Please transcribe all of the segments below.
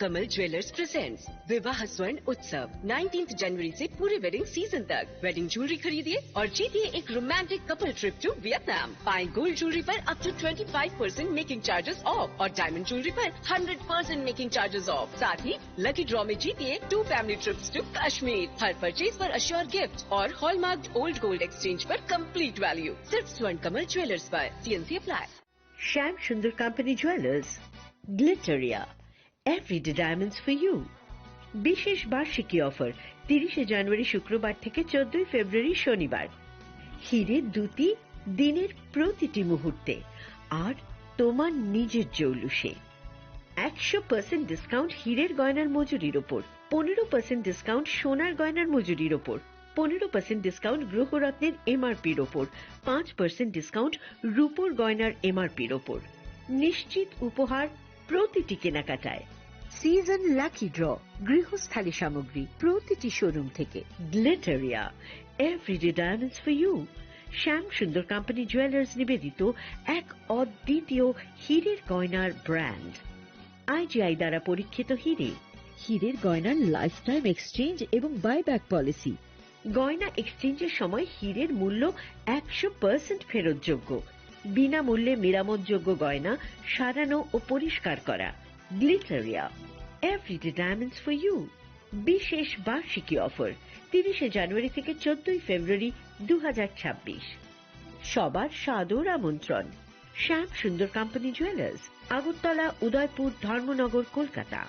कमल jewellers presents विवाह स्वर्ण उत्सव 19 जनवरी से पूरे वेडिंग सीजन तक। वेडिंग ज्वेलरी खरीदिए और जीतिए एक romantic couple trip to Vietnam. पाएं गोल्ड ज्वेलरी पर up to 25% making charges off और डायमंड ज्वेलरी पर 100% मेकिंग चार्जेस ऑफ। साथ ही लकी ड्रॉ में जीतिए 2 फैमिली ट्रिप्स टू कश्मीर। हर परचेज पर अश्योर गिफ्ट और हॉलमार्क ओल्ड गोल्ड एक्सचेंज पर कंप्लीट वैल्यू। सिर्फ स्वर्ण कमल ज्वेलर्स पर। TNC apply. Shyam Sundar company jewellers, Glitteria, everyday diamonds for you. বিশেষ বার্ষিকী অফার 30 জানুয়ারি শুক্রবার থেকে 14 ফেব্রুয়ারি শনিবার। হিরে দুটি দিনের প্রতিটি মুহূর্তে আর তোমার নিজের জৌলুসে। 100% ডিসকাউন্ট হীরের গয়নার মজুরির ওপর, 15% ডিসকাউন্ট সোনার গয়নার মজুরির ওপর, 15% ডিসকাউন্ট গ্রহরত্নের MRPর ওপর, 5% ডিসকাউন্ট রূপোর গয়নার MRPর ওপর। নিশ্চিত উপহার প্রতিটি কেনাকাটায়। সিজন লাকি ড্র গৃহস্থালী সামগ্রী প্রতিটি শোরুম থেকে। Glitteria, everyday diamonds for you. Shyam Sundar company jewellers নিবেদিত এক অদ্বিতীয় হীরের গয়নার ব্র্যান্ড। IGI দ্বারা পরীক্ষিত হিরে। হীরের গয়নার লাইফ টাইম এক্সচেঞ্জ এবং বাইব্যাক পলিসি। গয়না এক্সচেঞ্জের সময় হীরের মূল্য 100% ফেরতযোগ্য। বিনামূল্যে মেরামতযোগ্য গয়না সারানো ও পরিষ্কার করা। Glitteria, everyday diamonds for you. বিশেষ বার্ষিকী অফার 30 জানুয়ারি থেকে 14 ফেব্রুয়ারি 2026। সবার সাদর আমন্ত্রণ। শ্যাম Sundar company jewellers, Agartala, Udaipur, Dharmanagar, Kolkata.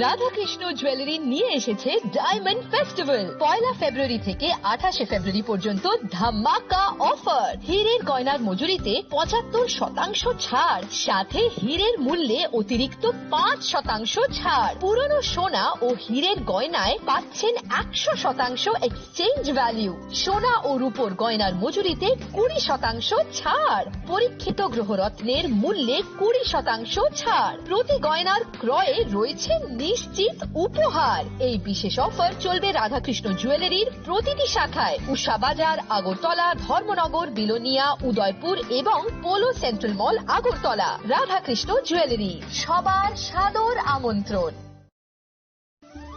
Radhakrishna jewellery নিয়ে এসেছে ডায়মন্ড ফেস্টিভ্যাল। 1 ফেব্রুয়ারি থেকে 28 ফেব্রুয়ারি পর্যন্ত ধামাকা অফার। হীরের গয়নার মজুরিতে 75% ছাড়, সাথে হীরের মূল্যে অতিরিক্ত 5% ছাড়। পুরনো সোনা ও হীরের গয়নায় পাচ্ছেন 100% এক্সচেঞ্জ ভ্যালু। সোনা ও রূপোর গয়নার মজুরিতে 20% ছাড়। পরীক্ষিত গ্রহরত্নের মূল্যে 20% ছাড়। প্রতি গয়নার ক্রয়ে রয়েছে নিশ্চিত উপহার। এই বিশেষ অফার চলবে রাধাকৃষ্ণ জুয়েলারির প্রতিটি শাখায়, উষা বাজার, আগরতলা, ধর্মনগর, বিলোনিয়া, উদয়পুর এবং পোলো সেন্ট্রাল মল, আগরতলা। রাধাকৃষ্ণ জুয়েলারি, সবার সাদর আমন্ত্রণ।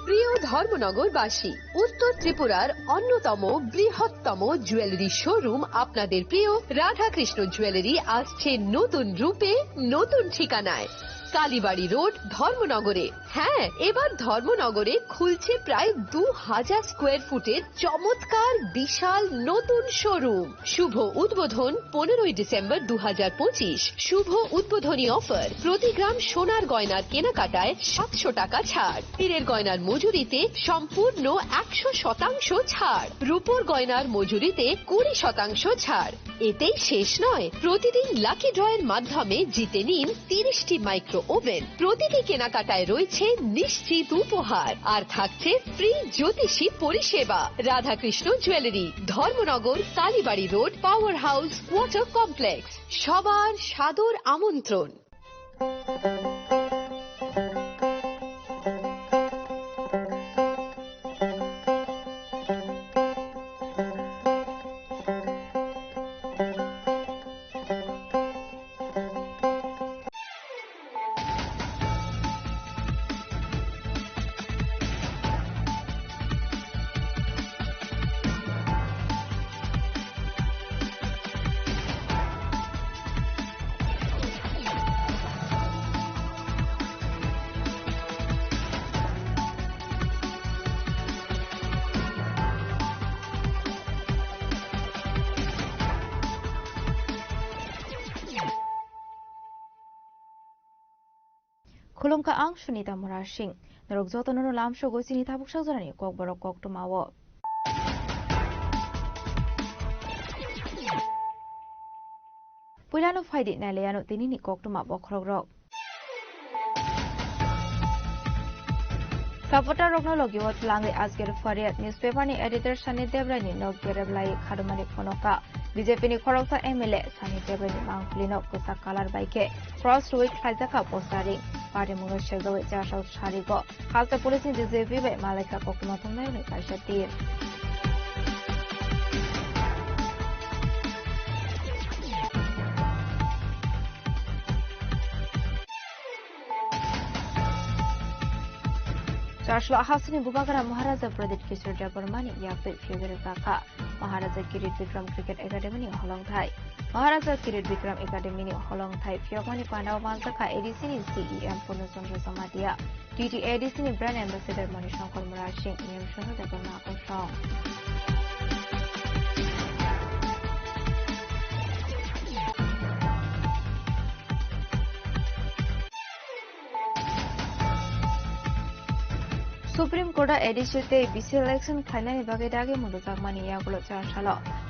প্রিয় ধর্মনগরবাসী, উত্তর ত্রিপুরার অন্যতম বৃহত্তম জুয়েলারি শোরুম আপনাদের প্রিয় রাধাকৃষ্ণ জুয়েলারি আসছে নতুন রূপে, নতুন ঠিকানায়। কালীবাড়ি রোড, ধর্মনগরে। হ্যাঁ, এবার ধর্মনগরে খুলছে প্রায় 2000 স্কোয়ার ফুটের চমৎকার বিশাল নতুন শোরুম। শুভ উদ্বোধন 15 ডিসেম্বর 2025। শুভ উদ্বোধনী অফার, প্রতি গ্রাম সোনার গয়নার কেনাকাটায় 700 টাকা ছাড়। হীরের গয়নার মজুরিতে সম্পূর্ণ 100% ছাড়। রূপোর গয়নার মজুরিতে 20% ছাড়। এতেই শেষ নয়, প্রতিদিন লাকি ড্রয়ের মাধ্যমে জিতে নিন 30টি মাইক্রো ওভেন। প্রতিটি কেনাকাটায় রয়েছে নিশ্চিত উপহার আর থাকছে ফ্রি জ্যোতিষী পরিষেবা। Radhakrishna jewellery, Dharmanagar, Kalibari road, power house, water complex. সবার সাদর আমন্ত্রণ। Khulumka ang sunita murashing narugzoto no lamsho go sinita buksha zorani kok borok kok tumawo. Pulano faidi naleyano tinini kok tuma bokrogrok. Kapota rokno logiwat langi asger fariat newspaper ni editor Sani Debrani nok gereblai khadumani phonoka. BJP ni khorokta MLA Sani Debrani mangflino kusak kalar baike cross week khajaka postari party muno shegwe jasau sharigo khalta police ni BJP be malaka kokuma thumnai ni kashati. চারশো হাসিনী বুবাগারা মহারাজা প্রদীপ কিশোর দেববর্মানি ইয়াপে ফিউগের কাকা Maharaja Kirit Bikram cricket একাডেমিনি হলংথাই মহারাজা কিরিট বিক্রম একাডেমিনি হলংথাই ফিয়কমানি পান্ডাও মালজাকা এডিসিনি সিইএম পূর্ণচন্দ্র সমাদিয়া টিটি এডিসিনি ব্র্যান্ড অ্যাম্বাসেডর মণিশঙ্কর মুরার সিং নিয়ম সহ দেববর্মা আকর্ষণ সুপ্রিম কোর্ট এডিসিতে বিসি ইলেকশন খাইনানি বাগে দাগে মুদু জাগমানি ইয়াগুলো চারশাল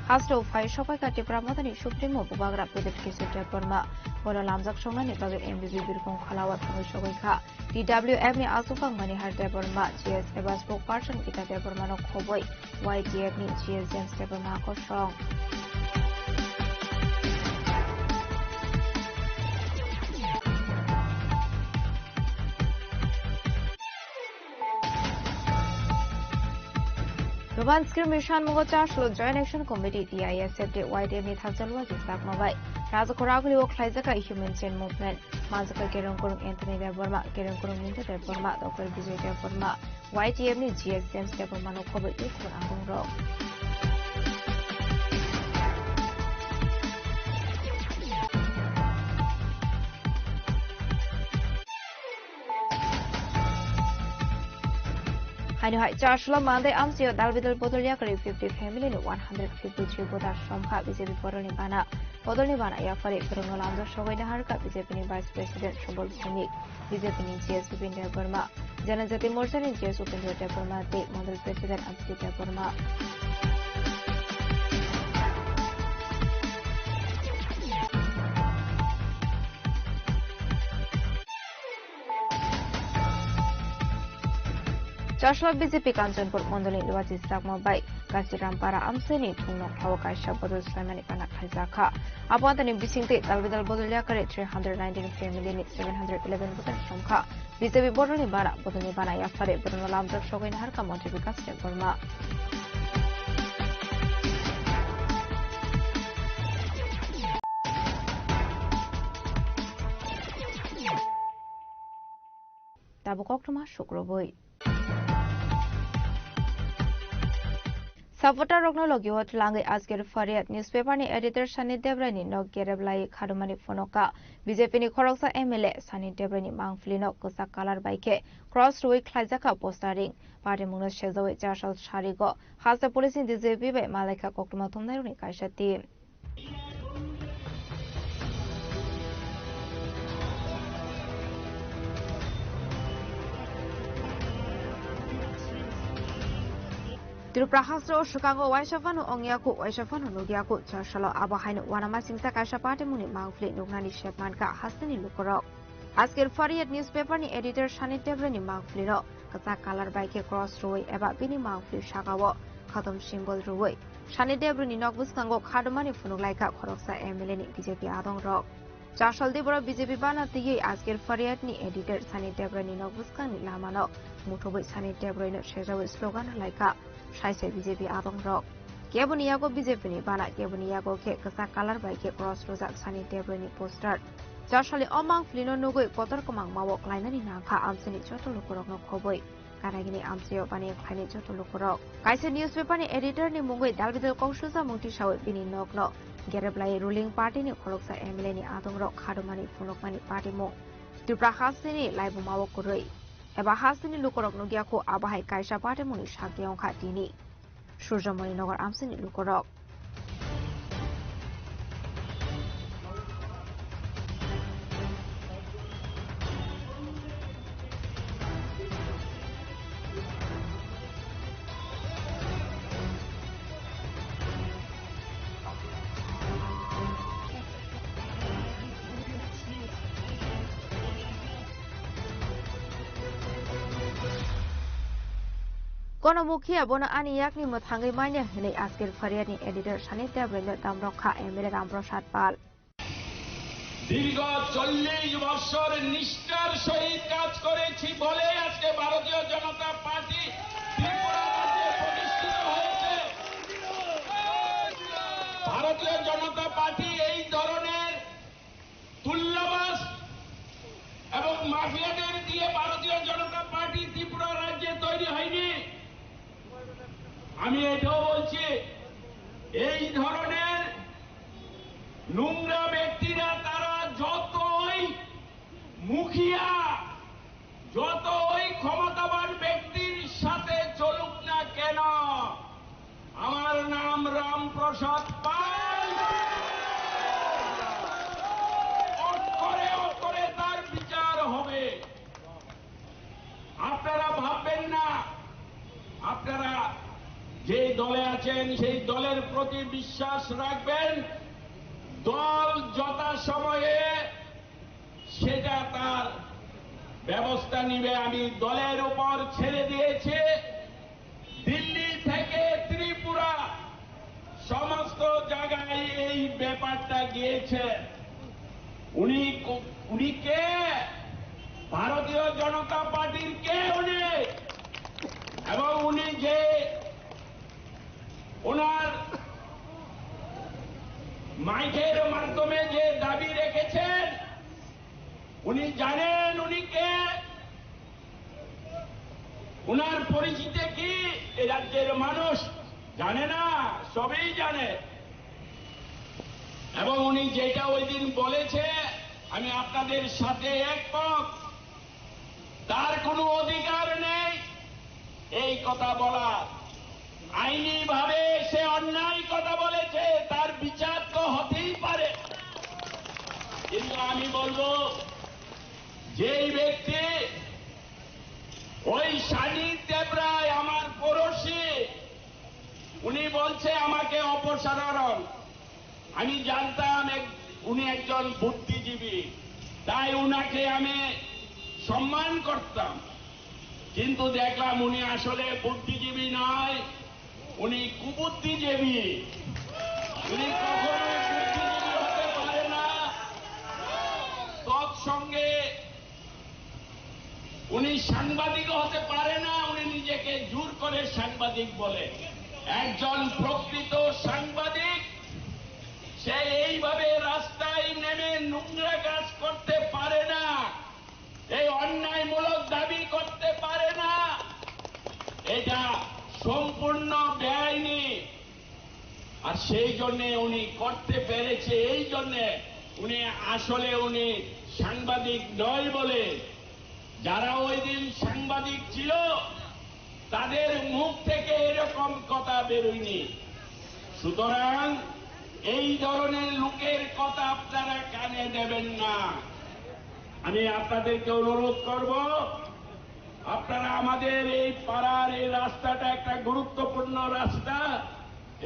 হাস্টো ফাই সবাই কাটি প্রামদানি সুপ্রিম বুবাগ্রা প্রদীপ কিশোর দেববর্মা বড় লামজাক সংনানি বাগে এমবিবি বিরকম খালাওয়াত সগৈখা ডিডব্লিউএফ ni আসুফাং মানিহার দেববর্মা জিএস এবা স্পোক পার্সন গীতা দেববর্মানো খবই YTF ni GS James Debbarma আকর্ষণ Ruban Skirmishan Mogocha Shlo Joint Action Committee DISF de YDM ni Thajalwa Jisak Mabai Razakoraguli Wok Laizaka Human Chain Movement Mazaka Kerong Kurung Anthony Deborma Kerong Kurung Minta Deborma Dr. Vijay Deborma YDM ni GS James Deborma no Kobe Ikun Agung Rock Haino hai charshla mande amsio dalbidal bodoliya kari 50 family ni 153 bodar somkha BJP bodolni bana ya fare kurungal amdo shogai na harka BJP ni vice president Shobol Bhumik BJP ni GS Upinder Burma Janajati Morcha ni GS Upinder Burma te model president Amsita Burma চারশো BJP Kanchanpur মন্ডলী লুয়াজি সাগমাবাই কাজিরামপাড়া আমসেনি থুংনক থাও কাইসা বদল সাইমানি পানা খাইজাখা আপাতনি বিসিংতে দালবিদাল বদলিয়া করে 319 family নি 711 বদল সংখ্যা BJP বদলনি বানা ইয়াফারে বদল আমজক সগাই নাহারকা মন্ত্রী বিকাশ দেববর্মা তাবুক অক্টোমা শুক্রবই Sapota Rogno Logiot Lange Asger Fariat newspaper ni editor Sani Debrani no Gereblai Khadumani Fonoka BJP ni Khoroksa MLA Sani Debrani Mangflino Kosa Kalar Baike Cross Rui Klaizaka postering Party Mungno Shezowe Jashal Sharigo has the police in the BJP by Malaka Koktuma Tumnaruni Kaisha team Tiruprahasro Shukango Waishafano Ongyaku Waishafano Nudiaku Charshalo Abahaino Wanama Simsa Kaisha Party Muni Mangfli Nugnani Shepmanka Hasani Lukorok Askir Fariat newspaper ni editor Shani Debrani Mangflino Kasa Kalar Baike Cross Rui Eba Bini Mangfli Shagawo Khatom Shimbol Rui Shani Debrani Nogbuskango Khadumani Funuglaika Khoroksa MLA ni BJP Adong Rock Charshal Debra BJP Bana Tiye Askir Fariat ni editor Shani Debrani Nogbuskani Lamano Mutobi Shani Debrani Shejawi slogan Laika Shaise BJP Adong Rock Kebuniyago BJP ni bana Kebuniyago ke Kasa Kalar Baike Cross Rosa Shani Debrani poster Charshali Omang Flino Nugoi Kotor Komang Mawok Lainani Nangka Amsini Joto Lukorok no Koboi Karagini Amsio Bani Khani Joto Lukorok Kaise newspaper ni editor ni Mungoi Dalbidal Kongshusa Mungti Shawe Bini Nokno Gereblai ruling party ni Khoroksa MLA ni Adong Rock Khadumani Funokmani party mo Tupra Hasini Laibu Mawok Kuroi Eba Hasini Lukorok Nugiako Abahai Kaisha party muni Shakyong Khatini Surjamani Nogar Amsini Lukorok Kono Mukhia Bona Ani Yakni Mothangai Mania Hene Askir Fariat ni editor Shani Debrani Damrokha MLA Ramprasad Pal দীর্ঘ 40 বছর নিষ্ঠার সহিত কাজ করেছি বলে আজকে ভারতীয় জনতা party Tripura রাজ্যে প্রতিষ্ঠিত হয়েছে ভারতীয় জনতা পার্টি এই ধরনের তুল্যবাস এবং মাফিয়াদের দিয়ে ভারতীয় জনতা পার্টি ত্রিপুরা রাজ্যে আমি এটাও বলছি, এই ধরনের নোংরা ব্যক্তিরা তারা যতই মুখিয়া, যতই ক্ষমতাবান ব্যক্তির সাথে চলুক না কেন, আমার নাম রামপ্রসাদ পাল, অক্ষরে অক্ষরে তার বিচার হবে। আপনারা ভাববেন না আপনারা যে দলে আছেন সেই দলের প্রতি বিশ্বাস রাখবেন, দল যথাসময়ে সেটা তার ব্যবস্থা নিবে। আমি দলের উপর ছেড়ে দিয়েছি। দিল্লি থেকে ত্রিপুরা সমস্ত জায়গায় এই ব্যাপারটা গিয়েছে। উনি কে? ভারতীয় জনতা পার্টির কে উনি? এবং উনি যে ওনার মাইকের মাধ্যমে যে দাবি রেখেছেন, উনি জানেন উনি কে? উনার পরিচিতি কি এই রাজ্যের মানুষ জানে না? সবই জানে। এবং উনি যেটা ওই দিন বলেছে, আমি আপনাদের সাথে একমত। তার কোনো অধিকার নেই এই কথা বলার। আইনি ভাবে সে অন্যায় কথা বলেছে, তার বিচার তো হতেই পারে। কিন্তু আমি বলবো, যেই ব্যক্তি ওই সানি দেবরায় আমার পড়োশি, উনি বলছে আমাকে অপসারণ। আমি জানতাম উনি একজন বুদ্ধিজীবী, তাই উনাকে আমি সম্মান করতাম। কিন্তু দেখলাম উনি আসলে বুদ্ধিজীবী নয়, উনি কুবুদ্ধিজীবী। উনি কখনো বুদ্ধিজীবী হতে পারে না। তৎসঙ্গে উনি সাংবাদিক হতে পারে না। উনি নিজেকে জোর করে সাংবাদিক বলে। একজন প্রকৃত সাংবাদিক সে এইভাবে রাস্তায় নেমে নোংরা কাজ করতে পারে না, এই অন্যায়মূলক দাবি করতে পারে না। এটা সম্পূর্ণ বেআইনি। আর সেই জন্য উনি করতে পেরেছে। এই জন্য উনি আসলে উনি সাংবাদিক নয় বলে যারা ওই দিন সাংবাদিক ছিল তাদের মুখ থেকে এরকম কথা বেরোয়নি। সুতরাং এই ধরনের লোকের কথা আপনারা কানে দেবেন না। আমি আপনাদেরকে অনুরোধ করব, আপনারা আমাদের এই পাড়ার এই রাস্তাটা একটা গুরুত্বপূর্ণ রাস্তা।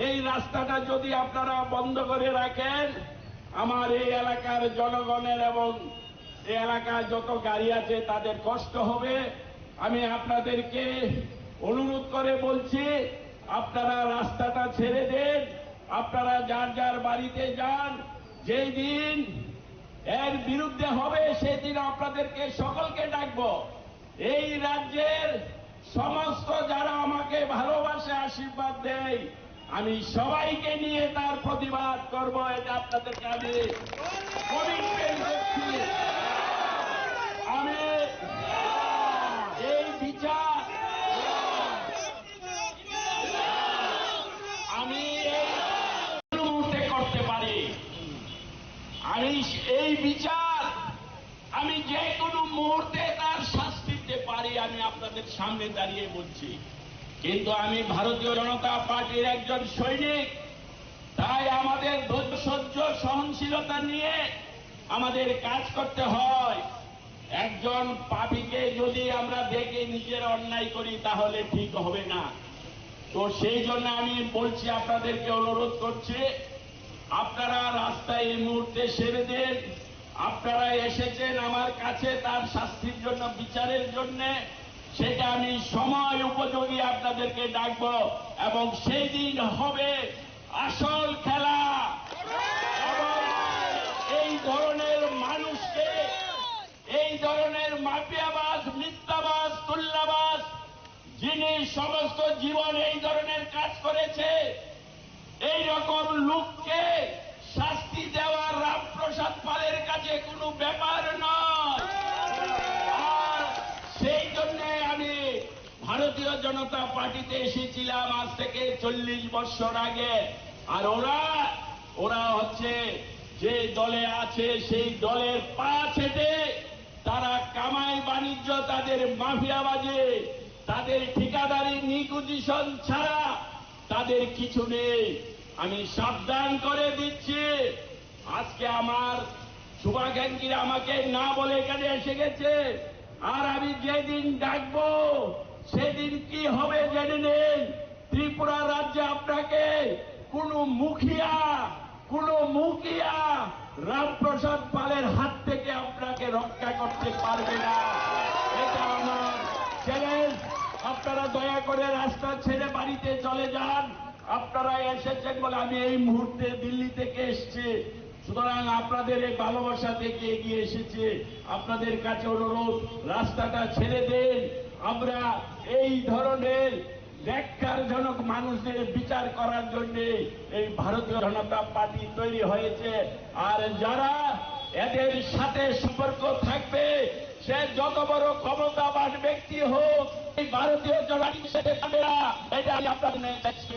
এই রাস্তাটা যদি আপনারা বন্ধ করে রাখেন, আমার এই এলাকার জনগণের এবং এই এলাকায় যত গাড়ি আছে তাদের কষ্ট হবে। আমি আপনাদেরকে অনুরোধ করে বলছি, আপনারা রাস্তাটা ছেড়ে দেন, আপনারা যার যার বাড়িতে যান। যেই দিন এর বিরুদ্ধে হবে সেদিন আপনাদেরকে সকলকে ডাকবো। এই রাজ্যের সমস্ত যারা আমাকে ভালোবাসে, আশীর্বাদ দেয়, আমি সবাইকে নিয়ে তার প্রতিবাদ করব। এটা আপনাদেরকে আমি কমিটমেন্ট করছি। আমি এই বিচার আমি এই মুহূর্তে করতে পারি। আমি এই বিচার আমি যে কোনো মুহূর্তে তার শাস্তি দিতে পারি। আমি আপনাদের সামনে দাঁড়িয়ে বলছি। কিন্তু আমি ভারতীয় জনতা পার্টির একজন সৈনিক, তাই আমাদের ধৈর্য সহ্য সহনশীলতা নিয়ে আমাদের কাজ করতে হয়। একজন পাপীকে যদি আমরা দেখে নিজের অন্যায় করি তাহলে ঠিক হবে না। তো সেই জন্য আমি বলছি, আপনাদেরকে অনুরোধ করছি, আপনারা রাস্তায় এই মুহূর্তে সেরে দেন। আপনারা এসেছেন আমার কাছে তার শাস্তির জন্য, বিচারের জন্য। সেটা আমি সময় উপযোগী আপনাদেরকে ডাকব এবং সেই দিন হবে আসল খেলা। এবং এই ধরনের মানুষকে, এই ধরনের মাফিয়াবাজ, মিথ্যাবাজ, তুল্লাবাজ, যিনি সমস্ত জীবন এই ধরনের কাজ করেছে, এই রকম লোককে শাস্তি দেওয়া রামপ্রসাদ পালের কাছে কোনো ব্যাপার নয়। আর সেই জন্য আমি ভারতীয় জনতা পার্টিতে এসেছিলাম আজ থেকে 40 বছর আগে। আর ওরা হচ্ছে যে দলে আছে সেই দলের পা ছেটে তারা কামাই বাণিজ্য, তাদের মাফিয়াবাজি, তাদের ঠিকাদারি নিকুজিশন ছাড়া তাদের কিছু নেই। আমি সাবধান করে দিচ্ছি, আজকে আমার শুভাকাঙ্ক্ষীরা আমাকে না বলে এখানে এসে গেছে, আর আমি যেদিন ডাকবো সেদিন কি হবে জেনে নেই। ত্রিপুরা রাজ্যে আপনাকে কোন মুখিয়া রামপ্রসাদ পালের হাত থেকে আপনাকে রক্ষা করতে পারবে না। এটা আমার চ্যালেঞ্জ। আপনারা দয়া করে রাস্তা ছেড়ে বাড়িতে চলে যান। আপনারা এসেছেন বলে আমি এই মুহূর্তে দিল্লি থেকে এসেছি, সুতরাং আপনাদের এই ভালোবাসা থেকে এগিয়ে এসেছে। আপনাদের কাছে অনুরোধ, রাস্তাটা ছেড়ে দেন। আমরা এই ধরনের ন্যাক্কারজনক মানুষদের বিচার করার জন্য এই ভারতীয় জনতা পার্টি তৈরি হয়েছে। আর যারা এদের সাথে সম্পর্ক থাকবে, সে যত বড় ক্ষমতাবান ব্যক্তি হোক, এই ভারতীয় জনতা সাথে থাকবে না। এটা আমি আপনাদের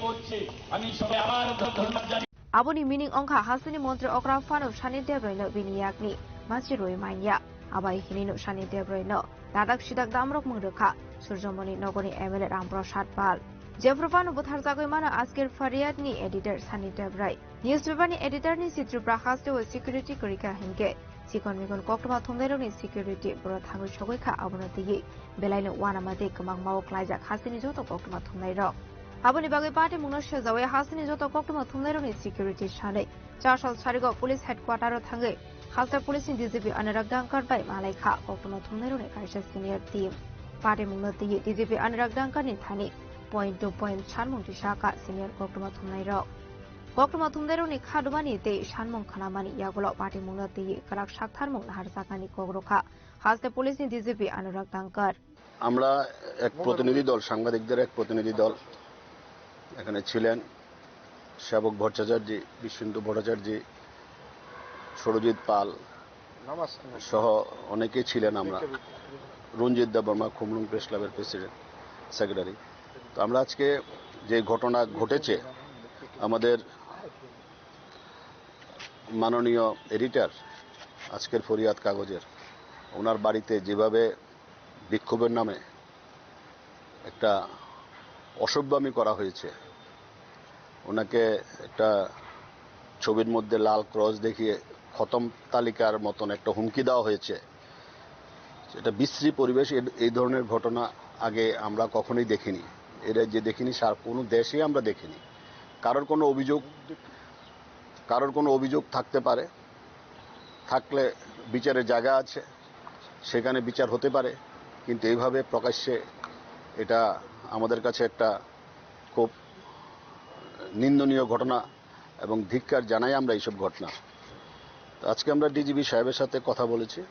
বলছি। আমি সবাই আবার ধন্যবাদ জানাই। aboni mining ongkha hasini montre okra fano shani debroi no bini yakni machiroi manya abai hini no shani debroi no dadak sidak damrok mungrekha surjomoni nogoni MLA Ramprasad Pal Jefrofano butharjagoi mana asker Faryad ni editor Sani Debroi newspaper ni editor ni Citru Prahaste o security korika hinke sikon mikon koktoma thomdero ni security boro thangoi sogoi kha abonoti belaino wanamade kamang maok laijak hasini joto koktoma thomnai rok aboni bagai party mungno jawe hasini joto koktoma thumnairo ni security shanai 4 sal sarigo police headquarter o thangai haltar police ni DGP Anurag Dankar bai malai kha koktoma thumnairo ni kaisa senior team party mungno tiye DGP Anurag Dankar ni thani point to point sanmung tisaka senior koktoma thumnairo koktoma thumnairo ni khadumani te sanmung khanamani yagulo party mungno tiye karak saktharmung harjakani kogrokha haste police ni DGP Anurag Dankar আমরা এক প্রতিনিধি দল, সাংবাদিকদের এক প্রতিনিধি দল এখানে ছিলেন। সেবক ভট্টাচার্য, বিশ্বন্দু ভট্টাচার্য, সরজিৎ পাল সহ অনেকেই ছিলেন। আমরা রঞ্জিত দেববর্মা, খুমলুং প্রেস ক্লাবের প্রেসিডেন্ট সেক্রেটারি। তো আমরা আজকে যে ঘটনা ঘটেছে, আমাদের মাননীয় এডিটর আজকের ফরিয়াদ কাগজের, ওনার বাড়িতে যেভাবে বিক্ষোভের নামে একটা অসভ্যামি করা হয়েছে, ওনাকে একটা ছবির মধ্যে লাল ক্রস দেখিয়ে খতম তালিকার মতন একটা হুমকি দেওয়া হয়েছে, এটা বিশ্রী পরিবেশ। এই ধরনের ঘটনা আগে আমরা কখনোই দেখিনি। এরা যে দেখিনি, সার কোনো দেশে আমরা দেখিনি। কারোর কোনো অভিযোগ থাকতে পারে, থাকলে বিচারের জায়গা আছে, সেখানে বিচার হতে পারে, কিন্তু এইভাবে প্রকাশ্যে এটা আমাদের কাছে একটা খুব নিন্দনীয় ঘটনা এবং ধিক্কার জানাই আমরা এইসব ঘটনা। আজকে আমরা ডিজিপি সাহেবের সাথে কথা বলেছি।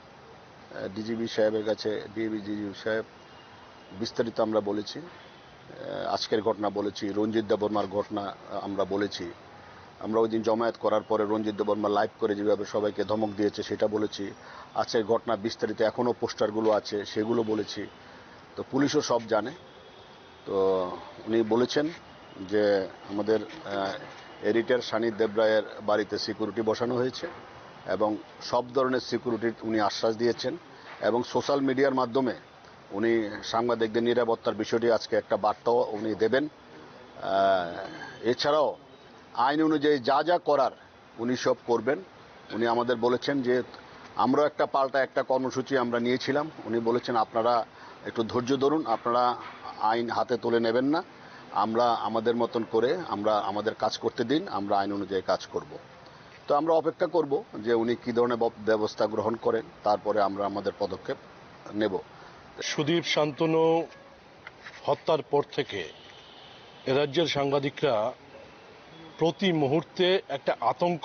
ডিজিপি সাহেবের কাছে ডিজিপি সাহেব বিস্তারিত আমরা বলেছি, আজকের ঘটনা বলেছি, রঞ্জিত দেববর্মার ঘটনা আমরা বলেছি। আমরা ওই দিন জমায়েত করার পরে রঞ্জিত দেববর্মা লাইভ করে যেভাবে সবাইকে ধমক দিয়েছে সেটা বলেছি। আজকের ঘটনা বিস্তারিত এখনও পোস্টারগুলো আছে সেগুলো বলেছি। তো পুলিশও সব জানে। তো উনি বলেছেন যে আমাদের এডিটর সানি দেবরায়ের বাড়িতে সিকিউরিটি বসানো হয়েছে এবং সব ধরনের সিকিউরিটির উনি আশ্বাস দিয়েছেন এবং সোশ্যাল মিডিয়ার মাধ্যমে উনি সাংবাদিকদের নিরাপত্তার বিষয়টি আজকে একটা বার্তাও উনি দেবেন। এছাড়াও আইন অনুযায়ী যা যা করার উনি সব করবেন। উনি আমাদের বলেছেন যে আমরা পাল্টা একটা কর্মসূচি আমরা নিয়েছিলাম। উনি বলেছেন আপনারা একটু ধৈর্য ধরুন, আপনারা আইন হাতে তুলে নেবেন না, আমরা আমাদের মতন করে আমরা আমাদের কাজ করতে দিন, আমরা আইন অনুযায়ী কাজ করব। তো আমরা অপেক্ষা করব যে উনি কী ধরনের ব্যবস্থা গ্রহণ করেন, তারপরে আমরা আমাদের পদক্ষেপ নেব। সুদীপ শান্তনু হত্যার পর থেকে রাজ্যের সাংবাদিকরা প্রতি মুহূর্তে একটা আতঙ্ক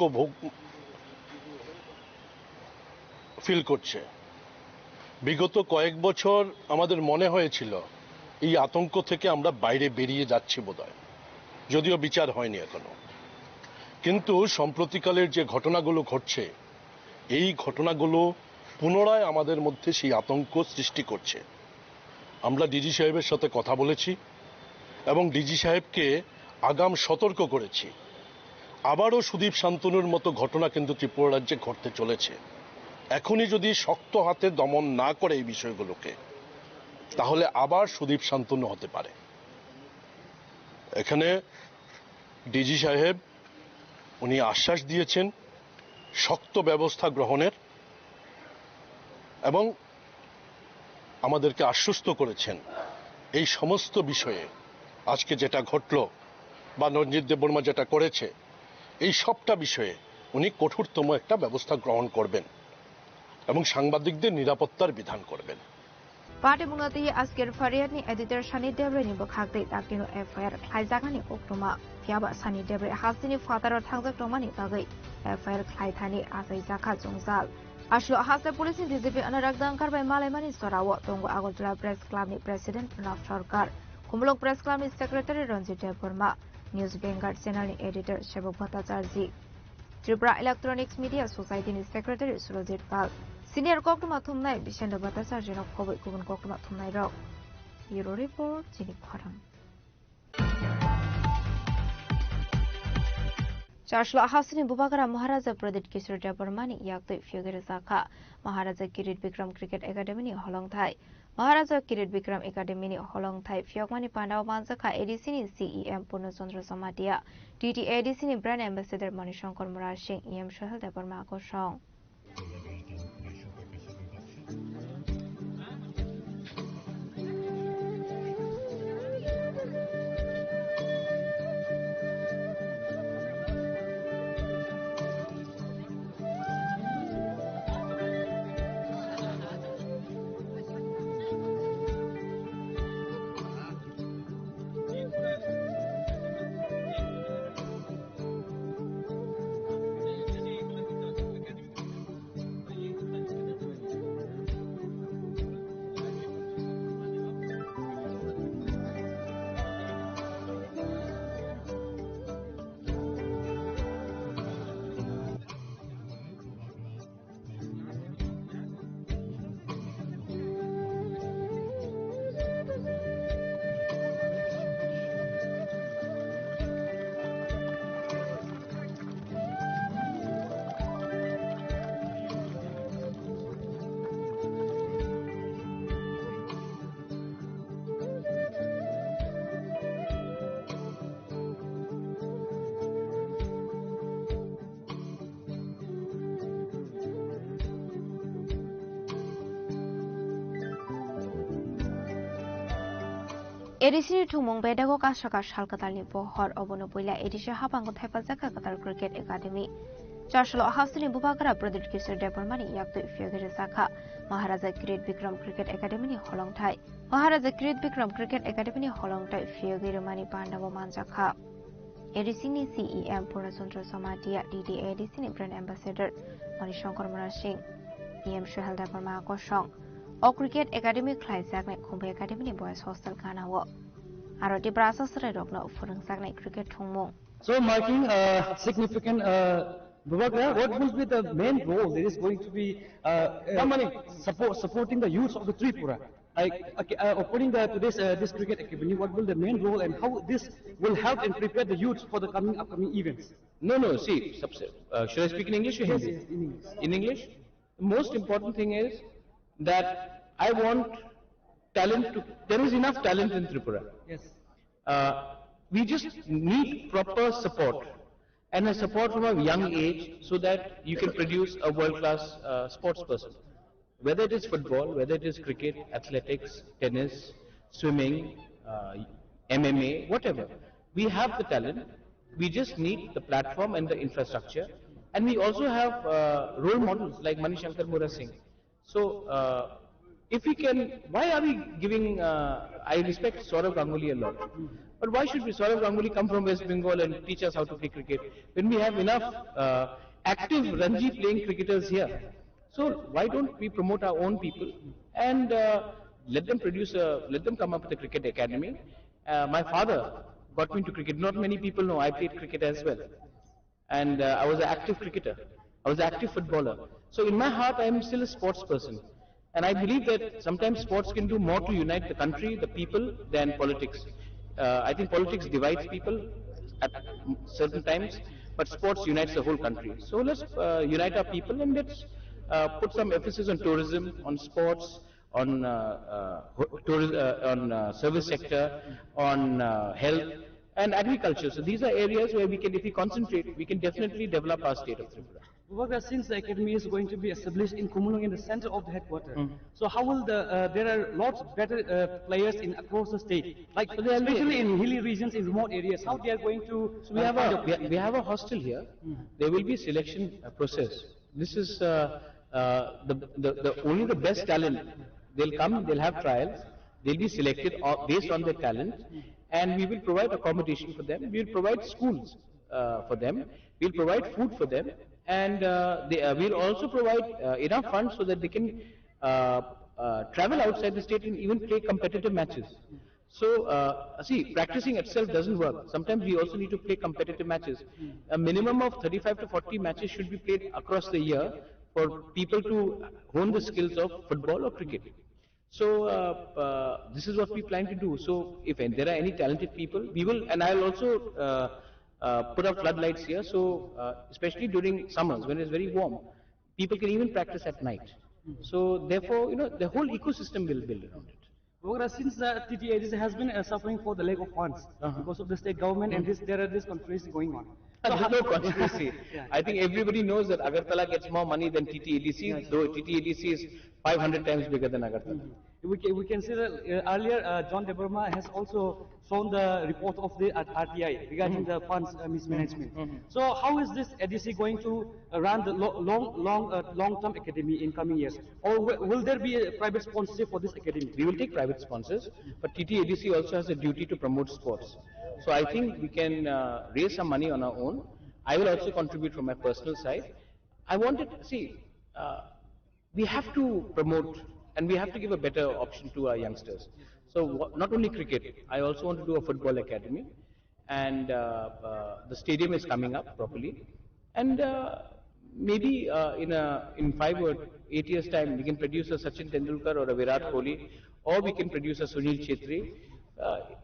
ফিল করছে। বিগত কয়েক বছর আমাদের মনে হয়েছিল এই আতঙ্ক থেকে আমরা বাইরে বেরিয়ে যাচ্ছি বোধহয়, যদিও বিচার হয়নি এখনো। কিন্তু সম্প্রতিকালের যে ঘটনাগুলো ঘটছে, এই ঘটনাগুলো পুনরায় আমাদের মধ্যে সেই আতঙ্ক সৃষ্টি করছে। আমরা ডিজি সাহেবের সাথে কথা বলেছি এবং ডিজি সাহেবকে আগাম সতর্ক করেছি আবারও সুদীপ শান্তনুর মতো ঘটনা কিন্তু ত্রিপুরা রাজ্যে ঘটতে চলেছে। এখনই যদি শক্ত হাতে দমন না করে এই বিষয়গুলোকে, তাহলে আবার সুদীপ শান্তনু হতে পারে। এখানে ডিজি সাহেব উনি আশ্বাস দিয়েছেন শক্ত ব্যবস্থা গ্রহণের এবং আমাদেরকে আশ্বস্ত করেছেন এই সমস্ত বিষয়ে আজকে যেটা ঘটল বা রঞ্জিত দেববর্মা যেটা করেছে এই সবটা বিষয়ে উনি কঠোরতম একটা ব্যবস্থা গ্রহণ করবেন এবং সাংবাদিকদের নিরাপত্তার বিধান করবেন। পার্টি বুনাতে আজকের ফারিয়াদনি এডিটর সানি দেবরানি বখাগতে তাকিনো এফআইআর খাইজাগানি কোকটুমা ফিয়াবা সানি দেবরে হাসিনি ফাতারর থাংজাক টমানি বাগै এফআইআর খাইথানি আসাই জাখা জংজাল আসলো হাসে পুলিশ ডিজিপি অনুরাগ দাঙ্কারবাই মালাইমানি সরাও টঙ্গো আগরতলা প্রেস ক্লাবনি প্রেসিডেন্ট প্रणब সরকার কুমলক প্রেস ক্লাবনি সেক্রেটারি রঞ্জিত দেববর্মা নিউজ বেঙ্গল চ্যানেলनि editor Sebak Bhattacharya Tripura electronics media सोसाइटीनि सेक्रेटारि सुरजित पाल सिनियर कक्टमा थुमनाय बिसेन्द्र भट्टाचार्यनो खबै गुबुन कक्टमा थुमनाय रक ब्यूरो रिपोर्ट जिनिक खरम चार्शला हासिनी बुबागरा महाराजा प्रदीप किशोर देबबर्मानि याक्तै फियोगेर जाखा महाराजा किरीट विक्रम क्रिकेट एकाडेमीनि हलंथाय महाराजा किरीट विक्रम एकाडेमीनि हलंथाय फियोगमानि पान्डाव मानजाखा एडीसीनि सीईएम पूर्णचंद्र समाटिया टीटी एडीसीनि brand ambassador Manishankar Murar Singh M Sohel Debbarma आकर्षण एडिसीनि थुमुं बेदागो कासका सालकातालनि बहर अबनपैला एडिसी हाबांगो थाइफाजाखा कातार क्रिकेट एकाडेमी चार्शल हासिनी बुबागरा प्रदीप किशोर देबबर्मानि याक्तै फियोगेर जाखा महाराजा किरीट विक्रम क्रिकेट एकाडेमीनि हलंथाय महाराजा किरीट विक्रम क्रिकेट एकाडेमीनि हलंथाय फियोगेरमानि पांडाव मानजाखा एडिसीनि सीईएम पूर्णचंद्र समाटिया टीटी एडिसीनि brand ambassador Manishankar Murar Singh M Sohel Debbarma आकर्षण O cricket academy claisak nai khumbai academy boys hostel kanawo aroti brasa srai rokno phurungsak cricket thungmung so marking a significant Bubagra, what will be the main role that is going to be supporting the youth of the Tripura? According to this cricket academy, what will the main role and how this will help and prepare the youth for the upcoming events? No, see, should I speak in English or Hindi? Yes, in English. In English, the most important thing is that I want talent there is enough talent in Tripura. Yes. We just need proper support and a support from a young age so that you can produce a world-class sports person. Whether it is football, whether it is cricket, athletics, tennis, swimming, MMA, whatever. We have the talent, we just need the platform and the infrastructure. And we also have role models like Manishankar Mura Singh. So, if we can, why are we giving, I respect Saurav Ganguly a lot, but why should Saurav Ganguly come from West Bengal and teach us how to play cricket when we have enough active Ranji playing cricketers here? So why don't we promote our own people and let them come up with a cricket academy? My father got me into cricket. Not many people know I played cricket as well. And I was an active cricketer. I was an active footballer. So in my heart, I am still a sports person. And I believe that sometimes sports can do more to unite the country, the people, than politics. I think politics divides people. at certain times, but sports unites the whole country. So let's unite our people, and let's put some emphasis on tourism, on sports, on service sector, on health and agriculture. So these are areas where we can, if we concentrate, we can definitely develop our state of Tripura. Well, since the academy is going to be established in Kumulung, in the center of the headquarters, so how will there are lots better players in across the state, like especially in hilly regions, in remote areas, how they are going to? So we have a hostel here. There will be a selection process. This is only the best talent. They'll come, they'll have trials, they'll be selected based on their talent, and we will provide accommodation for them. We will provide schools for them. We'll provide food for them. And we'll also provide enough funds so that they can travel outside the state and even play competitive matches. So, see, practicing itself doesn't work. Sometimes we also need to play competitive matches. A minimum of 35 to 40 matches should be played across the year for people to hone the skills of football or cricket. So, this is what we plan to do. So, if there are any talented people, we will, and I'll also put up floodlights here, so especially during summers when it's very warm, people can even practice at night. So therefore, the whole ecosystem will build around it. Well, since the TTADC has been suffering for the lack of funds because of the state government, and there are this controversy going on. There's no controversy. I think everybody knows that Agartala gets more money than TTADC, though TTADC is 500 times bigger than Agartala. We can see that earlier John Deborah has also shown the report of the RTI regarding the funds mismanagement. So how is this ADC going to run the long-term academy in coming years? Or will there be a private sponsorship for this academy? We will take private sponsors, but TTADC also has a duty to promote sports. So I think we can raise some money on our own. I will also contribute from my personal side. I wanted, we have to promote and we have to give a better option to our youngsters. So not only cricket, I also want to do a football academy, and the stadium is coming up properly, and maybe in 5 or 8 years time we can produce a Sachin Tendulkar or a Virat Kohli, or we can produce a Sunil Chetri.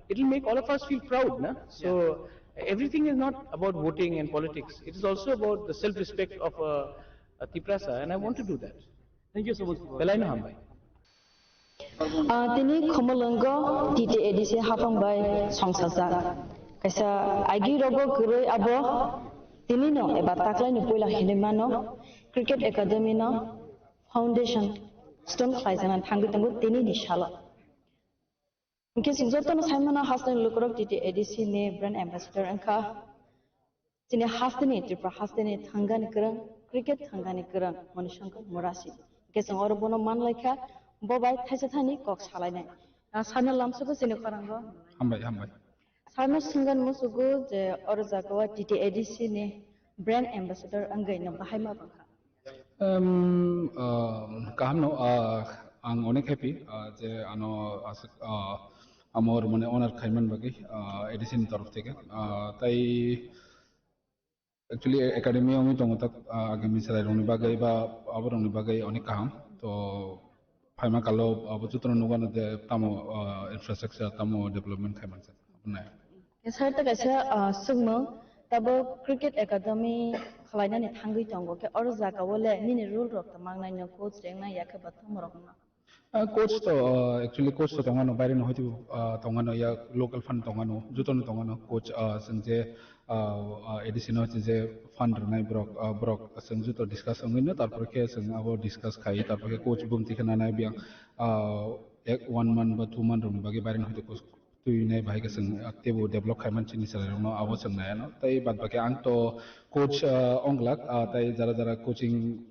It will make all of us feel proud, na? So everything is not about voting and politics. It is also about the self-respect of a Tiprasa, and I want to do that. Thank you so much. Belaino Hambai. Tini Komolongo, TTADC Hafangbai, Songsaza. Kaisa Agi Rogo Guru Abo, Tinino, about Takla Nupula Hilimano, Cricket Academy no, Foundation, Stone Kleisen and Tangutangu, Tini Nishala. In case Zotan Simona Hastan Lukurok TTADC ne brand ambassador and Ka Tini Hastani, Tripra Hastani, Tanganikurang, Cricket Tanganikurang, Monishanka, Murasi. Case an Orobono man like her. Bobai Tasatani Cox Halane. Sana Lamsugo Sinokarango. Hambai. Sana Sungan Musugo, the Orzagawa TTADC ne brand ambassador Angaina Bahima. Kahano ang onek happy, the ano as amor mone honor Kaiman Bagi, Edison Torftega. Tai actually academy only Tomotak Agamisara Runibagai, our Runibagai Onikaham. So Paima Kalo, Abututron, one of the Tamo infrastructure, Tamo development. Yes, heard the Gasa Sugmo, Tabo Cricket Academy, Kalainan Tangi Tongo, or Zakawale, Nini rule of the Magna coach, Dana Yakabatomorona. Coach to actually coach to Tongano, Barin Hotu, Tongano, ya local fund Tongano, Juton Tongano, coach Sanjay Edison is a fund Brock, Sanjuto discuss on winner, Tarpocas and our discuss Kai, Tarpoca coach Boom Tikanana Biang 1 month but 2 months, Bagi Barin Hotu to unite Bagas and Activo develop Kaimanchini Salerno, I was a man, Tai but Bacanto coach Onglak, Tai Zara coaching.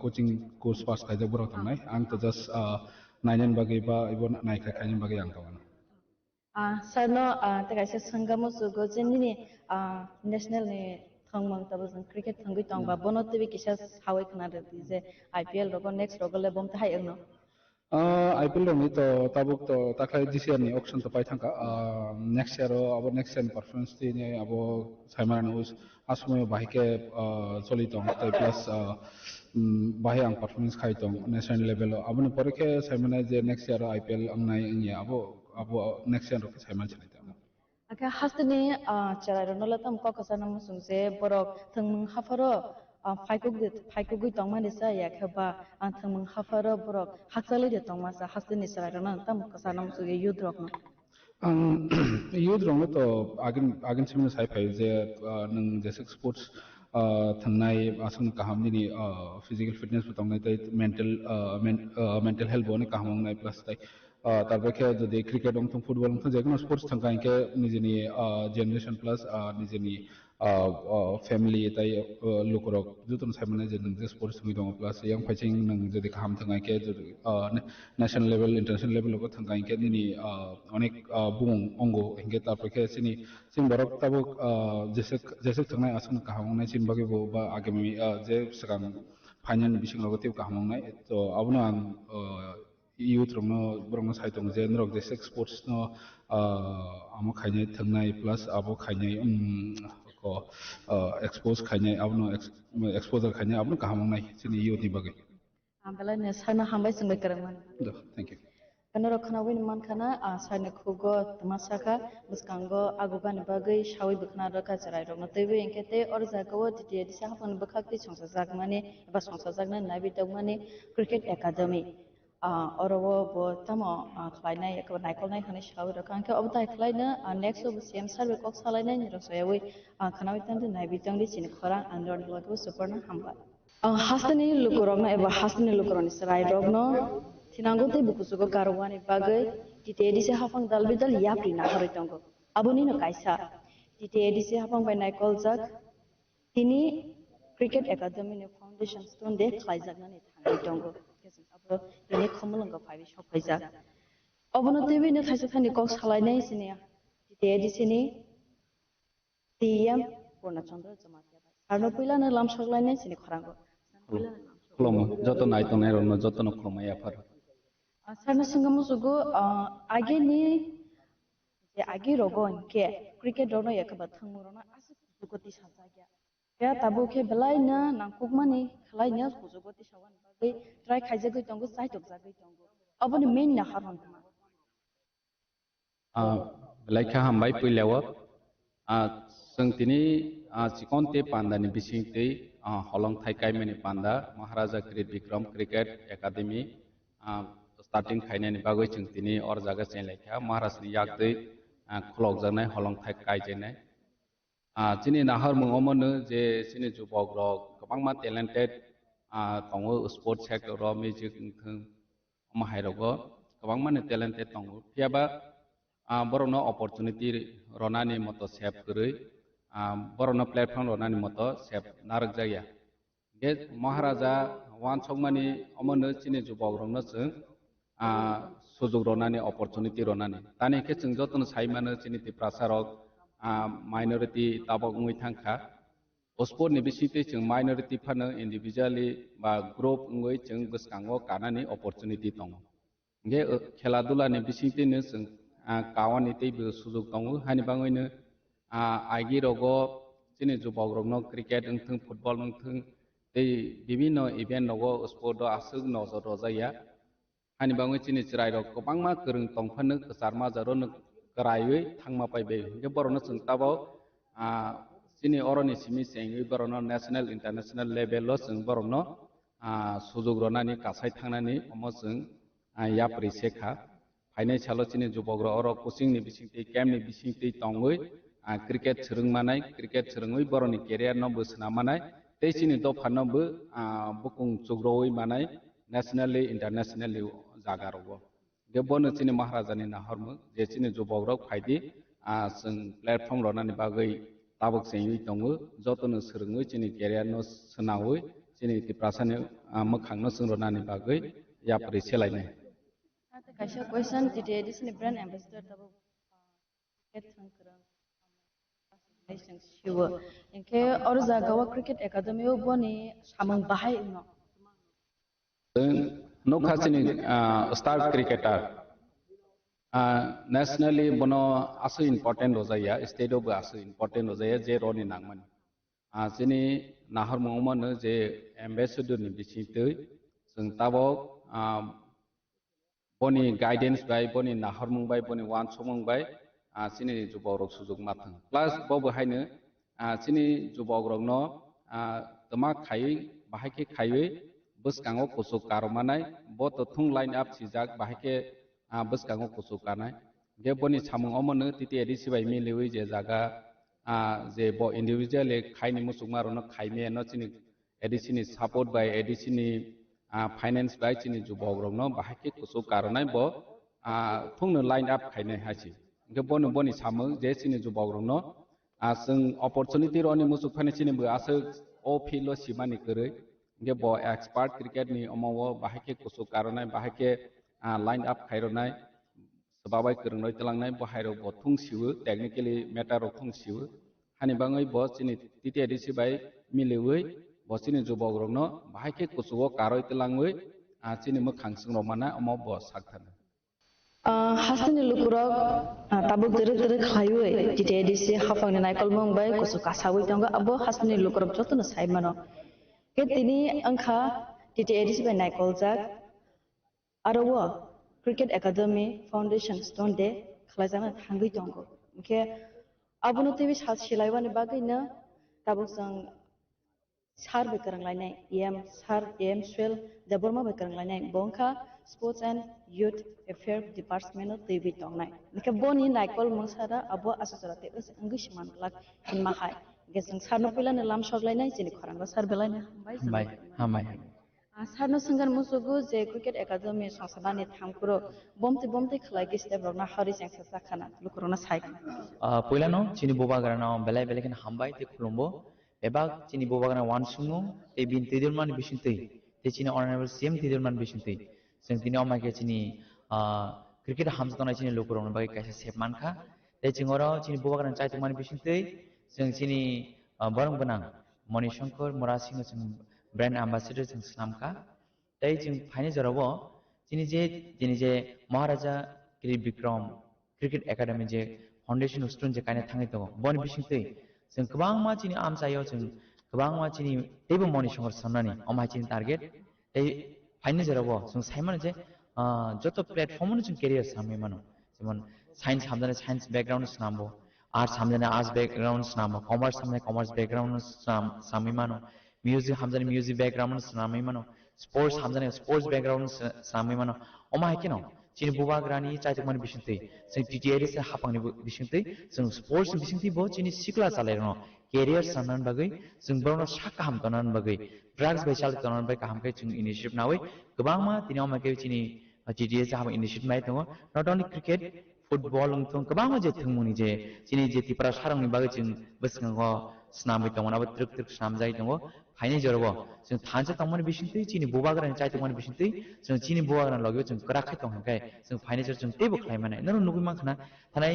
Coaching course pass kaja buruk tamai, ang to just nayan bagi ba ibu naik kayan bagi yang kawan. Sarno tagaisa sangamo sugo jenini national ne thangmang tabuzan cricket thangi tangba bonotibi kisas hawai kanada dize IPL rogo next rogo le bom tahai engno. IPL rongi to tabuk to takai this year ni auction to pai thangka next year abo next year performance ti ni abo Simon News asmo bahike solitong tai plus bahi ang performance khai tong national level abo ne porike Simon je next year IPL ang nai ang ya abo next year ro Simon chali ta Aka hastani charai ronola tam ko kasana musungse borok thangmung hafaro faikugui tongmani sa yakhaba thangmung hafaro borok haksali de tongmasa hastani charai ronola tam kasana musuge yudrok no youth rong to agin simin sai phai je nang jese sports thangnai asung kaham ni physical fitness butongnai tai mental health bone kaham ngai plus tai tarbe ke jodi cricket ong thong football ong thong jekono sports thangkai ke nijini generation plus nijini family tai lukorok jutun saimane je nang sports ngi dong plus yang phaching nang jodi kaham thangai ke national level international level ko thangkai ke ni onek bung ongo hinge tarbe ke sini sing borok tabuk jese thangnai asung kaham ngai sin bagi bo ba agami je sakang finance bising logotiu kaham ngai to abuna ang youth rongno borongno saitong je nrok je sports no amo khainai thangnai plus abo khainai ko expose khainai abno exposure khainai abno kaham ngai sini youth ni bagai ambela ne sana hambai sungbai karangman thank you kanaro khanawin man khana sana khugo tamasaka buskango aguban bagai shawi bkhna raka charai rokno tebe enkete or jagawo titi disa hapon bakhakti songsa jagmani eba songsa jagna nabi tagmani cricket academy orowo bo tamo khlainai ekba naikolnai khani shawi raka anke obdai khlaina next of cm survey kok salainai ni rosayawi khanawi tande nabi tangri chin khora andron lagbo superna hamba hastani lukurokno eba hastani lukuroni sarai rokno tinanggo te bukusugo karwani bagai tite edise hafang dalbidal yapri na hori tongo aboni no kaisa tite edise hafang bai naikol jak tini cricket academy ne foundation stone de khlaijak na ni thangai tongo kesing abo tini khomulungo phaibi sokhaijak obono tebe ne thaisa thani kok salainai sini tite edise ni tm purnachandra jamatia sarno pila na lam saklainai sini khorango khlomo joto nai to nai rono joto no khlomai afar sarna sungam sugu age ni je age rogon ke cricket rono yakaba thangmurona asu kujugoti sajagya ya tabu ke belai na nangkukmani khlai nya kujugoti sawan bagai try khaijagoi tongo saitok jagoi tongo aboni main na haron belai kha hambai puilawa जों दिनै चिकनते पान्डानि बिसिंतै हलं थाइकाय मेनि पान्डा Maharaja cricket Bikram cricket academy starting खायनायनि बागै जों दिनै अर जागा चेंलायखा महाराजनि यागदै खुलक जानाय हलं थाइकाय जेनाय दिनै नाहर मुङावमोनो जे जोंनि जुबक रक गोबांमा टेलेन्टेड दङ स्पोर्ट सेक्टराव मिउजिक माहायरगो गोबांमानो टेलेन्टेड दङ फियाबा बरनो अपरचुनिटी रनानि मतो सेभ गरै बरनो प्लेटफर्म रनानि मतो सेभ नारक जाया गे महाराजा वान सकमानि अमनो चिनि जुबक रंनो जों सुजुग रनानि अपरचुनिटी रनानि दानि के जों जतन साइमानो चिनि प्रसारक माइनरिटी ताबक मुइ थांखा स्पोर्ट नि बिसिते जों माइनरिटी फानो इन्डिविजुअली बा ग्रुप उङै जों बसकांगो कानानि अपरचुनिटी दङ गे खेला दुलानि बिसितेनो जों कावानि तैबो सुजुग दङ हानि बाङैनो आइगि रगो चिनि जुबक रंनो क्रिकेट ओंथों फुटबल ओंथों दै बिभिन्न इभेन्ट रगो स्पोर्ट आसुग नजर रजाया हानि बाङै चिनि चिराय रग गोबांमा गोरों दंफानो गोसारमा जारोनो गरायै थांमा पाइबे गे बरनो जों ताबो चिनि अरनि सिमि सेङै बरनो नेशनल इंटरनेशनल लेभेललो जों बरनो सुजुग रनानि कासाय थांनानि अमो जों याप्रि सेखा फाइनान्सियलो चिनि जुबग्र अर कोचिं नि बिसिंति कैम्प नि बिसिंति तंगै क्रिकेट सोलोंमानाय क्रिकेट सोलोंयै बरनि केरियार न बोसनामानाय तै चिनि दफानबो बुकुं जुग्रयै मानाय नेशनली इंटरनेशनली जागारगो बे बनो चिनि महाराजानि नाहरमो जे चिनि जुबग्र फाइदि जों प्लेटफर्म रनानि बागै ताबक सेङै दङो जतनो सोलोङै चिनि केरियार न सोनावै चिनि तिप्रासानि मोखांनो सोंरनानि बागै याप्रि सेलायनाय Kaisa question today this is brand ambassador tabu cricket thangkrang nation sure inke or jagawa cricket academy boni samang bahai no no khasini star cricketer nationally bono asu important rojaya state of asu important rojaya je roni nangmani jini nahar mongmano je ambassador ni bisitei जों ताबो बनी guidance bye बनी नाहरमुंबाय बनी वान समंबाय sini jubok rok sujug mathang plus bo bahaino sini jubok rok no tama khai bahake khaiwe buskango kusuk karomanai bo to thung line up sijak bahake buskango kusuk kanai ge boni samung omono titi edisi bai milewi je jaga je bo individual khaini musuk marono khaime no sini edisi ni support by edisi ni finance by sini jubok rok no bahake kusuk karonai bo thungno line up khaine hasi ge boni samung je sini jubok rok no जों opportunity roni musuk phane sini bo asuk o philo simani koroi ge bo expert cricket ni omawo bahake kusuk karonai bahake line up khaironai sababai kornoi telangnai bo hairo bo thung siwo technically matter of thung siwo hani bangai bo sini titi edisi bai milewi bo sini jubok rok no bahake kusugo karoi telangoi sini mokhang sing romana omo bo sakthana hasani lukurok tabuk dere khayue titi edisi hafang nai kolmong bai kusuk kasawi tonga abo hasani lukurok jotno saimano ke tini angkha titi edisi bai nai koljak arawa cricket academy foundation stone de khlajana thangui tongo ke abono tibi sat silaibani bagina tabuk sang sar be karanglainai em swel deborma be karanglainai bongkha sports and youth affair department tibi tongnai ke boni naikol mongsara abo asasarate english man lak hinmahai gesang sarno pilane lam shoklainai jini khoranga sar belaina hamai sarno sangan musugu je cricket academy sangsabani thangpuro bomti khlai giste brona hari sangsa sakhana lukurona saik poilano chini boba garana belai kin hambai te khulumbo ebak chini boba garana wan sungu te bin tidirman bisintei te chini honorable cm tidirman bisintei sing tini omake chini cricket hamstona chini lukurona bagi kaisa sepmankha te chingoro chini boba garana chaitumani bisintei sing chini barang benang moni shankar morasing sing brand ambassador sing snamka tai jing phane jarabo chini je maharaja kiri bikram cricket academy je foundation student je kaine thangai to boni bisingtei जों गोबां मा चिनि आमसायो जों गोबां मा चिनि टेबो मनि संगर सामनानि अमाय चिनि target A final जेरावो जों Simon जे जतो platform जों केरियर सामि मानो जेमन साइन्स हामजाने साइन्स बैकग्राउंड सामबो आर्ट्स हामजाने आर्ट्स बैकग्राउंड सामबो कॉमर्स हामजाने कॉमर्स बैकग्राउंड सामि मानो म्यूजिक हामजाने म्यूजिक बैकग्राउंड सामि मानो स्पोर्ट्स हामजाने स्पोर्ट्स बैकग्राउंड सामि मानो अमाय केनो chini bubagrani chaitukmani bisintei जों टीटीआर से हापांनि bisintei जों sports bisintei bo chini sikla chalairno career sanan bagai जों borno sak kaham tonan bagai drugs bai chal tonan bai kaham kai जों initiative nawai gobangma tiniaw ma kai chini TTR से हाम initiative mai tongo not only cricket football ungthong gobangma je thungmuni je chini je tipra sarangni bagai जों bosngo snamai tongo na truk snamjai tongo फाइने जरबो जों थानसे तंमनि बिसिंतै चिनि बोबाग्रानि चाइतंमनि बिसिंतै जों चिनि बोबाग्रानि लगे जों कराखै तंहैखाय जों फाइने जर जों टेबो खालामनाय ननो नुगै माखना थानाय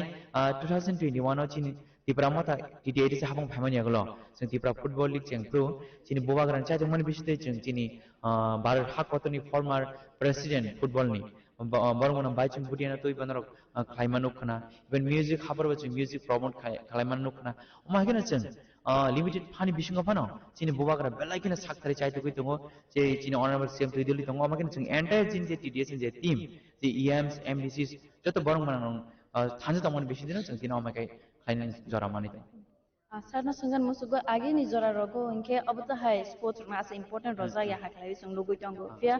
2021 आव चिनि तिप्रा मता टीटीआर से हाबं फाइमानि आगलो जों तिप्रा फुटबल लीग चेंप्रो चिनि बोबाग्रानि चाइतंमनि बिसिंतै जों चिनि भारत हाकतनि फर्मार प्रेसिडेंट फुटबलनि बरमना बाइचिं बुदियाना तोय बनरक खालामनो खना इवन म्यूजिक हाबरबो जों म्यूजिक प्रमोट खालामनो खना अमागेना जों limited fani bisingo phano chini bobagra belaikina saktari chaitugui tongo je chini honorable cm tudili tongo amagina chung entire chin je tds je team je ems mdcs joto borong manang thanju tamon bisindina chung tina amakai khaina jora mani to sarna sangan musugo age ni jora rogo inke abta hai sports ma as important roja ya haklai chung lugui tongo pia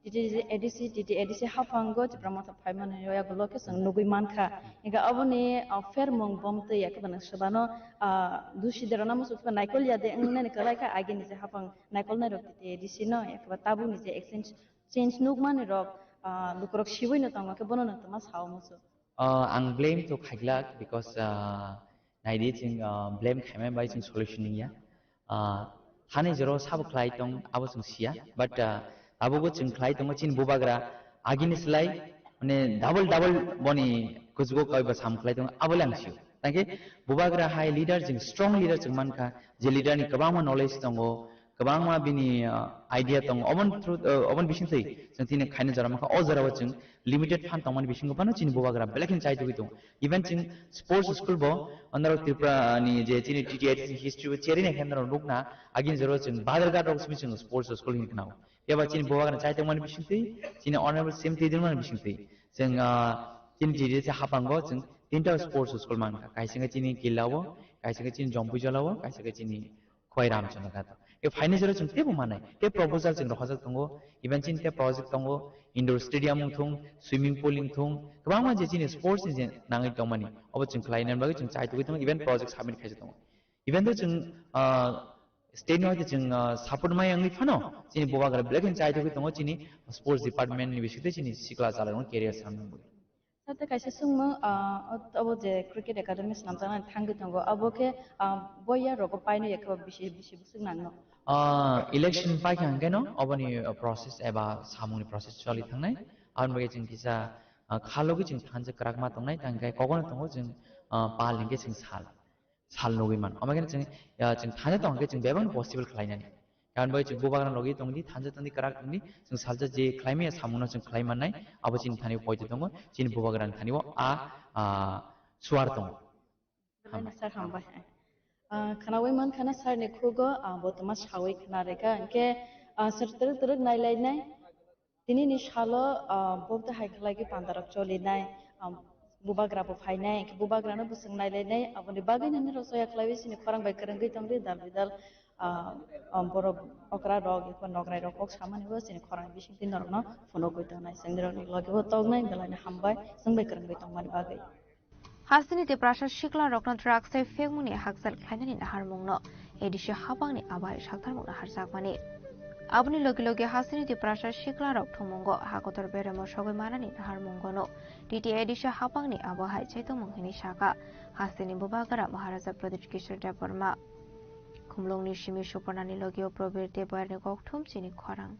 TTADC hafango tipramata paiman ya goloke sang nugui mankha inga abone fair mong bomte ya kebana sabano dushi derana musu ka naikol ya de ngne kalai ka age ni je hafang naikol na rok TTADC no ya keba tabu ni je exchange change nugman rok lukrok shiboi no tanga ke bono na tama saw musu ang blame to khaglak because naidi ching blame khaimai bai ching solution ya hane jero sab khlai tong abo chung sia but abugo chung khlai tong chin bubagra agini slai mane double boni kujgo kai ba sam khlai tong abolang siu tangke bubagra high leader jing strong leader chung manka je leader ni kabang ma knowledge tongo kabang ma bini idea tong obon bisintei chung tine khaina jara maka o jara chung limited fund tong man bisingo pano chin bubagra belakin chai dugi tong even chung sports school bo andaro tripura ni je chini TTAD history bo cheri ne khendro rukna agin jaro chung badarga rok smi chung sports school hin knau yaba chini bubagra chai tong man bisintei chini honorable cm tidir man bisintei chung চিনি জিরে যে হাফাঙ্গো जों তিনটা sports school মানকা কাইসেঙ্গে চিনি গিলাवो কাইসেঙ্গে চিনি জম্पु जलावो काइसेंगे चिनी खयराम जों गात ए फाइनेन्सियल जों तेबो माने ते प्रपोजल जों रखा दंगो इभेन चिन ते प्रोजेक्ट दंगो इंडोर स्टेडियम थुं स्विमिंग पूल थुं गोबां मानसि चिनि स्पोर्ट्स नि नाङै दंमानि अब जों खालायनानै बागै जों चाइथुगै दं इभेन प्रोजेक्ट साबमिट खायसे दं इभेन जों स्टेट नि जों सापर्ट माय आंनि फानो चिनि बबाग्रा ब्लेक इन चाइथुगै दं चिनि स्पोर्ट्स डिपार्टमेन्ट नि बिसिते चिनि सिक्ला जालांनो केरियार साननांगौ साथे काइसे सुंमो अब जे क्रिकेट एकाडेमी नामजाना थांगो दंगो अबके बया रगो पाइनो एक बिसि बिसि सुंनानो इलेक्शन पाइखांगे न अबनि प्रोसेस एबा सामुनि प्रोसेस चलि थांनाय आरो बगे जों किसा खालोगि जों थांजे करागमा दंनाय थांगाय कगन दङ जों पालिंगे जों साल नगैमान अमागेन जों थांजे दंगे जों बेबां पसिबल खालायनानै कारण बगे जों गोबां लगे दंदि थांजे तंदि कराग दंदि जों सालजा जे क्लाइमे सामुना जों क्लाइमानाय अब चिन थानि पयते दङ चिन बुबाग्रान थानिव सुवार दङ सार हामबाय खानावै मान खाना सारनि खुगो बतमा सावै खानारेका के सरतर तरक नायलायनाय दिनैनि सालो बबता हायखलागि पान्दारक चलिनाय बुबाग्राबो फायनाय बुबाग्रानो बुसुं नायलायनाय अबनि बागै ननि रसया खलाबि सिनि खरां बाय करंगै तंग्रि दाल बिदाल बर अकरा रग इफोर नगराय रग सामानिबो सिनि खरां बिसिं दिन नरनो फनो गयतनाय संग्रनि लगेबो तगनाय बेलायनो हामबाय जों बाय करंगै तंमानि बागै हासिनि ते प्राशा शिकला रकना ट्राक्से फेगमुनि हाकसाल खायनानि नाहार मुंनो एदिसि हाबांनि आबाय साक्तार मुंनो हारजाकमानि आबनि लगे लगे हासिनि ते प्राशा शिकला रक थमुंगो हाकतर बेरेमो सगै मानानि नाहार मुंगनो टीटी एदिसि हाबांनि आबाहाय चैतो मुंहिनि शाखा हासिनि बुबागरा महाराजा प्रदीप किशोर देवबर्मा खुमलंनि सिमि सुपर्णानि लगे प्रबीर देवयारनि गौथुम चिनि खरां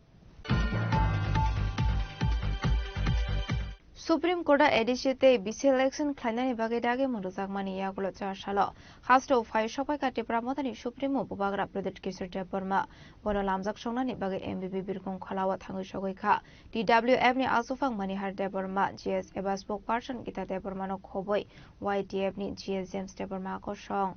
सुप्रीम कोर्ट एडिसिते बिसि इलेक्शन खायनानि बागै दागे मुंदुजाकमानि यागुलो चारसालो हास्टो फाइ सपाय काटिप्रा मतानि सुप्रीमो बुबाग्रा प्रदीप किशोर देवबर्मा बनो लामजाक संनानि बागै एमबीबी बिरखं खलावा थाङै सगैखा टीडब्ल्यूएफ नि आसुफां मनिहार देवबर्मा जीएस एबा स्पोक पार्सन गीता देवबर्मानो खबै वाईटीएफ नि जीएस जेम्स देवबर्मा को सं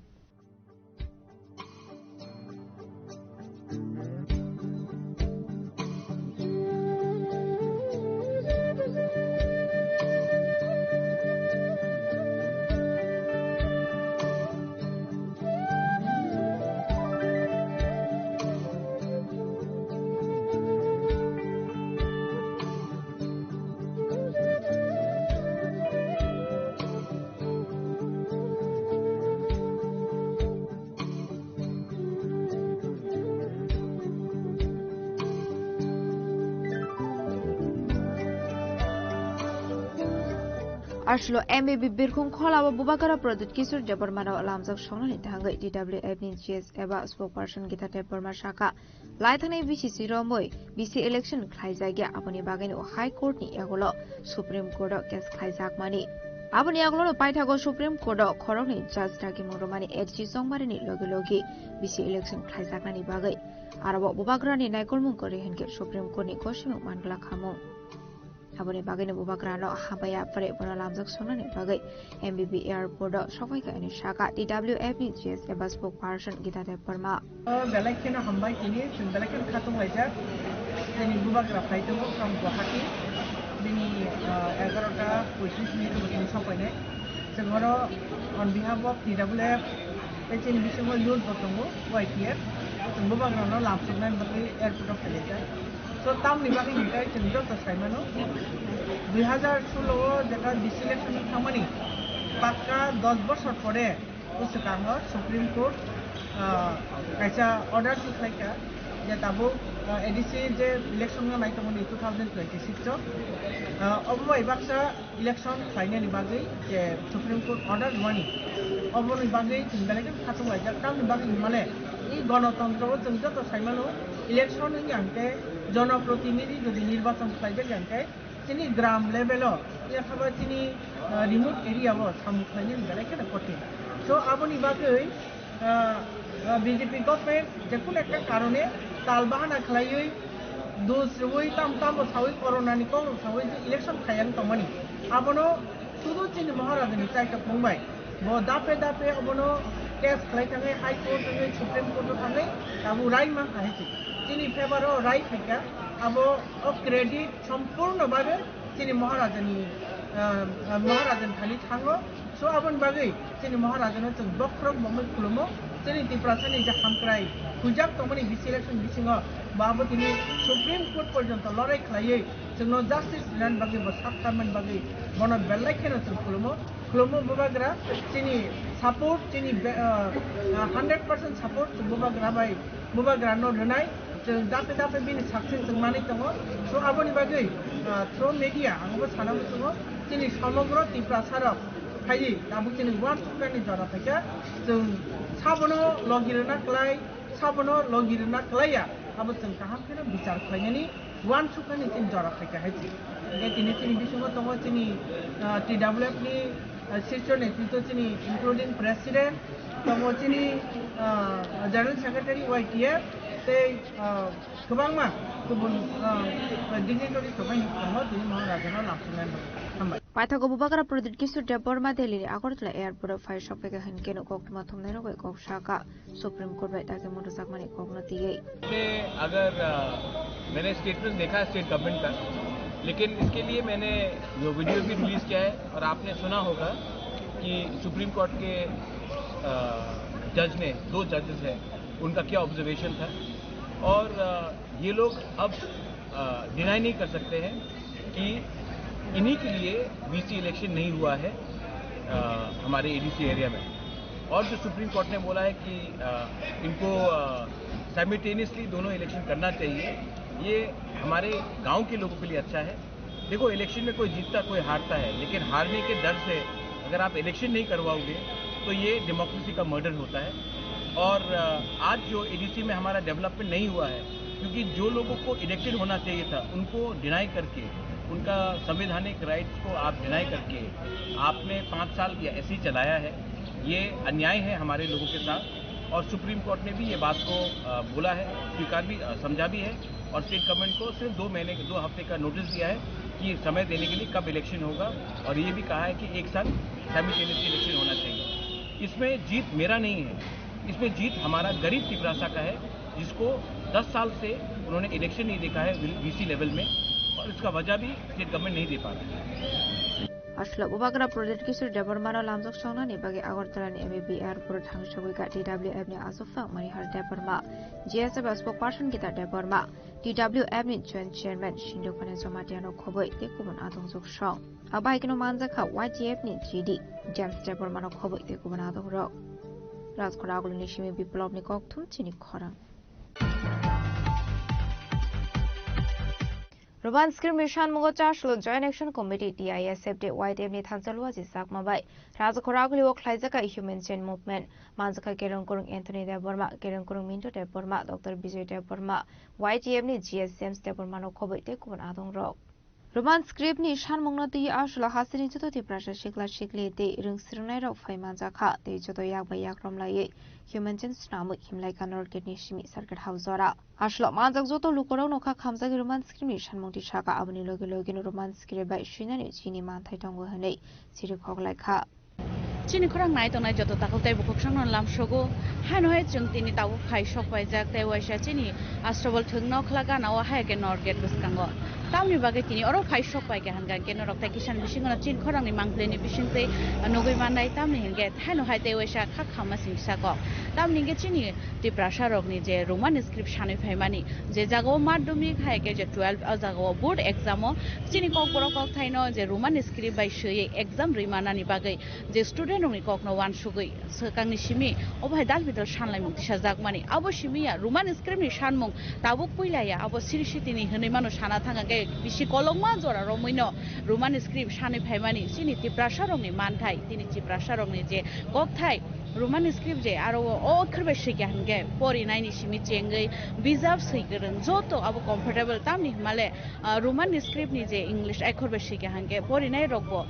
आसलो एमबीबी बिरखं खलावा बुबागरा प्रदीप किशोर देवबर्मानो लामजाक संनानि थाङै टीडब्ल्यूएफ नि जीएस एबा स्पोक पार्सन गीता देवबर्मा शाखा लायथानै बिसिसि रमै बिसि इलेक्शन खायजागिया अपनि बागैनो हाई कोर्ट नि एगलो सुप्रीम कोर्ट केस खायजाकमानि अपनि एगलो पाइथागो सुप्रीम कोर्ट खरंनि जज दागि मुरमानि एडसी संबारिनि लगे लगे बिसि इलेक्शन खायजाकनानि बागै आरोबाव बुबाग्रानि नायकलमुं करे हेनके सुप्रीम कोर्ट नि गसिमु मानगला खामु Abone bagay bubagrano habaya pare bono lamjak sonani bagay MBB airport sofai ka ini shaka TWF ni GS eba spokesperson Gita Deparma belakena hambai kini belakena khatung laijak ini bubagra flight from Guwahati dini 11টা 25 minute ini sofai ne sengoro on behalf of TWF pechin bisingo load botongo YTF bubagrano lamjak bagay airport of laijak So tam ni bagi kita cenderung tersaing mana? 2016 jika diselection kamani, pakka 10 bosor pore, usu kango Supreme Court kaisa order supply ka, ya tabu edisi je election nga naik kamani 2026 obo ibaksa election final ni bagi je Supreme Court order wani, obo ni bagi cenderung kan satu aja tam ni bagi male, ini গণতন্ত্র cenderung tersaing mana? Election ni angke জনপ্রতিনিধি যদি নির্বাচন খাইবে জানতে তিনি গ্রাম লেভেলও এখানে তিনি remote এরিয়াও সামুখাইনি বেলাইকে কঠিন সো আপনি বাকি বিজেপি গভর্নমেন্ট যে কোনো একটা কারণে তালবাহানা খাইই দুসরুই তাম সাউই করোনানি কম সাউই ইলেকশন খাইয়াং তমানি আপনো শুধু চিনি মহারাজনি চাইটা ফংবাই ব দাপে দাপে আপনো কেস খাই Than high court Than supreme court Than তাবু রায় মা খাইছি চিনি ফেভারও রাইট থেকে আবো ক্রেডিট সম্পূর্ণভাবে চিনি মহারাজানি महाराजन खाली थाङो सो आबन बागै जोंनि महाराजानो जों बख्रम बमै खुलुमो जोंनि त्रिपुरासानि जे हामक्राय हुजाब तमनि बिसि इलेक्शन बिसिङाव बाबो दिनै सुप्रिम कोर्ट पर्यन्त लड़ाई खालायै जोंनो जास्टिस दिनान बागै बा साबकामन बागै बन बेलायखेनो जों खुलुमो बुबाग्रा जोंनि सापर्ट जोंनि 100% सापर्ट बुबाग्रा बाय बुबाग्रा न होनाय जों दाफे बिनि साक्सेस जों मानि दङ सो आबनि बागै थ्रु मिडिया आंबो सानांगौ दङ जोंनि समग्र त्रिपुरासाराव फायै दाबो जोंनि वान सुकानि जरा फायका जों साबनो लगिरना क्लाय साबनो लगिरना क्लाया अब जों गाहाम फेनो बिचार खालायनायनि वान सुकानि जों जरा फायका हायथि दिनै जोंनि बिसङाव दङ जोंनि TWF नि शीर्ष नेतृत्व जोंनि इनक्लुडिं प्रेसिडेन्ट दङ जोंनि जनरल सेक्रेटारि YTF ते गोबांमा गुबुन डिग्निटरि सबायनि दङ दिनै महाराजानाव लांफिननाय हामबाय पाइथागो बुबाग्रा प्रदीप किशोर देबबर्मा दिल्ली आगरतला एयरपोर्ट फायर सफैगा हनकेनो कोकमा थमने रगै कोकशाका सुप्रीम कोर्ट में ताकि मोटर सागमानी कोकनतीये अगर मैंने स्टेटमेंट देखा स्टेट गवर्नमेंट का लेकिन इसके लिए मैंने जो वीडियो भी रिलीज किया है और आपने सुना होगा कि सुप्रीम कोर्ट के जज ने 2 जजेस हैं उनका क्या ऑब्जर्वेशन था और ये लोग अब डिनाई नहीं कर सकते हैं कि इन्हीं के लिए BC इलेक्शन नहीं हुआ है हमारे ADC एरिया में और जो सुप्रीम कोर्ट ने बोला है कि इनको साइमल्टेनियसली दोनों इलेक्शन करना चाहिए ये हमारे गांव के लोगों के लिए अच्छा है। देखो इलेक्शन में कोई जीतता कोई हारता है लेकिन हारने के डर से अगर आप इलेक्शन नहीं करवाओगे तो ये डेमोक्रेसी का मर्डर होता है और आज जो ADC में हमारा डेवलपमेंट नहीं हुआ है क्योंकि जो लोगों को इलेक्टेड होना चाहिए था उनको डिनाई करके उनका संवैधानिक राइट्स को आप डिनाई करके आपने 5 साल या ऐसे ही चलाया है ये अन्याय है हमारे लोगों के साथ और सुप्रीम कोर्ट ने भी ये बात को बोला है स्वीकार भी समझा भी है और स्टेट गवर्नमेंट को सिर्फ 2 हफ्ते का नोटिस दिया है कि समय देने के लिए कब इलेक्शन होगा और ये भी कहा है कि एक साथ साइमल्टेनियसली इलेक्शन होना चाहिए। इसमें जीत मेरा नहीं है इसमें जीत हमारा गरीब त्रिपुरासा का है जिसको 10 साल से उन्होंने इलेक्शन नहीं देखा है BC लेवल में और इसका वजह भी स्टेट गवर्नमेंट नहीं दे पा रहा है। Ashla bubagra project kisur department lamjok songna ni bagi Agartala ni MEB airport thangshogui ka TWF ni asofak manihar department GSF spokesperson kita department TWF ni joint chairman Shindo Khane Somatiano khoboi te kubun adong jok song abai kino manjaka YTF ni GD James department khoboi te kubun adong rok Rajkot agul ni shimi biplop ni kokthum chini khorang Roman Script Mission Mogocha Shlo Joint Action Committee TISF de YTF ni Thansalwa ji sakmabai Rajakoraguli wo Klaizaka Human Chain Movement Manjaka Kerongkurung Anthony Deborma Kerongkurung Minto Deborma Dr. Vijay Deborma YTF ni GSM Deborma no khoboi te kubun adong rok Roman Script ni shan mongna ti ashla hasini choto ti prasha shikla shikli te rung sirnai rok phai manjaka te choto yak bai yak romlai Human Chain Snamu Himlai Kanor Kidney Shimi Circuit House Zora Ashla Manjak Zoto Lukoro no ka Kamzaki Roman Script ni shan mongti shaka abni logi no Roman Script by Shinani Chini Manthai Tongo Hane Siri Koglai Ka Chini Korang Night on Joto Takote Bukong on Lam Shogo, Hanoi Juntini Tawu Kai Shop by Jack Tewa Shachini, Astrobal Tugno Klagana or Hagen or Get Buskango. Tamni Bagatini or Kai Shop by Ganga, General of Takishan Bishing on a chin Korang among Pliny Bishing Day, and Noviman Tamni get Hanoi Tewasha Kakamas in Sako. Tamni Getini, the Prasha Rogni, Roman script Shani Femani, Zezago Madumi Hake 12 Azago board examo, Ciniko Boroko Taino, the Roman script by Shui, exam Rimanani Bagay, the student. Nung ikok no wan shugui sekang ni shimi obai dal bidal shan lai mung tisha zakmani abo shimiya Roman script ni shan mung tabuk puilaya abo sirishiti ni hene mano shana thanga ge bishi kolong man zora romuino Roman script shani phaimani sini tiprasha rong ni manthai tini tiprasha rong ni je kok thai Roman script je aro o khirbe shigyan ge pori nai ni shimi chengai bizab sigereng joto abo comfortable tamni himale Roman script ni je English ai khirbe shigyan ge pori nai rokbo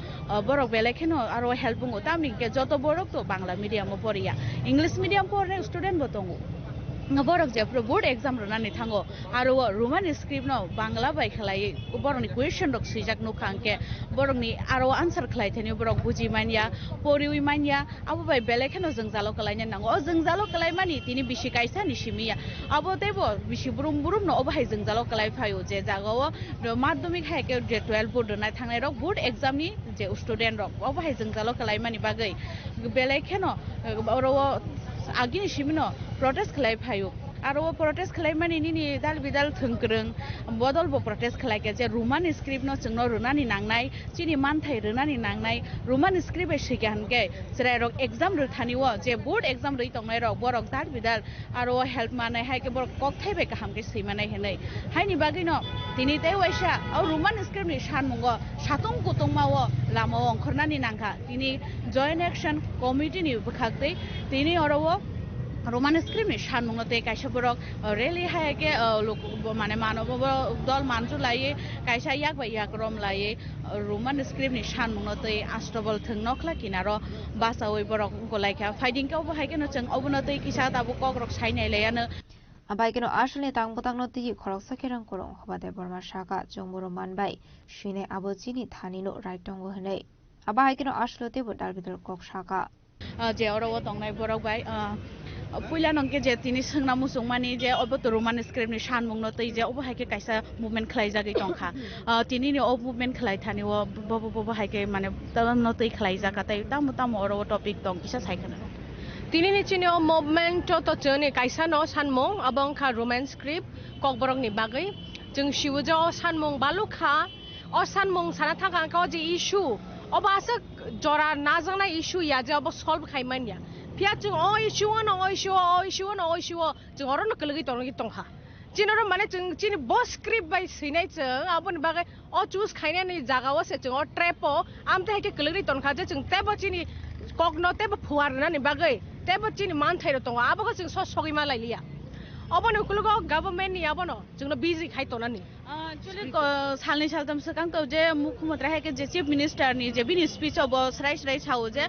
borok belekheno aro helpung tamni ke joto borok to Bangla medium poriya English medium pore student botongu borok je board exam runani thango aro roman script no bangla bai khlai borok ni question rok sijak no khangke borok ni aro answer khlai theni borok buji mania poriwi mania abo bai belekhano jongjalo kalaina nango o jongjalo kalai mani tini bishi kaisa ni simia abo tebo bishi burum burum no obai jongjalo kalai phayo je jagao madhyamik haike je 12 board na thangnai rok board exam ni je student rok obai jongjalo kalai mani bagai belekhano oro agini simino protest khlai phayo aro protest khlai mani ni dal bidal thungkrung bodol bo protest khlai ke je roman script no chungno runani nangnai chini manthai runani nangnai roman script e sigan ke srai rok exam ru thani wo je board exam rei tongnai rok borok dal bidal aro help manai hai ke borok kok thai be kaham ke simanai henai haini bagi no tini te waisa au roman script ni sanmungo satung kutung mawo lama ongkhornani nangkha tini joint action committee ni bkhakte tini oro roman script ni sanmungnote kaisa borok rally haike mane manob dol manju laye kaisa yak bai yak rom laye roman script ni sanmungnote astrobol thungnokla kinaro basawoi borok golaikha fighting ka haike no chang obunote kisa tabu kokrok sainai layano abai keno asle tangno ti khorok sakerang korong hobade borma shaka jongmuro manbai shine abochini thanilo right tongo hne abai keno asle te bodal bidal kok shaka je oro tongnai borok bai puila nongke je tini sangna musung mani je oboto roman script ni sanmungno tei je obo haike kaisa movement khlai jagi tongkha tini ni ob movement khlai thani o bobo haike mane tanno tei khlai jaga tai tam oro topic tong kisa saikhana tini ni chini o movement to chone kaisa no sanmung abong kha roman script kok borok ni bagai jeng siwujo o sanmung balukha o sanmung sana thaka ka je issue obasa jora najana issue ya je obo solve khaimanya pia chung o issue chung oro no kelgi tongi tongha chinoro mane chung chini boss script by sinai chung abon bagai o choose khaina ni jaga o se chung o trepo amte hake kelgi tonkha je chung tebo chini kokno tebo phuar na ni bagai tebo chini man thairo tonga abo chung so sogima lailia abon ukulugo government ni abono chung no busy khai tonani actually salni saltam sakang to je mukhmatra hake je chief minister ni je bini speech obo srai chau je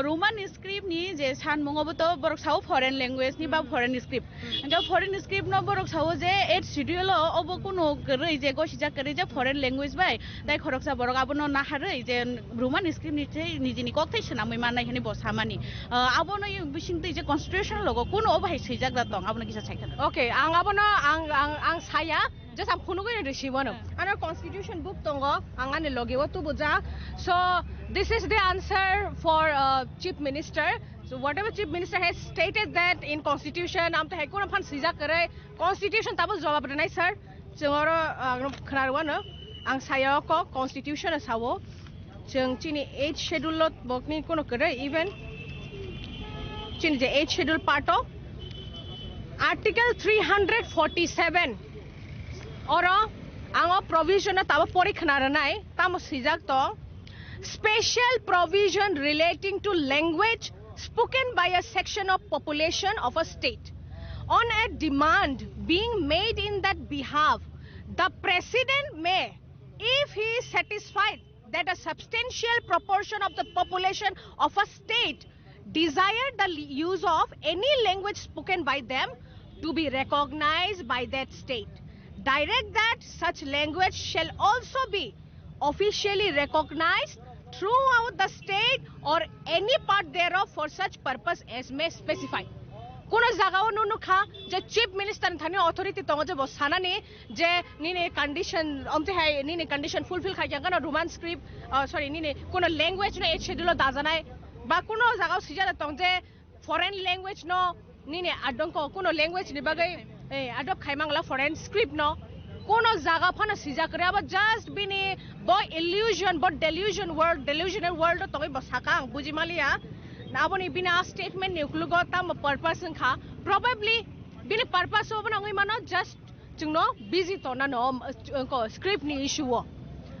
roman script ni je sanmung obo to borok chau foreign language ni ba foreign script anga foreign script no borok chau je 8 schedule obo kuno rei je gosija kare je foreign language bai dai khoroksa borok abono na harei je roman script ni je nijini kokthai sanamai manai hini bo samani abono bisingtei je constitution logo kuno obo hai seijak da tong abono kisa saikhan okay ang abono ang saya just am khunu goi receive one and our constitution book tongo angane loge wo tu buja so this is the answer for chief minister so whatever chief minister has stated that in constitution am to hekuna fan sija kare constitution tabo jawab nai sir jongoro khnarwana ang saya ko constitution sawo jeng chini 8 schedule lot bokni kono kare even chini je 8 schedule part of article 347 oro ango provision tabo porikhna ranai tamo sijak to special provision relating to language spoken by a section of population of a state on a demand being made in that behalf the president may if he is satisfied that a substantial proportion of the population of a state desire the use of any language spoken by them to be recognized by that state direct that such language shall also be officially recognized throughout the state or any part thereof for such purpose as may specify kono jagao nunu kha je chief minister thani authority tongo je bosanani je nine condition amte hai nine condition fulfill khai janga roman script sorry nine kono language no schedule dajanai ba kono jagao sijara tong je foreign language no nine adonko kono language ni bagai adopt khaimangla foreign script no kono jaga phana sija kare aba just bini boy illusion but delusional world to toy basakang bujimalia naboni bina statement ni uklugo tam purpose kha probably bini purpose obna ngoi mano just chungno busy to na no ko script ni issue wo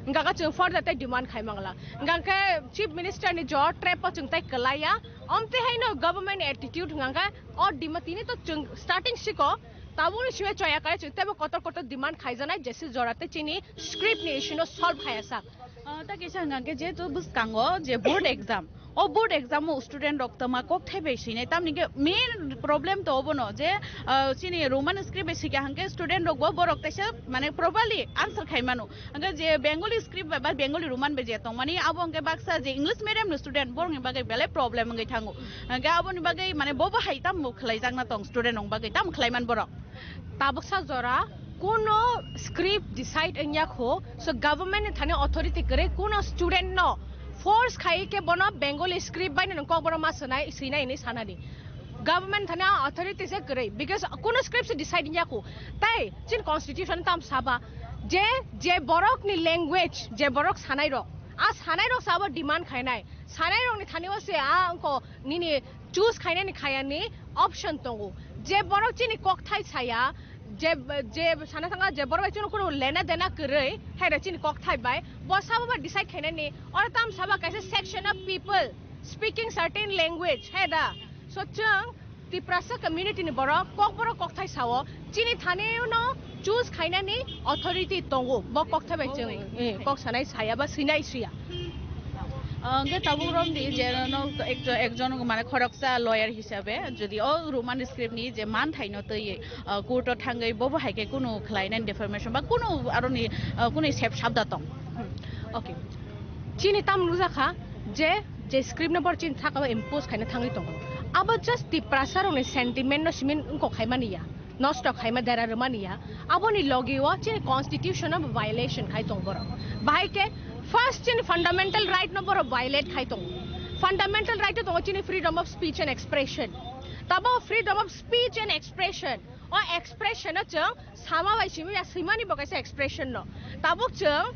ngaka chung for that demand khaimangla ngaka chief minister ni jo trap chung tai kalaya amte haino government attitude ngaka or dimatini to chung starting siko tabuni siwe choya kare chung tebe kotor demand khaijanai jesi jorate chini script ni issue no solve khayasa ta kisa ngake je to bus kango je board exam o board exam o student rok tama kok thai be sine tamni ke main problem to obono je chini roman script be sika hangke student rok bo borok taisa mane properly answer khaimano hangke je bengali script ba bengali roman be je tong mani abo hangke baksa je english medium no student borong bagai bele problem ngai thangu hangke abo ni bagai mane bobo haitam mo khlai jangna tong student ong bagai tam khlaiman borok tabuksa jora কোনো script decide enya kho so government thane authority kare কোনো student no force khai ke bono bengali script bai nan ko boro ma sinai ni sanani government thane authority se kare because কোনো script se decide enya kho tai chin constitution tam saba je borok ni language je borok sanai ro a sanai ro saba demand khai nai sanai ro ni thane se a ko ni choose khai ni khaya ni option tongu je borok chini kok thai chaya जे साना थांगा जे बरबाय चुन कोनो लेना देना करे हेरा चिन कक Thai bye बसाबा बा decide खैना ने और ताम साबा कैसे section of people speaking certain language हेदा सो चंग तिप्रासा कम्युनिटी ने बरो कक थाइ सावो चिनि थाने नो चूज खैना ने अथॉरिटी तंगो ब कक थाइ बाय चंग कक सानाय साया बा सिनाय सिया गे ताबुरम दि जे नो एकजन माने खरकसा लयार हिसाबे जदि ओ रोमान स्क्रिप्ट नि जे मान थाइनो तय कोर्ट थांगै बबो हाइके कुनु खलाइनान डिफर्मेशन बा कुनु आरोनि कुनु सेफ शब्द तंग ओके चिनि ताम रुजाखा जे स्क्रिप्ट नंबर चिन थाका इम्पोज खाइना थांगै तंग अब जस्ट दि प्रासार ने सेंटिमेंट नो सिमिन को खाइमानिया नस्ट खाइमा देरा रमानिया अबनि लगिवा चिन कॉन्स्टिट्यूशन ऑफ वायलेशन खाइ तंग बर बाइके First in fundamental right number of violate khai tong fundamental right to chini freedom of speech and expression tabo freedom of speech and expression or expression chang sama bai simi ya simani bokai se expression no tabo chang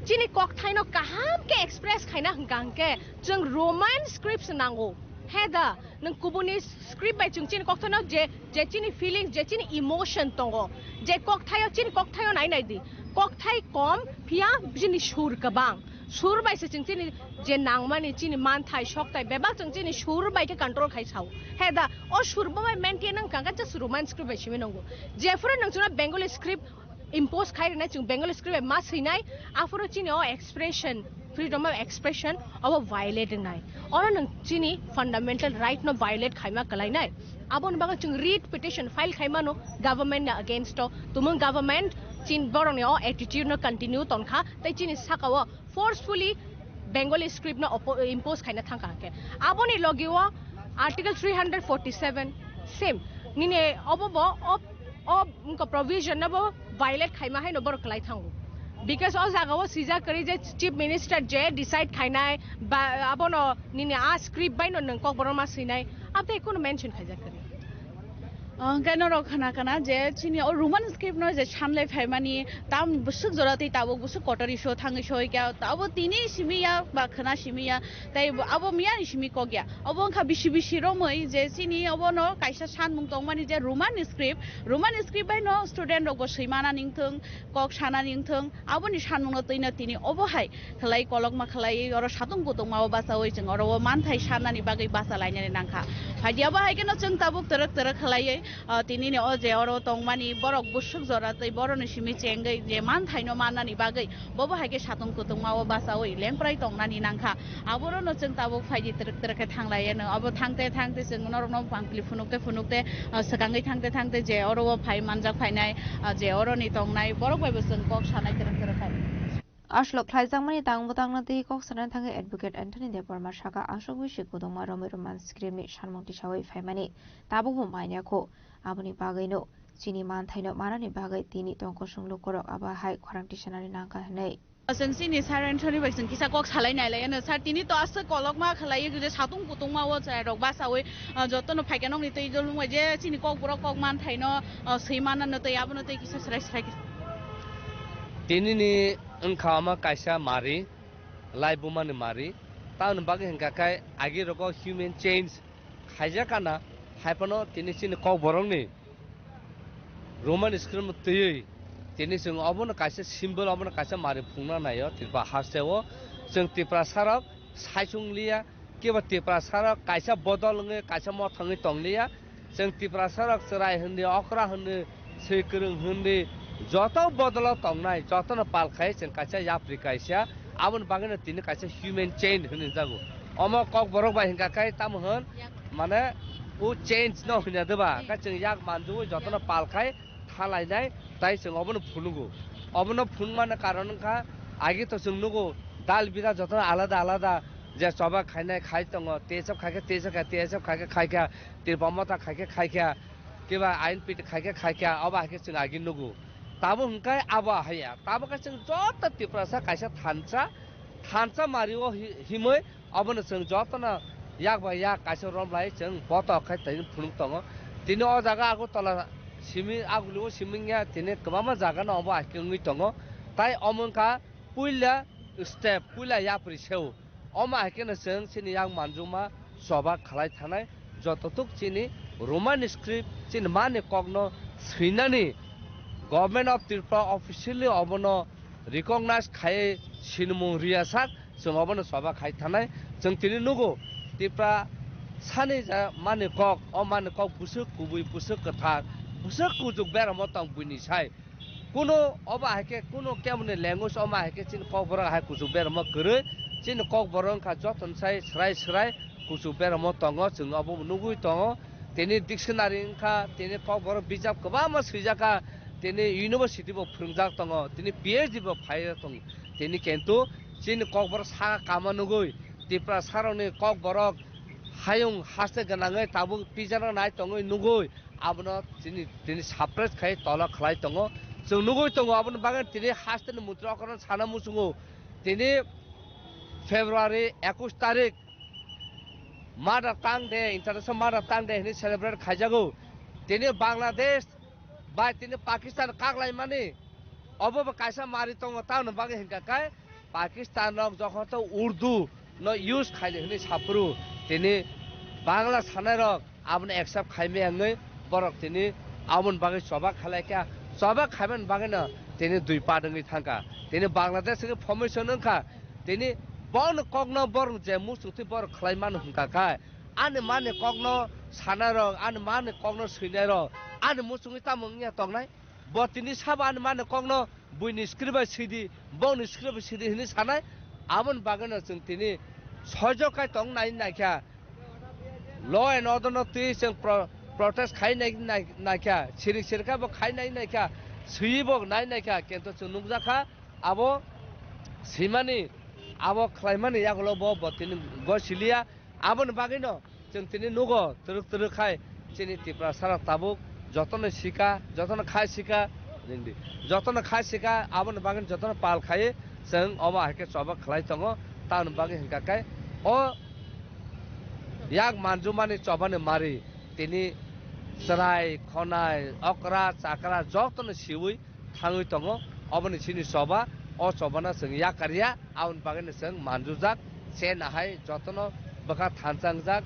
chini kok thai no kaham ke express khaina hangkang ke chang roman scripts nango heda nang kubuni script bai chung chin kok thano je chini feelings je chini emotion tongo je kok thai chini kok thai nai nai di kok thai kom phia jini sur kabang sur bai se chini je nangmani chini man thai shok tai bebak chini sur bai ke control khai chau heda o sur bai maintain nang kanga just roman script bai chimi nongo je fura nang chuna bengali script impose khai na chung bengali script ma sinai afro chini o expression freedom of expression of violate nai or nang chini fundamental right no violate khaima kalai nai abon baga chung read petition file khaima no government na against to tumung government chin borong ne attitude no continue tonkha tai chini sakawa forcefully bengali script no impose khaina thangka ke aboni logiwa article 347 same nine obobo of provision no violate khaima hai no bor klai thangu because all jagawa siza kari je chief minister je decide khainai ba abono nini a script bai no nang kok boroma sinai apte kono mention khaija kari কেন রখানা কানা যে চিনি ও Roman script ন যে সামলাই ফাইমানি তাম বুসুক জরাতে তাবো বুসুক কটরি show থাঙ্গি show গিয়া তাবো তিনি সিমিয়া বা খানা সিমিয়া তাই আবো মিয়া সিমি ক গিয়া অবো খা বিশি বিশি রমই যে চিনি অবো ন কাইসা সান মুং তংমানি যে রোমান স্ক্রিপ্ট বাই ন স্টুডেন্ট রগো সৈমানা নিংথং কক সানা নিংথং আবো নি সান মুং তৈনা তিনি অবো হাই খলাই কলক মা খলাই অর সাতং কুতং মাও বাসা ওই जों অর মান থাই সানানি বাগै বাসা লাইনানি নাংখা ফাইদিয়া বাহাই কেন जों তাবুক तरक तरक खलाई তিনি নে ও যে অর তংমানি বরক বুসুক জরাতৈ বরনি সিমি চেঙ্গৈ যে মান থাইনো মাননানি বাগৈ ববো হাইকে সাতং কুতং মাও বাসা ওই लेंप्राय तंगनानि नांखा आबोरो न जों ताबुक फाइदि तरक तरक थांलायनो अब थांते जों नरन फांक्लि फुनुकते सकांगै थांते जे अर फाइ मानजाक फाइनाय जे अरनि तंगनाय बरक बायबो जों कक सानाय तरक Ashlo Klaizangmani Tangbutangna the Coxan Tanga Advocate Anthony de Bormashaka Ashowishi Kudoma Roman Scream Shanmonti Shawi Family Tabu Maniaco Abuni Bagino Chini Mantaino Marani Bagay Tini Tonkosung Lukoro Aba High Quarantitionary Nanka Nay. जों सिनि सार Anthony bison किसा कक सालायनायलाय न सार तिनि तो आस कलकमा खलाय जे सातुं पुतुंमा व चाय रक बासावै जतन फाइकेन नि तै जलु जे सिनि कक बर कक मान थाइनो सैमान न तै आबन तै किसा सराय तिनि नि ओंखामा कायसा मारि लाइबुमान मारि ताउन बागे हंगाकाय आगे रक ह्यूमन चेंज खाइजा काना हाइपनो तिनि सिनि कक बरंनि रोमान स्क्रिम तै तिनी जों अबनो कासे सिम्बल अबनो कासे मारि फुंना नायो तिरपा हासेओ जों तिप्रा सारक साइसुंलिया केबा तिप्रा सारक कासे बदलङे कासे म थाङै तंलिया जों तिप्रा सारक सराय हन्दी अखरा हन्दी सेकरं हन्दी जत बदल तंनाय जतन पालखाय जों कासे आफ्रिकाइसा आबन बागेन तिनी कासे ह्यूमन चेन हन्दी जागो अमा कक बरक बा हिंगा काय तामहन माने उ चेंज न होइना देबा का जों याक मानजु जतन पालखाय थालायनाय ताइ जों अबनो फुनुगो अबनो फुनमाने कारण का आगे तो जों नुगो दाल बिदा जतन आलादा आलादा जे सबा खाइनाय खाइ दङ तेसब खाइके तेसब खाइके खाइके तिरबमता खाइके केबा आइन पिट खाइके अब आके जों आगे नुगो ताबो हंकाय आबा हाया ताबो का जों जत तिप्रसा काइसा थानसा मारिओ हिमै अबनो जों जतन याक बा याक काइसा रमलाय जों बत खाइ तैन फुनुग दङ तिनि अ जागा आगो तला सिमि आगुलु सिमिङया तिनि गोबामा जागा न अब आके ngui दङ ताइ अमनका पुइला स्टेप पुइला याप्रि सेउ अमा हाकेन जों सिनि याक मानजुमा सबा खालाय थानाय जततुक सिनि रोमान स्क्रिप्ट सिनि माने कग्नो सैनानि गभर्नमेंट ऑफ त्रिपुरा ऑफिशियली अबनो रिकॉग्नाइज खाय सिनमु रियासाक जों अबनो सबा खाय थानाय जों तिनि नुगो त्रिपुरा सानि जा माने कक अ माने कक बुसु कुबुइ बुसु कथार बुसु कुजुक बेराम तंग बुनि साय कुनो अबा हाके कुनो केमने लैंग्वेज अमा हाके चिन कक बरा हाय कुजुक बेराम करे चिन कक बरं का जतन साय स्राय कुजुक बेराम तंग जों अबो नुगुइ तंग तिनि डिक्शनारि का तिनि कक बरं बिजाब गोबां सैजाका तिनि यूनिवर्सिटी बो फोरोंजाक दङ तिनि PhD बो फाय दङ तिनि केन्तु चिन कक बर सा कामानुगै त्रिपुरा सारनि कक बरक हायुं हास्ते गनाङै ताबु पिजाना नाय दङै नुगै आबनो तिनि साप्रेस खाय तला खलाय दङ जों नुगै दङ आबनो बागै तिनि हास्तेनि मुद्राकरण साना मुसुङो तिनि फेब्रुवारि 21 तारिख मादार टांग डे इंटरनेशनल मादार टांग डे नि सेलिब्रेट खायजागौ तिनि बांलादेश बाय तिनि पाकिस्तान कागलाय माने अबो कायसा मारि दङ ताउन बागै हिंका काय पाकिस्तान रक जखन तो उर्दू न यूज खायले हनि सापुरु तिनि बांला सानाय रक आबन एक्सेप्ट खायमे आङै बरक तिनि आबन बागै सबा खालायका सबा खायमन बागै न तिनि दुइ पादङै थांका तिनि बांलादेश नि फर्मेशन नखा तिनि बन कग्न बरं जे मुसुति बर खालायमान हुंका काय आने माने कग्न सानाय रक आने माने कग्न सैनाय रक आने मुसुङै तामंनिया तंनाय बतिनि साबा आने माने कग्न बुइनि स्क्रिबा सिदि बनि स्क्रिबा सिदि हनि सानाय आबन बागै न जों तिनि सहजकाय तंग नाय नाख्या लॉ एंड ऑर्डर न ति जों प्रोटेस्ट खाय नाख्या सिरका बो खाय नाख्या सैबो नाय नाख्या केन्तो जों नुगजाखा आबो सिमानि आबो खलायमानि यागलो बो बतिनि गसिलिया आबन बागै न जों तिनि नुगो तुरुक खाय चिनि त्रिपुरा सारा ताबुक जतन सिका जतन खाय सिका जिंदि जतन खाय सिका आबन बागै जतन पाल खाय जों अबा हाके सबा खलाय दङ ताउन बागै हिंका काय अ याक मानजुमानि चबाने मारि तिनि सराय खनाय अकरा चाकरा जतन सिउइ थाङै दङ अबनि सिनि सबा अ चबाना जों याकारिया आउन बागैनो जों मानजुजाक चेन हाय जतन बका थानचांजाक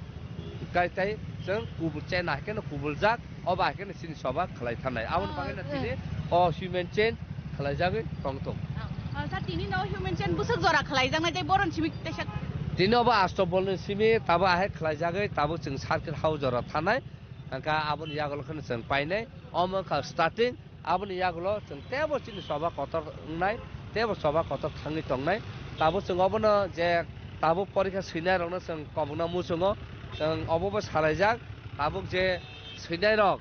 गायताय जों कुबुल चेन हाकेन कुबुलजाक अबा हाकेन सिनि सबा खलाय थानाय आउन बागैनो तिनि अ ह्युमेन चेन खलायजागै तंतों सा तिनि न ह्युमेन चेन बुसक जरा खलायजांनाय दे बरन सिमिक तेसा तिनि अबा आस्त्र बोलनो सिमि ताबा हाय खलायजागै ताबो जों सार्किट हाउ जरा थानाय का आबन यागलखन जों पाइनाय अमका स्टार्टिं आबन यागलो जों तेबो सिनि सबा कतर नाय तेबो सबा कतर थाङै तंनाय ताबो जों अबनो जे ताबो परीक्षा सैनाय रंनो जों कबना मुसुङो जों अबबो सालायजाक ताबो जे सैनाय रक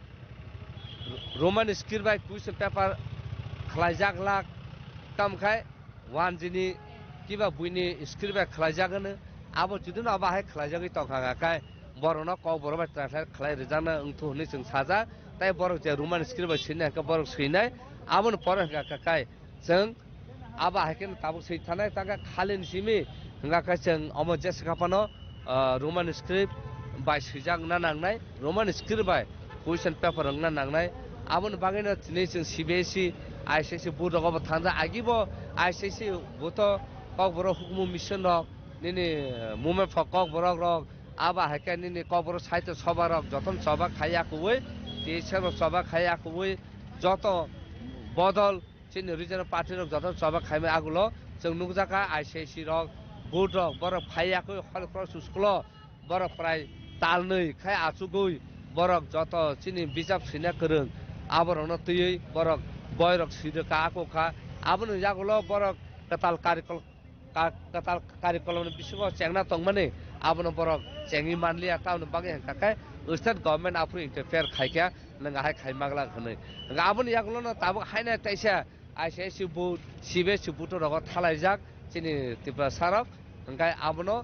रोमान स्क्रिप्ट बाय क्वेश्चन पेपर खलायजाक लाक तामखाय वान जिनि किबा बुइनि स्क्रिप्ट बाय खलायजागोन आबो जुदिन अबा हाय खलायजागै तंखागाखाय बरनो क बर बाय ट्रान्सलेट खलाय रिजाना उंथु हनि जों साजा ताय बर जे रोमान स्क्रिप्ट बाय सैनाय का बर सैनाय आबन परगाखाय जों आबा हायकेन ताबो सै थानाय ताका खालिन सिमि हंगाखाय जों अमो जेसकापानो रोमान स्क्रिप्ट बाय सैजागना नांनाय रोमान स्क्रिप्ट बाय क्वेश्चन पेपर रंना नांनाय आबन बागैनो तिनि जों CBSE ICSE बुदगबो थांजा आगिबो ICSE बुतो कक बर हुकुम मिशन रक निनि मुमे फक बर रक आबा हायके निनि कक बर साहित्य सभा रक जतन सभा खायाकुवे तेसर सभा खायाकुवे जत बदल चिन रिजनल पार्टी रक जतन सभा खायमे आगुलो जों नुगजाका ICSE रक बुद रक बर फायाकु हल क्रस स्कुल बर प्राय तालनै खाय आचुगै बरक जत चिनि बिजाब सिना करं आबरन तयै बरक बयरक सिदका आकोखा आबनो यागलो बरक कताल कार्यक्रम बिसुको चेंगना तंगमाने abon borok chengi manlia taun bagi hengkakai state government apru interfere khaikya nang hai khai magla khane nga abon yaklo no tabo haina taisa aise sibu sibe sibuto rogo thalaijak chini Tripura sarok hengkai abono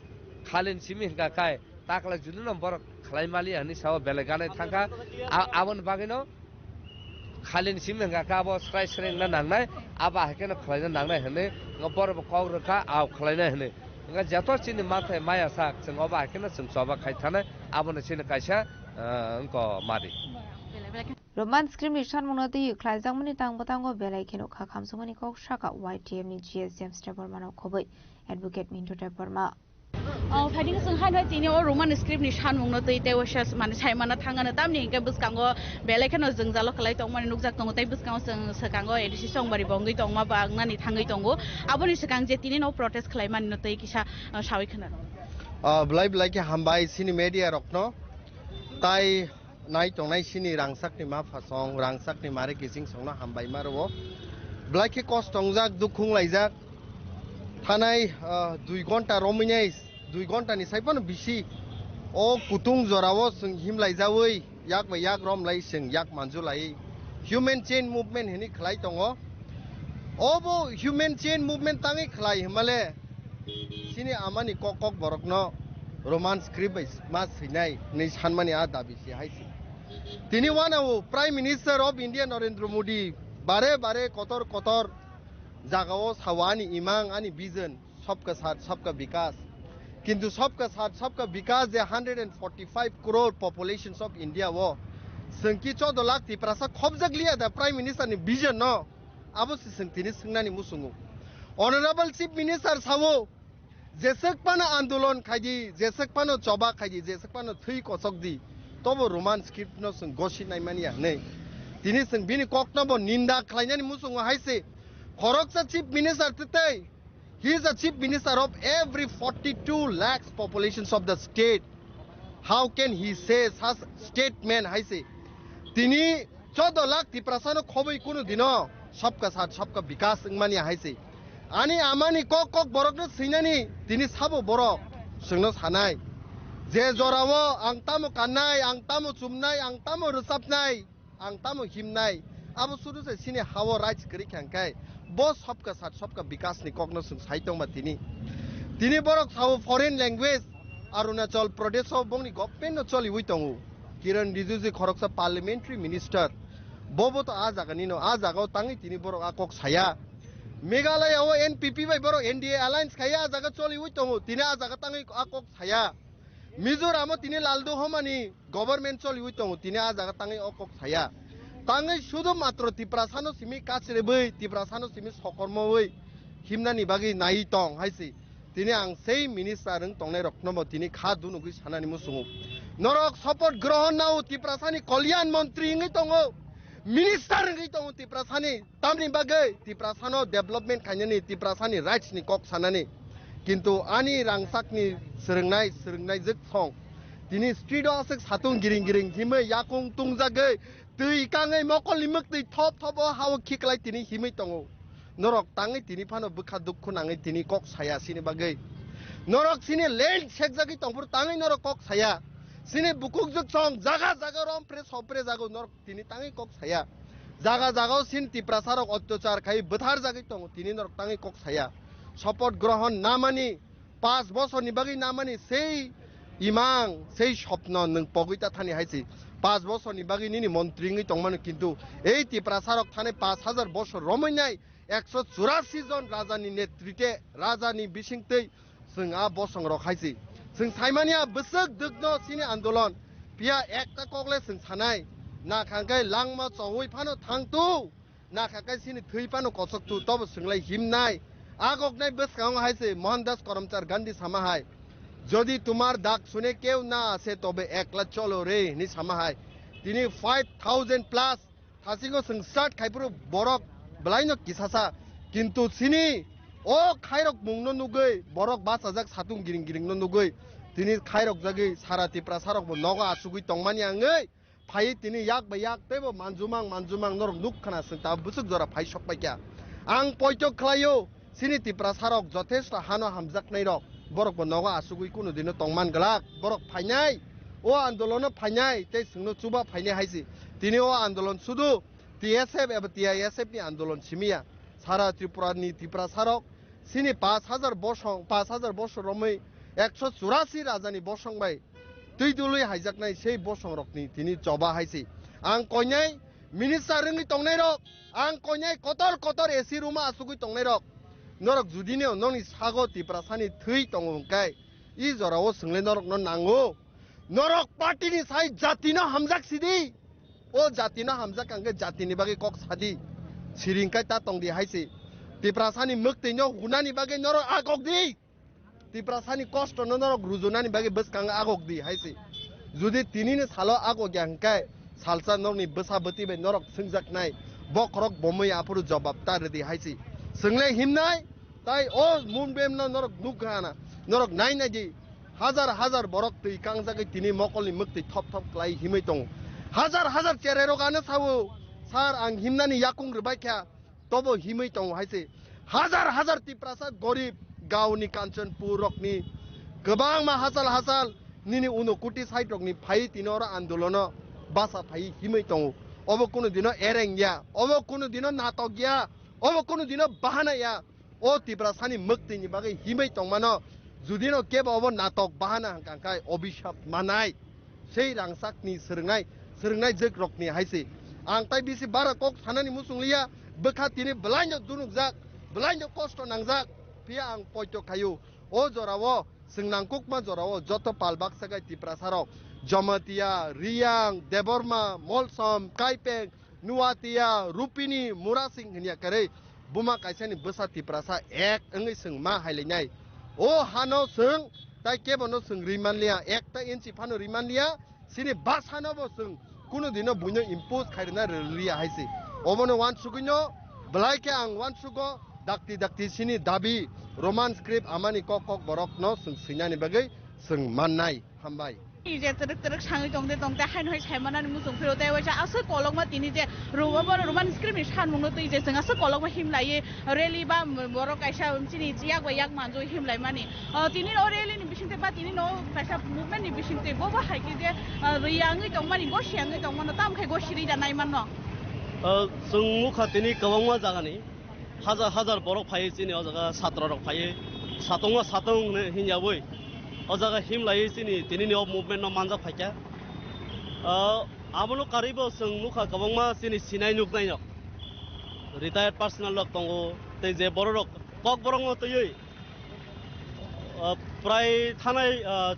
khalin simi hengkakai takla junu no borok khlaimali ani saw belegane thangka abon bagino khalin sim nga ka bo strai sreng na nangnai aba hekena khlaina nangnai hene nga bor bo kong rkha aw khlaina hene nga jato chini mathe maya sak chang oba hekena chang soba khai thane abone chini kaisa ko mari roman scream ishan monati khlaijang mani tangbatango belai kheno kha khamsungani kok shaka YTM ni GSM stepper mano khoboi advocate Minto Deborma फाइदिंग जों हाय तिनि ओ Roman script नि सानमुंग न तै तेवशास माने साइमाना थांगानो तामनि के बुसकांगो बेलेखनो जों जालो खलाय तंग माने नुकजाक तंग तै बुसकांगो जों सकांगो एडिसि संबारि बंगै तंग मा बागनानि थांगै तंगो आबोनि सकांग जे तिनि नो प्रोटेस्ट खलाय माने न तै किसा सावै खना ब्लाइ ब्लाइ के हामबाय सिनि मेडिया रखनो ताइ नाय तंनाय सिनि रांसाकनि मा फासं रांसाकनि मारे किसिं संनो हामबाय मारो ब्लाइ के कस्ट तंगजाक दुखुं लाइजाक थानाय 2 घन्टा रमिनाय 2 घन्टानि साइफानो बिसि ओ कुतुं जरावो जों हिमलाइजावै याक बा याक रमलाय जों याक मानजुलाय ह्यूमेन चेन मुभमेन्ट हेनि खलाय दङ ओबो ह्यूमेन चेन मुभमेन्ट ताङै खलाय हिमाले सिनि आमानि कक बरकनो रोमान स्क्रिप्ट मा सैनाय नै सानमानि आ दाबिसि हायसि तिनि वानाव prime minister of India Narendra Modi बारे बारे कतर जागाओ सावानी इमां आनी विजन सबका साथ सबका विकास किंतु सबका साथ सबका विकास जे 145 करोड़ पॉपुलेशन ऑफ इंडिया वो संकी 14 लाख तिप्रासा खबजक लिया दा प्राइम मिनिस्टर नि विजन न अब संतिनि संनानि मुसुङो ऑनरेबल चीफ मिनिस्टर सावो जेसकपानो आंदोलन खायदि जेसकपानो चबा खायदि जेसकपानो थै कसकदि तबो रोमान स्क्रिप्ट न सं गसि नायमानिया नै तिनि सं बिनि ककनबो निंदा खालायनानि मुसुङो हायसे खरकसा चीफ मिनिस्टर तै he is the chief minister of every 42 lakhs populations of the state how can he say such statement haise tini 14 lakh tiprasano khoboi kuno dino sabka sath sabka vikas ingmani haise ani amani kok borokno sinani tini sabo borok sungno sanai je jorawo ang tamo kannai ang tamo chumnai ang tamo rusapnai ang tamo himnai abo sudu se sine hawo rights kri khangkai बस सबका साथ सबका विकास नि कग्न साहित्य मा तिनी बरक Sao foreign language Arunachal Pradesh बंगनी government चली हुई तंगु किरण रिजिजु खरकसा पार्लियामेंट्री मिनिस्टर बोबो तो आ जागानि नो आ जागाव तांगि तिनी बरक आकक साया मेघालय ओ एनपीपी बाय बरक एनडीए अलायंस खाया आ जागा चली हुई तंगु तिनी आ जागा तांगि आकक साया मिजोराम तिनी लालदो हमानी गवर्नमेंट चली हुई तंगु तिनी आ जागा तांगि आकक साया तांगै शुद्ध मात्र तिप्रासानो सिमी काचरेबै तिप्रासानो सिमी सकर्मबै हिमनानि बागै नाइ तंग हायसि तिनि आं सेई मिनिस्टारं तंनाय रखनबो तिनि खा दुनुगै सानानि मुसुङो नरक सपोर्ट ग्रहण नाउ तिप्रासानि कल्याण मंत्री इंगै तंगो मिनिस्टार इंगै तंगो तिप्रासानि तामनि बागै तिप्रासानो डेभलपमेन्ट खायनानि तिप्रासानि राइट्स नि कक सानानि किन्तु आनि रांसाकनि सोरंनाय जक सं तिनि street आसक सातुं गिरिं हिमै याकुं तुंजागै tui kangai mokol limuk tui top hawa kiklai tini himai tongo norok tangai tini phano bukha dukhu nangai tini kok saya sini bagai norok sini land sekjagi tongpur tangai norok kok saya sini bukuk juk chong jaga rom pre jago norok tini tangai kok saya jaga sin tiprasarok অত্যাচার খাই বথার জাগি tongo tini norok tangai kok saya support গ্রহণ না মানি 5 বছরনি বাগি না মানি সেই ইমাং সেই স্বপ্ন নং পগইতা থানি হাইছি 5 বছরনি বাগি নিনি মন্ত্রীঙ্গি তংমানো কিন্তু এই তিপ্রাসারক থানে 5000 বছর রমাইনাই 184 জন রাজানি নেতৃত্বে রাজানি বিসিংতै जों आ बसं रखायसि जों साइमानिया बसक दगनो सिनि आंदोलन पिया एकता कगले जों सानाय ना खांगाय लांमा चौहै फानो थांतु ना खांगाय सिनि थैफानो कसकतु तब जोंलाय हिमनाय आगकनाय बसकांग हायसि मोहनदास करमचांद गांधी सामाहाय যদি তোমার ডাক শুনে কেউ না আসে তবে একলা চলো রে নি সামাহাই তিনি 5000 প্লাস থাসিগো সংসার খাইপুর বরক বলাইনো কিসাসা কিন্তু সিনি ও খাইরক মুংনো নুগৈ বরক বাসাজাক সাতুং गिरिं नो नुगै তিনি খাইরক জাগै সারা তিপ্রা সারক নগা আসুগै তংমানি आङै फाइ তিনি याक बा याक तेबो मानजुमां नरक नुखना सता बुसुक जरा फाइ सकबायका आं पयतो खलायो सिनि तिप्रा सारक जथेष्ट हानो हामजाक नाय रक borok bonogo asugui kuno dino tongman galak borok phainai o andolon phainai tei sungno chuba phainai haisi tini o andolon sudu TSF eba TISF ni andolon simia সারা ত্রিপুরা ni ত্রিপুরা সারক sini 5000 বসং 5000 বছর রমই 184 রাজানি বসং বাই তুই দুলুই হাইজাকনাই সেই বসং রকনি তিনি জবা হাইছি আং কইনাই মিনিস্টার রঙি তংনাই রক আং কইনাই কতর কতর AC Ruma আসুগুই তংনাই rock নরক জুদিনে ননি সাগো ত্রিপুরা সানি থুই তংকাই ই জরাও সংলে নরক ন নাঙ্গো নরক পার্টিনি সাই জাতিনা হামজাক সিদি ও জাতিনা হামজাক আঙ্গে জাতিনি বাগে কক সাদি সিরিংকাই তা তংদি হাইছি ত্রিপুরা সানি মুক্তিনো হুনানি বাগে নরক আগক দি ত্রিপুরা সানি কষ্ট নরক রুজুনানি বাগে বসকাং আগক দি হাইছি যদি তিনিনে সালো আগক গ্যাংকাই সালসা নরনি বসাবতি বে নরক সিংজাক নাই বকরক বমই আপুরু জবাব তার দি হাইছি সংলে হিমনাই তাই ও মুনবেম নরক নুগানা নরক নাই নাজি হাজার হাজার বরক তুই কাংজাগে তিনি মকলনি মুক্তি থপ থপ ক্লাই হিमै দं হাজার হাজার চেরেরগানো সাवो सार आं हिमनानि याकुं रबायख्या तबो हिमै दं हायसे हाजार हाजार टिप्रासा गरीब गावनि कांचनपुर रकनि गोबां मा हासाल हासाल निनि उनो कुटी साइड रकनि फाइ तिनर आन्दोलन बासा फाइ हिमै दं अब कोनो दिन एरेंगिया अब कोनो दिन नाटकिया अब कोनो दिन बाहानाया ओ टिप्रासानि मुक्तिनि बागै हिमै दं मानो जुदिनो केबो अब नाटक बाहाना हांकांखाय अभिशाप मानाय সেই রাংসাকনি सोलोंनाय जोग रकनि हायसे आं ताइ बिसि बारा कक सानानि मुसुंलिया बोखा तिनि बलाइनो दुनुकजाक बलाइनो कष्ट नांजाक पिया आं पयत खायो ओ जरावो जोंनांकुकमा जरावो जत पालबाक सागाय टिप्रासारक जमतिया रियां देबरमा मलसम काइपेक नुवातिया रुपिनी मुरासिं हनिया करे बुमा काइसानि बोसा टिप्रासा एक ओंगै सों मा हायलायनाय ओ हानो सों ताइ केबनो सों रिमानलिया एकटा इन्चि फानो रिमानलिया सिनि बासानोबो सों कुनो दिनो बुइनो इम्पोज खाइरना रिया हाइसे अबनो वान सुगिनो ब्लाइके आं वान सुगो दाक्ति दाक्ति सिनि दाबि रोमान स्क्रिप्ट आमानि कक कक बरक न सों सिनानि बागै सों माननाय हामबाय जे तरक तरक सांगै दंदे दंते हाइन हाय सायमानानि मुसुं फेरो दे वाचा आसो कलगमा तिनि जे रोमान स्क्रिप्ट सान मुंनो तै जे जोंआसो कलगमा हिमलायै रेली बा बर कायसा सिनि जिया गयाक मानजो हिमलाय मानि तिनि न रेलिनि बिसिंते बा तिनि न कायसा मुभमेन्टनि बिसिंते बबा हायकि जे रियाङै दंमानि गसियाङै दंमानो तामखाय गसिरि जानाय मान न जों मुखा तिनि गोबांमा जागानि हाजार हाजार बर फायै सिनि अजागा सात्र रक फायै सातंगा सातंग हिनजावै अजागा हिमलायै सिनि तिनि न मुभमेन्ट न मानजा फायका आबनो कारिबो जों मुखा गोबांमा सिनि सिनाय नुकनाय न रिटायर्ड पार्सनेल लक दंगो तै जे बर रक कक बरंग तयै प्राय थानाय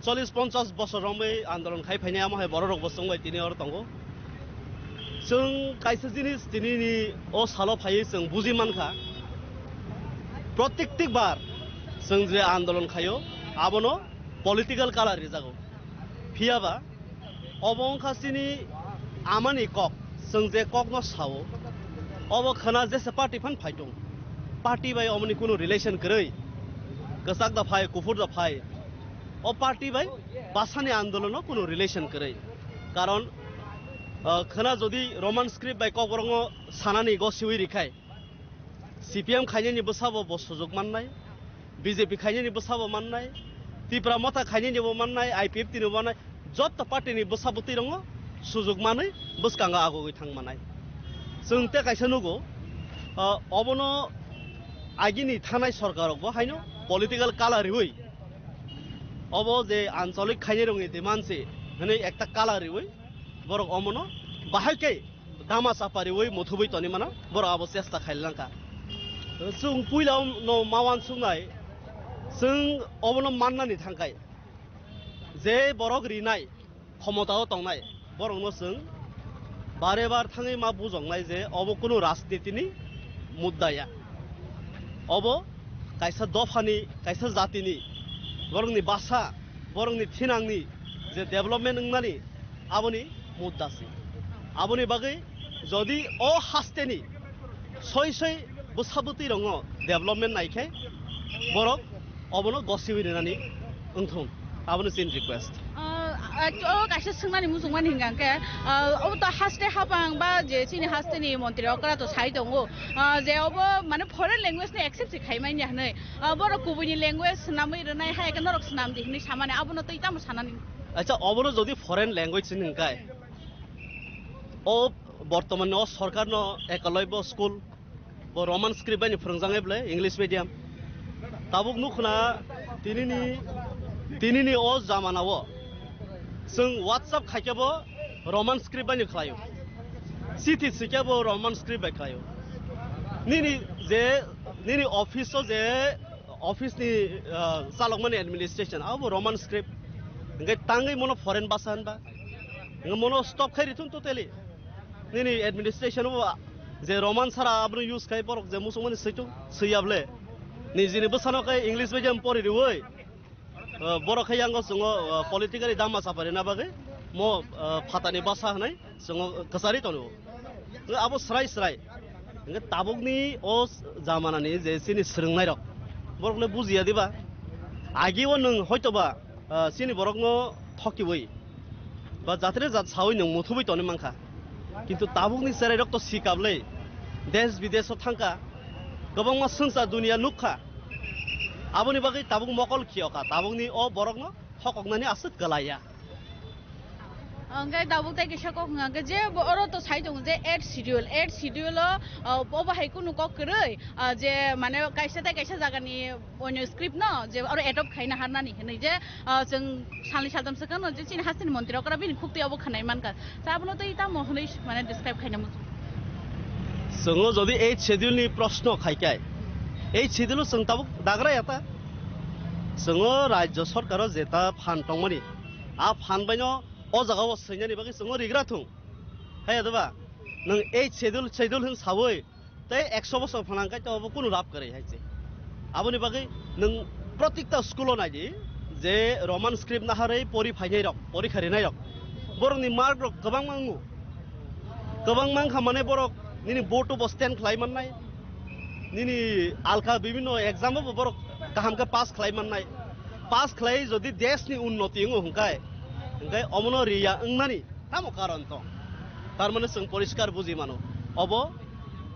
40-50 बছर रमै आन्दोलन खाइ फायनाय आमाहाय बर रक बसंबाय तिनि अर दंगो जों कायसा जिनिस तिनिनि अ सालो फायै जों बुजि मानखा प्रत्येक बार जों जे आन्दोलन खायो आबनो पलिटिकल कालार रिजागो फियाबा अबंखासिनि आमानि कक जों जे कक न सावो अब खना जेसे पार्टी फान फाइटों पार्टी बाय अमनि कुनो रिलेशन गरै गसाक दा फाय कुफुर दा फाय ओ पार्टी बाय बासानि आन्दोलन कुनो रिलेशन गरै कारण खना जदि रोमान स्क्रिप्ट बाय कक बरंग सानानि गसिवै रिखाय CPM खायनि बसाबो बसुजुग माननाय BJP खायनि बसाबो माननाय त्रिपुरा मता खायनि माननाय IPF तिनो माननाय जत पार्टीनि बसाबुति दङ सुजुग मानै बसकांगा आगोगै थां मानाय जों ते कायसा नुगो अबनो आगिनि थानाय सरकारबो हायनो पलिटिकल कालारिवै अब जे आंचलिक खायनि रंनि दिमानसे हनै एकटा कालारिवै बरक अमनो बाहायकै दामा सापारिवै मथुबै तनि माना बर आबो चेष्टा खायलांका जों पुइलाव न मावान सुनाय जों अबनो माननानै थांखाय जे बरक रिनाय क्षमताव तंनाय बरंनो जों बारे बार थाङै मा बुजंनाय जे अब कुनो राजनीतिनि मुद्दाया अब कायसा दफानि कायसा जातिनि बरंनि बासा बरंनि थिनांनि जे डेभलपमेन्ट नंनानि आबनि मुद्दासि आबनि बागै जदि अ हास्तेनि सय सय बसाबुति रङ development नायखाय Barak अबनो गसिवै रिनानि ओंथों आबनो sin request kaisa sungmani musungman hingangke obo to haste hapang ba je chini haste ni montri okra to sai dongo je obo mane foreign language ni accept khaimai ni hanai boro kubuni language namai rnai hai ka norok snam di hini samane abono to itam sanani আচ্ছা অবনো যদি foreign language নিংকাই ও বর্তমানে ও সরকার ন Eklavya school ও রমান script বানি ফরংজাঙে বলে English medium তাবুক নুখনা তিনিনি ও জামানাও जों WhatsApp खायकेबो Raman script बानि खायो city सिकेबो Raman script bye खायो निनि ऑफिस नि चालकमानि एडमिनिस्ट्रेशन आबो रमान स्क्रिप्ट इंगे तांगै मनो फरेन भाषा होनबा इंगे मनो स्टप खायरिथुन टोटली निनि एडमिनिस्ट्रेशन जे रमान सारा आब्रु यूज खाय बरक जे मुसुमानि सैतो सैयाबले निजिनि बसानकाय इंग्लिश मिडियाम पढिरिवै बर' खायांगो जोङो पलिटिकारि दामा साफारि ना बागै मो फातानि बासा होनाय जोङो कसारि तनो आबो स्राय इंगे ताबुकनि ओ जामानानि जे सिनि स्रोंनाय रक बरकले बुजिया दिबा आगिव नों हयतोबा सिनि बरकनो थकिवै बा जात्रे जात सावै नों मुथुबै तनो मांखा किन्तु ताबुकनि सेराय रक तो सिकाबलै देश विदेशआव थांका गोबां मा संसार दुनिया नुखा आबुनि बागै ताबुक मकल खियका ताबुकनि ओ बरकनो हककनानि आसत गलाया अंगाय दाबुक ताइ केसको हंगा जे बरो तो साइ दं जे एड शिड्यूल ओबा हाय कुनु क करै जे माने कायसा जागानि ओनो स्क्रिप्ट न जे आरो एडप खाइना हारनानि हनै जे जों सालनि सालदम सकन जे चिन हासिन मन्त्रि अकरा बिनि खुक्ति अब खानाय मानका साबनो त इता महनै माने डिस्क्राइब खाइना मु जोङो जदि एड शिड्यूलनि प्रश्न खाइकाय এই শিডিউল जों ताबुक दाग्रा याता जोङो राज्य सरकार जेता फान तंमनि आ फान बायनो ओ जागाव सैनानि बागै जोङो रिग्रा थुं हायदबा नों এই শিডিউल होन सावै तै 100 বছর फानांगाय तो कुनु राप करे हायसे आबनि बागै नों प्रत्येकता स्कुलाव नायदि जे रमान स्क्रिप्ट नाहारै परिफायनाय रक परिखारिनाय रक बरनि मार्क रक गोबां मांखा माने बरक निनि बोर्ड अफ स्टैंड खालायमनाय निनि आलका विभिन्न एग्जाम बरक गाहाम के पास खालायमनाय पास खालाय जदि देशनि उन्नति हंकाय अमनो रिया अंगनानि नाम कारण तो तारमाने जों परिष्कार बुजि मानो अब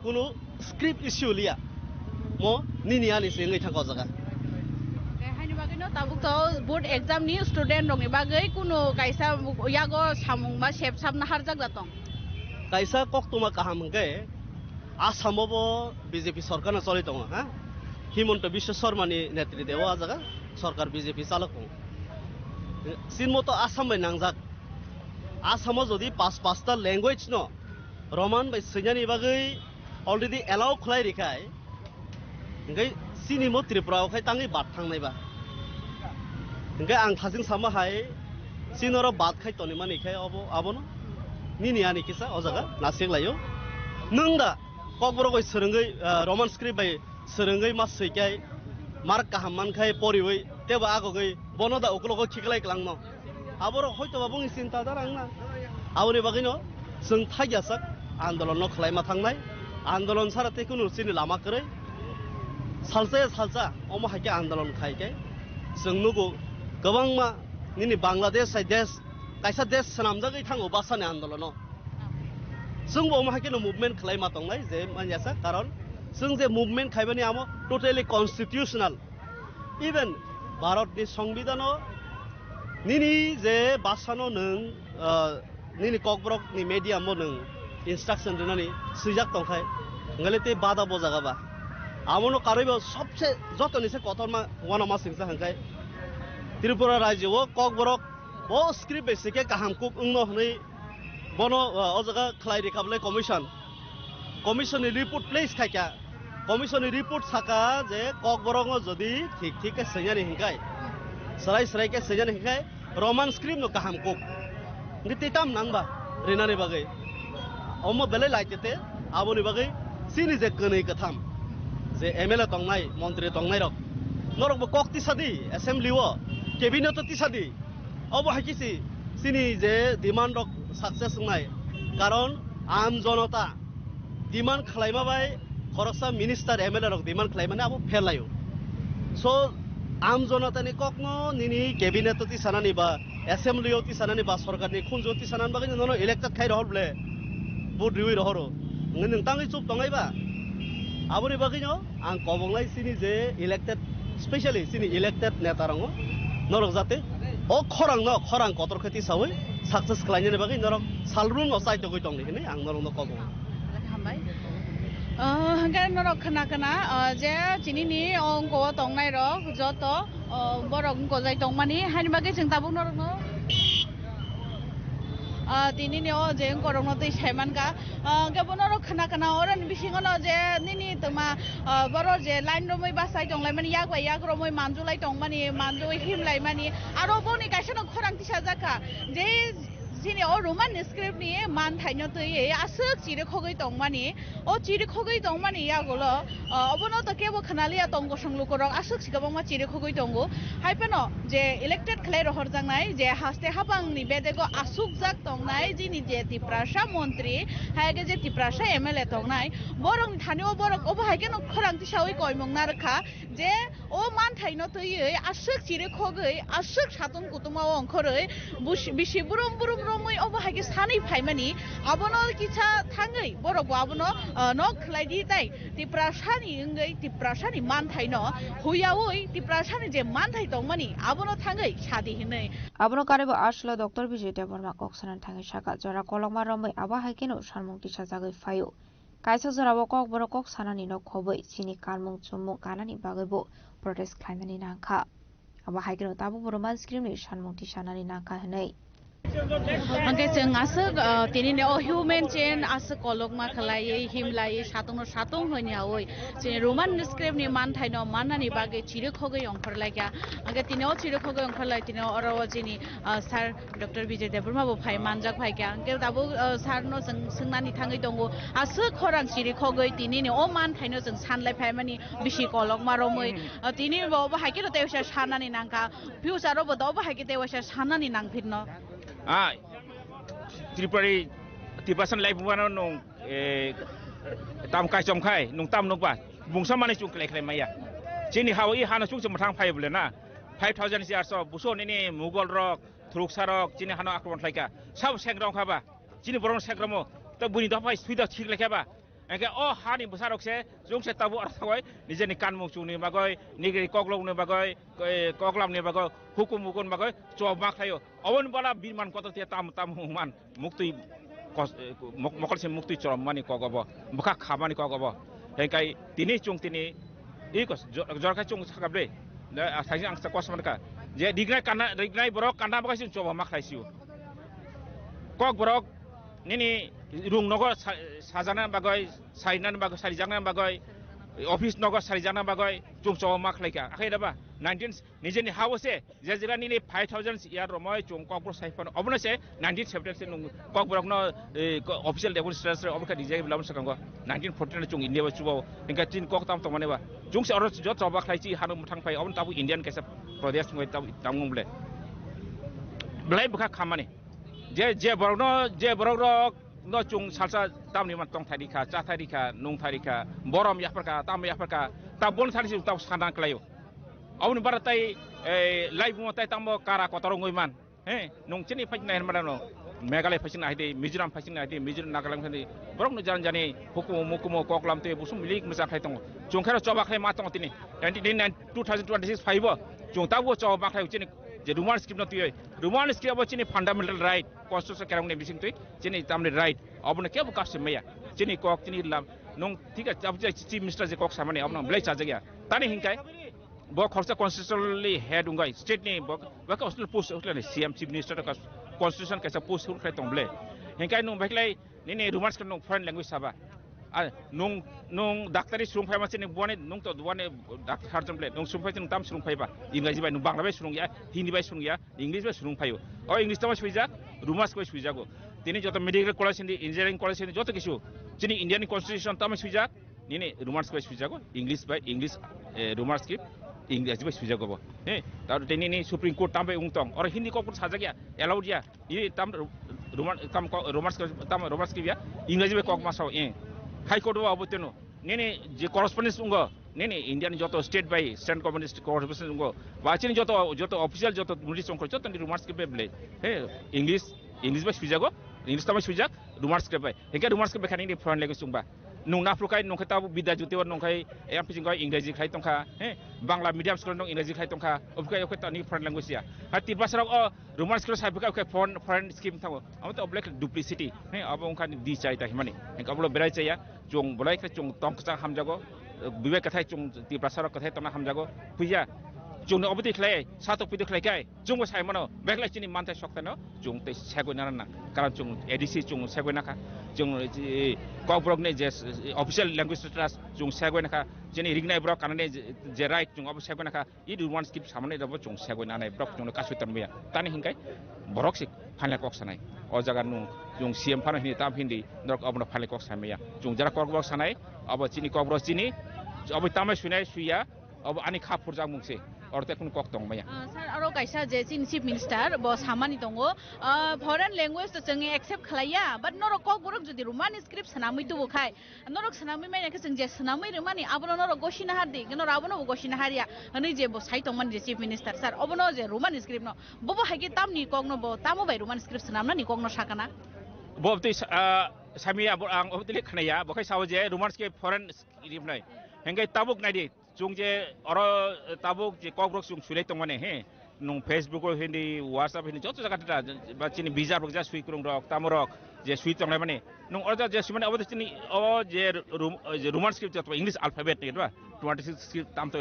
कुनु स्क्रिप्ट इश्यू लिया मो निनियानि सिङै थांगो जागा हायनि बागै न ताबुक तो बोर्ड एग्जाम नि स्टुडेन्ट रंनि बागै कुनु कायसा यागो सामुं मा सेबसाब नाहार जागला दं कायसा कक्तुमा गाहाम हंकाय आसामावबो बीजेपी सरकार चलि दङ हा हिमन्त विश्व शर्मानि नेतृत्वआव आजागा सरकार बीजेपी चालक दङ सिनमतो आसाम बाय नांजाक आसामाव जदि पाँचटा लैंग्वेज न रमान बाय सैनानि बागै अलरेडी एलाउ खलाय रिखाय इंगाय सिनिमो त्रिपुरायावखाय ताङै बाद थांनायबा इंगाय आं थाजिं सामा हाय सिनर बाद खाय तनि मानिखाय आबनो निनियानि किसा अजागा नासिक लायो नोंदा ककबरगै सोरंगै रमान स्क्रिप्ट बाय सोरंगै मा सैकाय मार्क काहाममानखाय परिवै तेबा आगगै बनदा उकलगो खिखलाय क्लांनो आबर हयतोबा बुंनि चिन्ता दारांना आवनि बागैनो जों थागियासाक आन्दोलन खालायमा थांनाय आन्दोलन साराते कुनु सिनि लामा करै सालसा अमा हाके आन्दोलन खायके जों नुगो गोबां मा निनि बांलादेश देश कायसा देश सनामजागै थाङो बासानि आन्दोलन जों बो माहाकेनो मुभमेन्ट खालायमा दंनाय जे मानयासा कारण जों जे मुभमेन्ट खायबानि आमो टोटली कन्स्टिट्यूशनल इवन भारतनि संविधानो निनि जे बासानो नों निनि ककबरकनि मेडियामो नों इंस्ट्रक्शन दोनानि सुजाक दंखाय गलेते बादा बजागाबा आमनो कारेबो सबसे जतनिसे कथरमा वनमा सिंसा हंखाय त्रिपुरा राज्यओ ककबरक बो स्क्रिप्ट बेसिके काहामकुक उंनो हनै बनो अजगा खलाय रिखाबले कमिशननि रिपोर्ट प्लेस खायका कमिशननि रिपोर्ट साका जे ककबरक जदि ठीक सैनानि हिंखाय सराय के सैनानि हिंखाय रमान स्क्रिप्ट नो काहामकुक गितिताम नांबा रिनानि बागै अमो बेले लाइतेते आबोनि बागै सिनि जे कनै कथाम जे एमएलए तंनाय मन्त्री तंनाय रक नरकबो कक्ति सादि असेम्बलिओ केबिनेट तिसादि अब हाकिसि सिनि जे डिमान्ड रक सक्सेस नाय कारण आम जनता डिमान्ड खालायमाबाय खरसा मिनिस्टार एमएलए रक डिमान्ड खालायमाने आबो फेलायो सो आम जनतानि ककनो निनि केबिनेट तिसानानि बा assembly oti sanani ba sarkar ni khunjo ti sanan ba no elected khai rahol ble bu riwi rahoro ngi tangi chup tongai ba aboni ba no ang kobonglai sini je elected especially sini elected neta rango norok jate o khorang kotor khati sawi success khlaini ne ba norok salrun no sai to goi tong ni ang norok no kobong hanggar norok khana je chini ni ongko tongnai ro joto borok ko jai tongmani hani bage jeng tabuk norok no tini ni o je korong no tei saiman ka ke bonorok khana oran bisingo no je nini tuma boro je line romoi basai tonglai mani yak romoi manjulai tongmani manjui himlai mani aro boni kaisa no khorang tisa jaka je sini o roman script ni man thaino tei asuk chire khogoi tongmani o chire khogoi tongmani yagolo obono to kebo khanalia tonggo songlukorok asuk sigabangma chire khogoi tongo haipeno je elected khlai rohor jangnai je haste habang ni bedego asuk jak tongnai jini je tiprasha mantri haige je tiprasha mla tongnai borong thanio borok obo haige no khorang tisawi koimong narkha je o man thaino tei asuk chire khogoi asuk satong kutuma ongkhoroi bisi burum moi obo haige sanai phaimani abono kicha thangai borok abono nok khlai tai tiprasani ngai tiprasani man thaino huyaoi tiprasani je man thai tongmani abono thangai sadi hinai abono karebo aslo dr Vijay Deborma koksanan thangai saka jora kolongma romoi aba haikeno sanmungti sajagai fayo kaisa jorabo kok boro kok sanani no khoboi chini kalmung chumung kanani bagaibo protest khlainani nangkha aba haikeno tabu boro man screen ni sanmungti sanani nangkha hinai angke jeng asuk tini ne o human chain asuk kolokma khlai himlai satung honya oi je roman script ni man thaino manani bage chire khogoi ongkhor laikya angke tini o chire khogoi ongkhor lai tini oro jini sir dr Vijay Deborma bo phai manjak phai kya angke dabu sir no jeng sungnani thangai dongo asuk khorang chire khogoi tini ne o man thaino jeng sanlai phai mani bisi kolokma romoi tini bo haike ro tewsa sanani nangka future bo do bo haike tewsa sanani nangphirno Tripasan live buana nung tam kai som kai nung tam nung ba bungsa mane chung klek maya chini hawi hana chung matang phai bole na 5000 years of buso ni Mughal rock Thuruksa rock chini hana akron thlaika sab sengrong khaba chini boron sengramo ta buni da phai suida thik lekha ba engke o hani busarok se jung se tabu arthawai nije ni kanmung chung ni bagoi ni koklong ni bagoi koklam ni bagoi hukum mukun bagoi chobak thayo awon bala birman koto te tam man mukti mokol se mukti choram mani kogobo bukha khamani kogobo engkai tini chung tini ikos jorka chung sakable asai ang sakwas manka je dignai borok kanda bagai chung choba mak thaisiu kok borok nini rung nogor sajana bagoi sainan bagoi sarijana bagoi office nogor sarijana bagoi chung choba mak laika akhai daba 19 nijeni hawse jajira nini 5000 year romoi chung kokbor saifan obna se 1970 nung kokborok no official demonstration obka dj bilam sakango 1914 chung india chubo ninka tin kok tam tomane ba chung se oro jo choba khlaichi hanu muthang phai obn tabu indian kaisa pradesh ngoi tabu tamung ble blai bukha khamani je borok no chung salsa tamni man tong tharika cha tharika nung tharika borom yahparka tam yahparka tabon tharisi tab sanang klayo awun baratai live mo tai tambo kara kotorong ngoiman nung chini phajna hermano Meghalaya phajna hide Mizoram phajna hide Mizoram Nagaland hide borok no jan hukumo koklam te busum milik masa khai tong chung khara choba khai ma tong tini 2026 5 chung tabo choba khai chini je Roman script no tuye Roman script abo chini fundamental right constitution kerang ne bising tui chini tamne right abone ke buka semeya chini kok chini lam nong thik ach ab chief minister je kok samane abna blai cha jagya tani hinkai bo khorsa constitutionally head ungai state ni bo ka hostel post hostel CM chief minister ka constitution kaisa post hul khai tong ble hinkai nong baklai ni Roman script nong foreign language saba nung daktari surung phai machin buane nung to buane doctor harjam ble nung surung phai nung tam surung phai ba ingraji bai nung bangla bai surung ya hindi bai surung ya english bai surung phai o english ta suija rumas ko suija go tini joto medical college ni engineering college ni joto kisu chini indian constitution tam suija ni rumas ko suija go english bai english rumas ki english bai suija go ta tini ni supreme court tam bai ungtong or hindi ko pun saja ya allowed ya ini tam rumas ki ya english bai kok masau High Court wa abuteno nene je correspondence ungo নেনে Indian যত state by state communist corporation গো বা চিনি যত official যত notice সংখ্যা যত Roman script বেলে হে इंग्लिश बाय सुइजागो इंग्लिश तामाय सुइजाक रुमार स्क्रिप्ट बाय हेंके रुमार स्क्रिप्ट खानि नि फरेन लैंग्वेज सुंबा नुं नाफ्रुखाय नंखाय ताबु बिदा जुतेव नंखाय एम पिजिंगाय इंग्रेजी खाय तंखा हे बांग्ला मीडियम स्कुल नं इंग्रेजी खाय तंखा अबखाय अखय तानि फरेन लैंग्वेज या हा तिरबासराव रुमार स्क्रिप्ट साइबका अखय फरेन स्क्रिप्ट थांगो अमत अब्लेक डुप्लिसिटी हे अब ओंखा दि चाय ता हिमानि हेंका अब्लो बेराय चाया जों बलाय खै जों तंखसा हामजागो बिबे कथाय जों तिरबासराव कथाय तना हामजागो फुया जोंनो अबति खलाय सातो पिदो खलायखाय जोंबो सायमनो बेखलाय चिनि मानथाय सकतानो जों तै सेगोना ना कारण जों एडीसी जों सेगोनाखा जों कब्रगने जे ऑफिशियल लैंग्वेज ट्रास जों सेगोनाखा जेनि रिगनाय ब्रक कानने जे राइट जों अब सेगोनाखा इ रुवान स्क्रिप्ट सामने दबो जों सेगोना नाय ब्रक जों कासुतन मिया तानि हिंकाय बरक सिक फाले कक सानाय अ जागा नु जों सीएम फानो हिनि ताम हिन्दी नरक अबनो फाले कक सामिया जों जरा कब्रग सानाय अब चिनि कब्रग चिनि अब तामाय सुनाय सुइया अब आनि खाफुर जां मुंसे और तेकुन कक दं मया सर आरो कायसा जे चीफ मिनिस्टर बो सामानि दंगो फरेन लैंग्वेज तो जों एक्सेप्ट खलाया बाट नरक कक बरक जदि रोमान स्क्रिप्ट सनामै तो बखाय नरक सनामै मायनाखौ जों जे सनामै रोमानि आबनो नरक गसिना हारदि नरक आबनो गसिना हारिया हनै जे बो साइतंमन जे चीफ मिनिस्टर सर अबनो जे रोमान स्क्रिप्ट न बबो हायके तामनि कक न बो तामो बाय रोमान स्क्रिप्ट सनामना नि कक न साकाना बबति सामिया आं अबति खनाया बखाय साव जे रोमान स्क्रिप्ट फरेन स्क्रिप्ट नै हेंगाय ताबुक नायदि जों जे अर ताबुक जे ककब्रक जों सुइलाय तंमाने हे नं फेसबुक हिन्दी व्हाट्सएप हिन्दी जत जागा बा चिनि बिजार बक जा सुइक्रं रक तामरक जे सुइ तंनाय माने नं अरजा जे सुमाने अबति चिनि अ जे रोमान स्क्रिप्ट जत इंग्लिश अल्फाबेट नि बा 26 स्क्रिप्ट ताम तो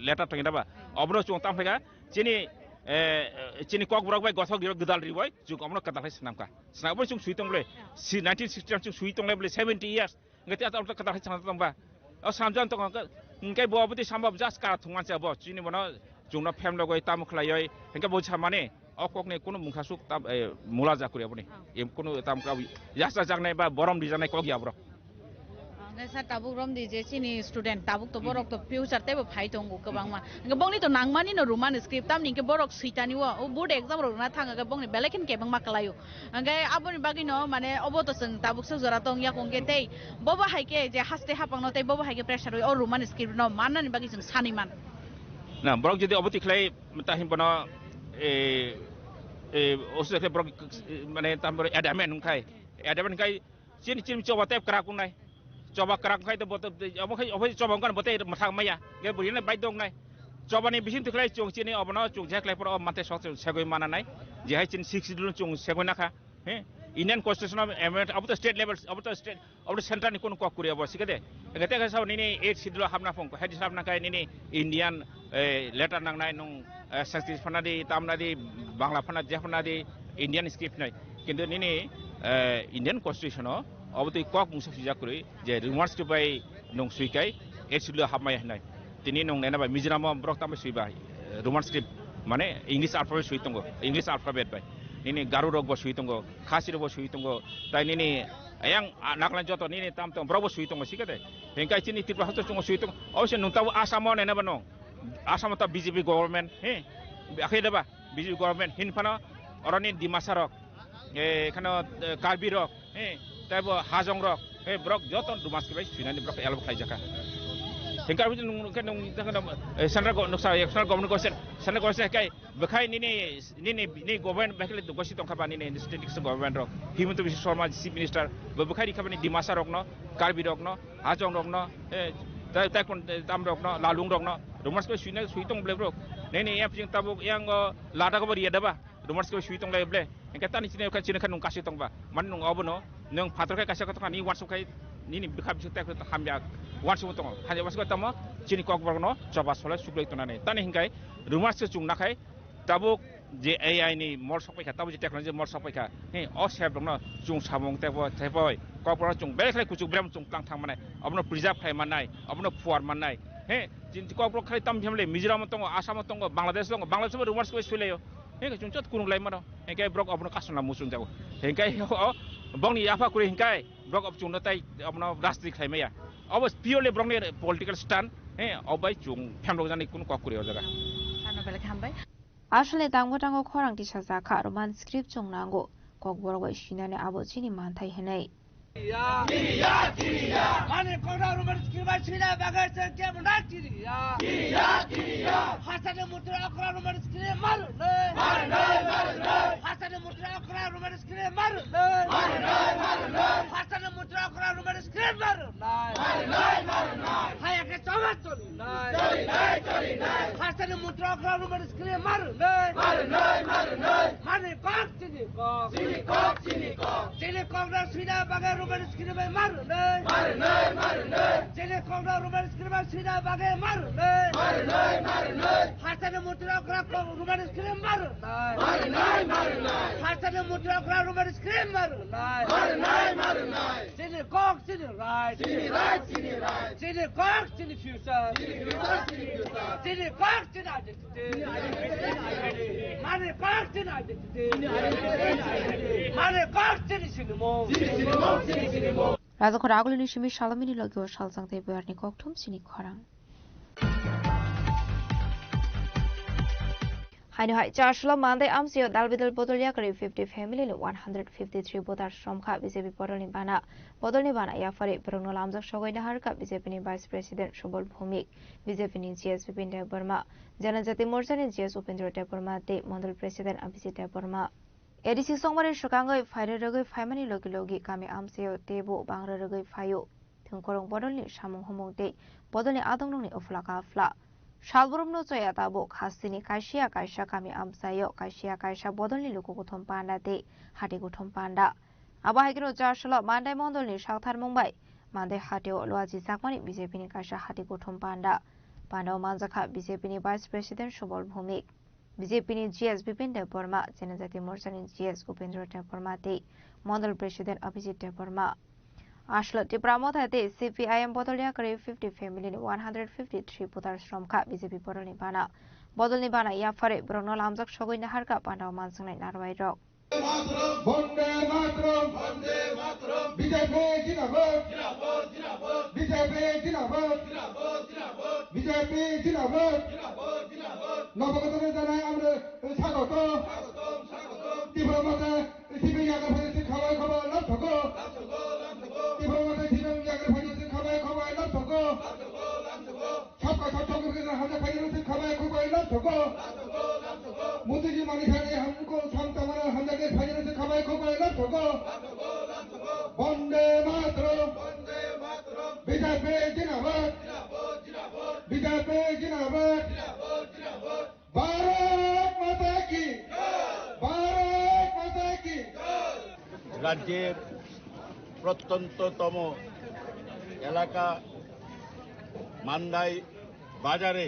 लेटर तंग बा अबनो जों ताम फैगा चिनि ककब्रक बाय गथक गदाल रिबाय जों अमनो कदाल सनामका सनाबो जों सुइ तंबले 1960 जों सुइ तंलाय बले 70 इयर्स गते आता कदाल सनाम तंबा अ सामजान तंग इंके बबति संभव जास का थुंगान से अब चिनि बनो जोंना फेम लगय ताम खलाय इंके बो छामाने अककने कोनो मुखासुक ताम मुला जाकुरि अपने एम कोनो ताम का यासा जागनाय बा बरम दिजानाय कग याब्र सर ताबुक रम दि जे चिनि स्टूडेंट ताबुक तो बरक तो फ्यूचर तेबो फाइ दंगो गोबांमा इंके बंगनि तो नांगमानि न रोमान स्क्रिप्ट तामनि इंके बरक सैतानि व बोर्ड एग्जाम रोना थांगा बंगनि बेलेकिन केबं माकलायो इंके आबनि बागि न माने अबो तो जों ताबुक सो जरा दं या कंगे तै बबो हायके जे हास्ते हापांनो तै बबो हायके प्रेसार ओ रोमान स्क्रिप्ट न माननानि बागि जों सानिमान ना बरक जदि अबति खलाय ताहिम बनो ओसले बरक माने ताम एडामेन खाय चिनि चिनि चबाते कराकुनाय coba kerak kai to boto obai coba kan bote mathang maya ge burine bai dong nai coba ni bisin tuklai chung chini obno chung jaklai por mate sok segoi mana nai je hai chin 6 dulun chung segoi nakha he Indian constitution of amendment up to state levels up to central ni kun ko kuri abo sikade gate ka saw ni 8 sidlo hamna phong ko hadis hamna kai ni Indian letter nang nai nung sanskrit phana di tamna di bangla phana je phana di Indian script nai kintu ni Indian constitution अब तो कक मुसा सुजा करी जे remarks के bye नों सुइकाय एसिडलो हाबमाय हनाय तिनि नों नेना बाय मिजोराम ब्रक ताम सुइबाय रिमार्क्स के माने इंग्लिश अल्फाबेट सुइतंगो इंग्लिश अल्फाबेट बाय निनि गारु रग सुइतंगो खासि रग सुइतंगो ताय निनि आयां नागला जतो निनि ताम तो ब्रब सुइतंगो सिकादे हेंकाय चिनि तिरपा हतो चंगो सुइतंगो अवश्य नोंताव आसाम नेना बनो आसाम त बीजेपी गवर्नमेंट हे आखै देबा बीजेपी गवर्नमेंट हिनफानो अरनि दिमासारक एखानो कार्बि रक हे तब हाजंग रक हे ब्रक जतन दुमास के बाय सुनानि ब्रक एलब खायजाका हेंका बिदि सेंट्रल गवर्नमेंट को सेंट्रल गवर्नमेंट काय बखाय नि गवर्नमेंट बखले गसि तंखा बानि नि स्टेटिक्स गवर्नमेंट रक हिमंत बिश्व शर्मा चीफ मिनिस्टर बखाय खाबानि दिमासा रक न कार्बि रक न हाजंग रक न ताय कोन ताम रक न लालुंग रक न दुमास के सुइतंग ब्ले ब्रक नि एप जिं Tabuk yang lada ko bari daba Dumas के सुइतंग ले ब्ले हेंका तानि चिने का चिने खानु कासि तंबा मान नं अबनो नों फात्रखाय कासा कथखा नि वाट्सखाय नि बिखा बिसता को हामया वाट्सखौ तंग हाजे वाट्सखौ तम चिनि ककबरनो चबा सलाय सुग्लै तनानै तानि हिंकाय रुमास चुं नाखाय ताबुक जे एआई नि मल सपायखा ताबु जे टेक्नोलॉजी मल सपायखा हे अ सेब दंनो चुं सामंग तेबय ककबर चुं बेखले कुचुक ब्रेम चुं तां थां माने अबनो प्रिजार्व खाय मानाय अबनो फुवार मानाय हे चिन ककबर खाय ताम थेमले मिजोराम तंग आसाम तंग बांग्लादेश तंग बांग्लादेश रुमास को सुइलायो हे चुं चत कुनुलाय मानो हेंकाय ब्रक अबनो कासना मुसुं जागो हेंकाय बंगनि याफा कुरि हिंकाय ब्रक अब चुं नताय अबनो राष्ट्रिय खायमाया अब पियोरली ब्रकनि पॉलिटिकल स्टैंड हे अबाय चुं फेमलग जानि कुनु ककुरि जागा सानो बेले खामबाय আসলে দাঙ্গটাঙ্গ খরাংটি সাজা খা রোমান স্ক্রিপ্ট চংনাঙ্গো ককবরগ ইসিনানে আবো চিনি মানথাই হেনাই মানে কোনা রুমের স্ক্রিমার ছিলা বাগাইছে কেমন না চিরিয়া হাসানে মুদ্রা আকরা রুমের স্ক্রিনে মারু হাসানে মুদ্রা আকরা রুমের স্ক্রিনে মারু হাসানে মুদ্রা আকরা রুমের স্ক্রিনে মারু হায় একে চমাচ চলি হাসানে মুদ্রা আকরা রুমের স্ক্রিনে মারু মানে কক চিনি কক না ছিলা বাগাই রুমের স্ক্রিনে মারু জেলে কোনা রুমের স্ক্রিনে ছিলা বাগাই মারু হাসানে মুদ্রা আকরা রুমের স্ক্রিনে মারু হাসানে মুদ্রা আকরা রুমের স্ক্রিনে মারু চিনি কক চিনি রাইট চিনি কক চিনি ফিউচার চিনি কক চিনি আইডেন্টিটি মানে কক চিনি আইডেন্টিটি মানে কক চিনি cinema Raja Khoragul ni shimi shalamini lagi o shalsang te bayar ni koktum sini khorang. Haino hai charshla mande amsio dalbidal bodolya kari 50 family le 153 bodar shomkha BJP bodol ni bana ya fare Brunol amjak shogoi nahar ka BJP ni vice president Shobol Bhumik BJP ni GS Bipin Debarma Janajati Morcha ni GS Upendra Debarma de Mondol president Abhisit Debarma ADC songmari shukangai faire rogai faimani logi kami amseo tebo bangra rogai fayo thungkorong bodolni samung homong de bodolni adongnongni oflaka afla shalboromno choya tabo khasini kaisia kaisa kami amsayo kaisia kaisa bodolni lokogothom panda de hati gothom panda abahigro jarsala mandai mondolni sakthar mumbai mandai hateo loaji jakmani BJP ni kaisa hati gothom panda pandao manjakha BJP ni vice president Shobol Bhumik BJP ni GS Bipin Debarma Janajati Morcha ni GS Upendra Debarma de Mondol President Abhisit Debarma Ashla Tipramotha de CPIM bodolya kare 50 family ni 153 putar shramkha BJP bodol ni bana ya fare Brunol amjak shogoi nahar ka pandao mansangnai narwai rok Bonde matram BJP jinabad BJP jinabad নবগতরে জানাই আমরা স্বাগত তীব্রমতে শিবির জায়গা ফেলেছে খাবার লাভ থাকো তীব্রমতে শিবির জায়গা ফেলেছে খাবার লাভ থাকো সবকা সব হাজার ফেলেছে খাবার লাভ থাকো মোদীজি মানিখানে हमको क्षमता হাজারে ফেলেছে খাবার লাভ থাকো বন্দে মাতরম বিজেপি জিন্দাবাদ বিজেপি জিন্দাবাদ भारत माता की রাজ্যের প্রত্যন্ততম এলাকা মান্দাই বাজারে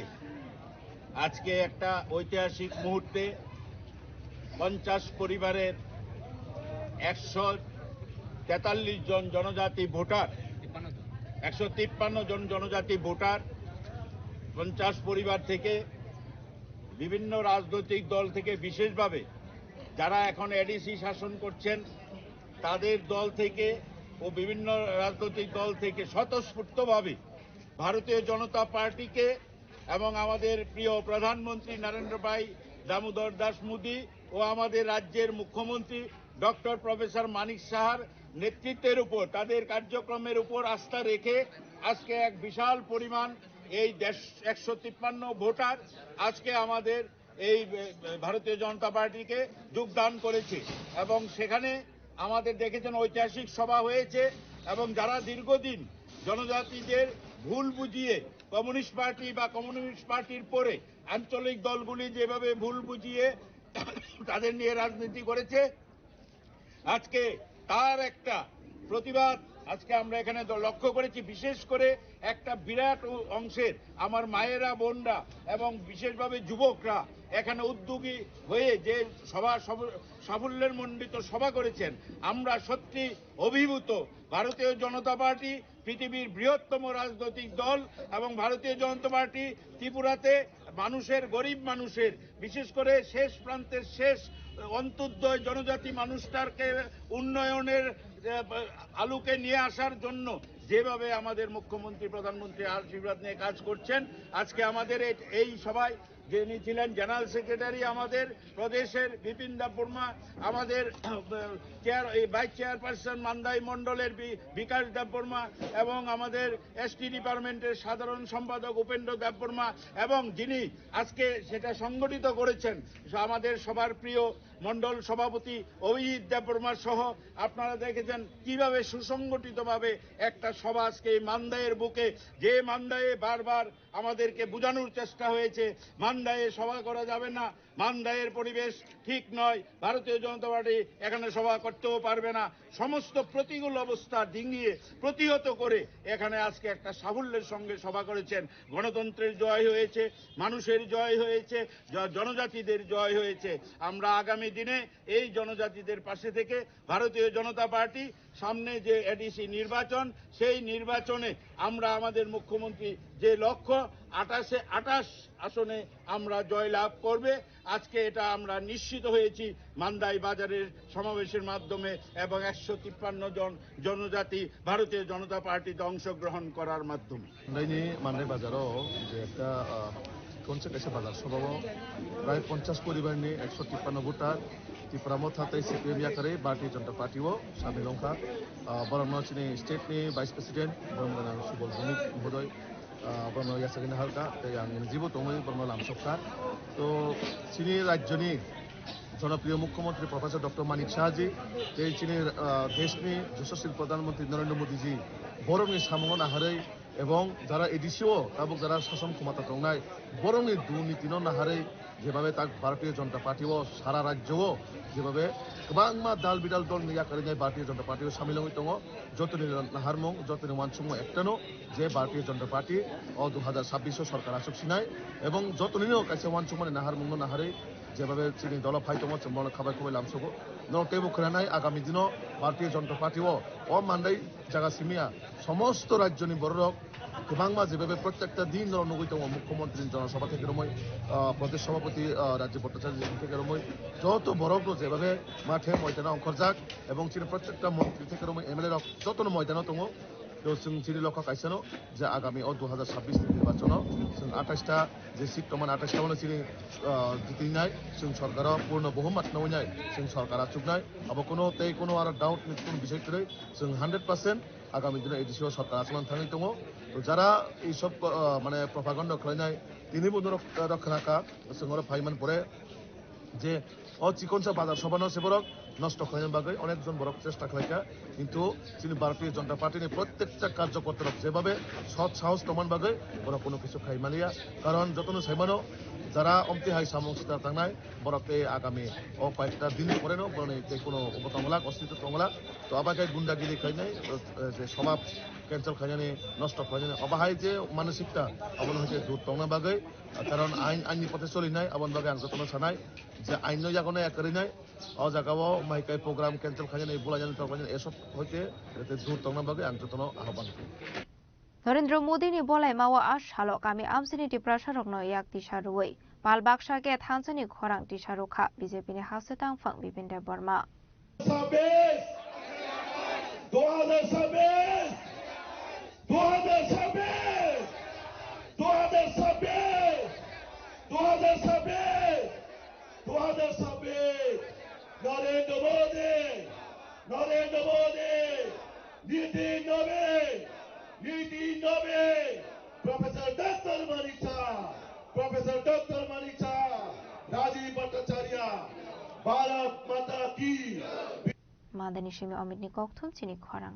আজকে একটা ঐতিহাসিক মুহূর্তে 50 পরিবারের 143 জন জনজাতি ভোটার 153 জন জনজাতি ভোটার 50 পরিবার থেকে বিভিন্ন রাজনৈতিক দল থেকে বিশেষভাবে যারা এখন এডিসি শাসন করছেন তাদের দল থেকে ও বিভিন্ন রাজনৈতিক দল থেকে স্বতঃস্ফূর্তভাবে ভারতীয় জনতা পার্টিকে এবং আমাদের প্রিয় প্রধানমন্ত্রী নরেন্দ্র ভাই দামোদর দাস মোদী ও আমাদের রাজ্যের মুখ্যমন্ত্রী ডক্টর প্রফেসর মানিক সাহার নেতৃত্বের উপর তাদের কার্যক্রমের উপর আস্থা রেখে আজকে এক বিশাল পরিমাণ এই 153 ভোটার আজকে আমাদের এই ভারতীয় জনতা পার্টিকে যোগদান করেছে এবং সেখানে আমাদের দেখেছেন ঐতিহাসিক সভা হয়েছে এবং যারা দীর্ঘদিন জনজাতিদের ভুল বুঝিয়ে কমিউনিস্ট পার্টি বা কমিউনিস্ট পার্টির পরে আঞ্চলিক দলগুলি যেভাবে ভুল বুঝিয়ে তাদের নিয়ে রাজনীতি করেছে আজকে তার একটা প্রতিবাদ আজকে আমরা এখানে লক্ষ্য করেছি বিশেষ করে একটা বিরাট অংশের আমার মায়েরা বোনরা এবং বিশেষভাবে যুবকরা এখানে উদ্যোগী হয়ে যে সভা সাফল্যের মণ্ডিত সভা করেছেন আমরা সত্যি অভিভূত ভারতীয় জনতা পার্টি পৃথিবীর বৃহত্তম রাজনৈতিক দল এবং ভারতীয় জনতা পার্টি ত্রিপুরাতে মানুষের গরিব মানুষের বিশেষ করে শেষ প্রান্তের শেষ অন্তর্দয় জনজাতি মানুষটাকে উন্নয়নের আলোকে নিয়ে আসার জন্য যেভাবে আমাদের মুখ্যমন্ত্রী প্রধানমন্ত্রী আশীর্বাদ নিয়ে কাজ করছেন আজকে আমাদের এই সভায় যিনি ছিলেন জেনারেল সেক্রেটারি আমাদের প্রদেশের বিপিন দেববর্মা, আমাদের ভাইস চেয়ারপারসন মান্দাই মণ্ডলের বিকাশ দেববর্মা এবং আমাদের এসটি ডিপার্টমেন্টের সাধারণ সম্পাদক উপেন্দ্র দেববর্মা এবং যিনি আজকে সেটা সংগঠিত করেছেন আমাদের সবার প্রিয় মণ্ডল সভাপতি অভিজিৎ দেববর্মা সহ আপনারা দেখেছেন কিভাবে সুসংগঠিতভাবে একটা সভা আজকে এই মান্দাইয়ের বুকে, যে মান্দাইয়ে বারবার আমাদেরকে বোঝানোর চেষ্টা হয়েছে মান্দাইয়ে সভা করা যাবে না, মান্দাইয়ের পরিবেশ ঠিক নয়, ভারতীয় জনতা পার্টি এখানে সভা করতেও পারবে না, সমস্ত প্রতিকূল অবস্থা ডিঙিয়ে প্রতিহত করে এখানে আজকে একটা সাফল্যের সঙ্গে সভা করেছেন। গণতন্ত্রের জয় হয়েছে, মানুষের জয় হয়েছে, জনজাতিদের জয় হয়েছে। আমরা আগামী দিনে এই জনজাতিদের পাশে থেকে ভারতীয় জনতা পার্টি সামনে যে এডিসি নির্বাচন, সেই নির্বাচনে আমরা আমাদের মুখ্যমন্ত্রী যে লক্ষ্য 28 আসনে আমরা জয়লাভ করবে, আজকে এটা আমরা নিশ্চিত হয়েছি মান্দাই বাজারের সমাবেশের মাধ্যমে এবং 153 জন জনজাতি ভারতীয় জনতা পার্টিতে অংশগ্রহণ করার মাধ্যমে। মান্দাই বাজারও যে একটা কনসেন্ট্রেশন বাজার সভাও প্রায় 50 পরিবারनि 153 ভোটার ত্রিপুরা थातै सिपिएम याकारै भारतीय जनता पार्टीও सामिल अंखा बरमनो चिनि स्टेटनि भाइस प्रेसिडेंट बरमनो सुबल भूमिक महोदय बरमनो यासागिन हालका आं जीबो दङै बरमनो लामसखा तो चिनि राज्यनि জনপ্রিয় মুখ্যমন্ত্রী প্রফেসর ডক্টর মানিক শাহজি চিনি দেশনি যশস্বী প্রধানমন্ত্রী নরেন্দ্র মোদীজি বরংনি সামঙ্গ নাহাरै এবং যারা এডিসিও এবং যারা শাসন ক্ষমতা দंनाय বরংনি দুর্নীতিন নাহাरै যেভাবে তাক ভারতীয় জনতা পার্টিও সারা রাজ্যও যেভাবে गोबां दाल बिदाल दल याकारिनाय भारतीय जनता पार्टीआव सामिल दङ जतनि नाहारमुं जतनि वानसुमुं एकटानो जे भारतीय जनता पार्टी 2026 सरकार आसुकसिनाय এবং যতনিनो कायसे वानसुमानि नाहारमुं नाहारै যেভাবে চিনি দল ফাই দङ চম্বল খাবাই খাবাই লামসগো নটেবু খরানাই আগামী দিন ভারতীয় জনতা পার্টিও ও মান্দাই জায়গা সিমিয়া সমস্ত রাজ্যনি বড়রক गोबां যেভাবে প্রত্যেকটা দিন নগৈ দङ মুখ্যমন্ত্রী জনসভা থেকে রময় প্রদেশ সভাপতি রাজ্য ভট্টাচার্য থেকে রময় যত বড়গুলো যেভাবে মাঠে ময়দানে অংশরজাক এবং চিনি প্রত্যেকটা মন্ত্রী থেকে রময় এমএলএ যতনো ময়দানে দङ তো जों চিনি লক্ষ্য কাইসানো যে আগামী 2026 নির্বাচন जों 28টা যে সিট তমান 28টা মানে চিনি জিতিনাय जों সরকারও পূর্ণ বহুমত নওনাय जों সরকার আচুকনাय अब কোনো আর ডাউট কোনো বিষয় করে जों 100% আগামী দিনে এডিসিও সরকার আসমান থাঙै দङ তো যারা এই সব মানে প্রপাগান্ডা খালাयनाय তিনি বন্ধু রক্ষণাকা जों ফাইমান পরে যে চিকনসা বাজার সভানো সেবরক নষ্ট খালাयनाय বাগै অনেকজন বড় চেষ্টা খালাयका কিন্তু যিনি ভারতীয় জনতা পার্টির প্রত্যেকটা কার্যকর্তারা যেভাবে সৎ সাহস প্রমাণ বাগৈ ওরা কোনো কিছু খাইমালিয়া কারণ যতনো সাইমানো যারা অমতিহাই সামংসিতা থাকনায় বরফে আগামী কয়েকটা দিন পরে কোনো অবতমলাক অস্তিত্ব তমলাক তো আবাকে গুন্ডাগিরি খাইনাই যে স্বভাব ক্যান্সেল খাইনানি নষ্ট খাইনানি অবাহাই যে মানসিকতা আবন হয়েছে দূর তংনা বাগৈ কারণ আইননি পথে চলিনাই আবন বাগৈ আং যতন সানাই যে আইন জাগনে একরিনাই অ জায়গাও মাইকাই প্রোগ্রাম ক্যান্সেল খাইনানি বলাজানি তরবাজানি এসব হইতে দূর তংনা বাগৈ আং যতন আহ্বান নরেন্দ্র মোদীनि বলাयमावा आसालो गामि आमसिनि टिप्रासारकनो याक तिसारुयै बालबाक्सा के थानसानि खरां तिसारुखा बीजेपीनि हासेतां फां बिपिन देब बर्मा 2026 नीति नबे प्रोफेसर डॉक्टर मनीषा राजीव भट्टाचार्य भारत माता की मादनी शिमी अमित नि कक्थुम चिनि खरां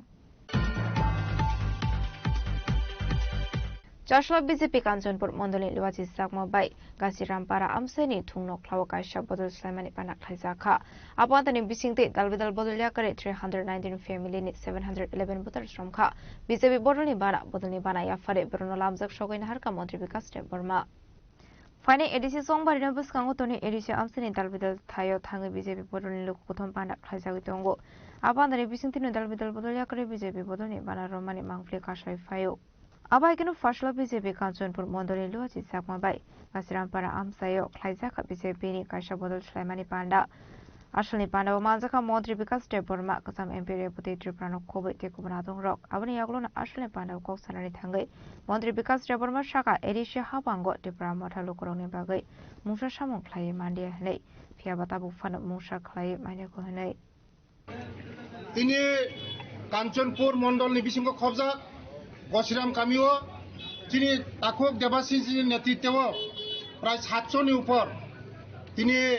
चासला बीजेपी कांचनपुर मंडली लुवाजी सागमाबाई गासिरामपारा आमसेनि थुंनो ख्लाव कायसा बदल स्लाइमानि पाना खायजाखा आपातनि बिसिंते दालबेदाल बदलिया करे 319 फैमिलीनि 711 भोटार श्रमखा बीजेपी बदलनि बाना याफारे बरनो लामजाक सगैना हारका मंत्री विकास देब बर्मा फाइने एडिसि संबारिनो बसकांगो तनि एडिसि आमसेनि दालबेदाल थायो थाङै बीजेपी बदलनि लोक प्रथम पाना खायजागै दंगो आपातनि बिसिंतेनि दालबेदाल बदलिया करे बीजेपी बदलनि बाना रमानि मांफ्ले कासाय फायो आबाइकेनो फासला बीजेपी कांचनपुर मंडली लुवाजी सागमाबाई गासिरामपारा आमसायो ख्लाइजाखा बीजेपीनि कायसा बदल स्लाइमानि panda Asalni Panda Manzaka Montri Vikas Deborma Kasam MP Deputy Tripano Kobe Tekubanatung Rock Abani Yaglona Asalni Panda Koksanari Tangai Montri Vikas Deborma Shaka Edisha Habango Debramota Lukoroni Bagai Musha Shamon Clay Mandia Nay Piabatabu Fan Musha Clay Manako Nay Tini Kanchanpur Mondol Nibisingo Kobza Goshiram Kamio Tini Takok Debasis Netitewo Price Hatsoni Upor Tini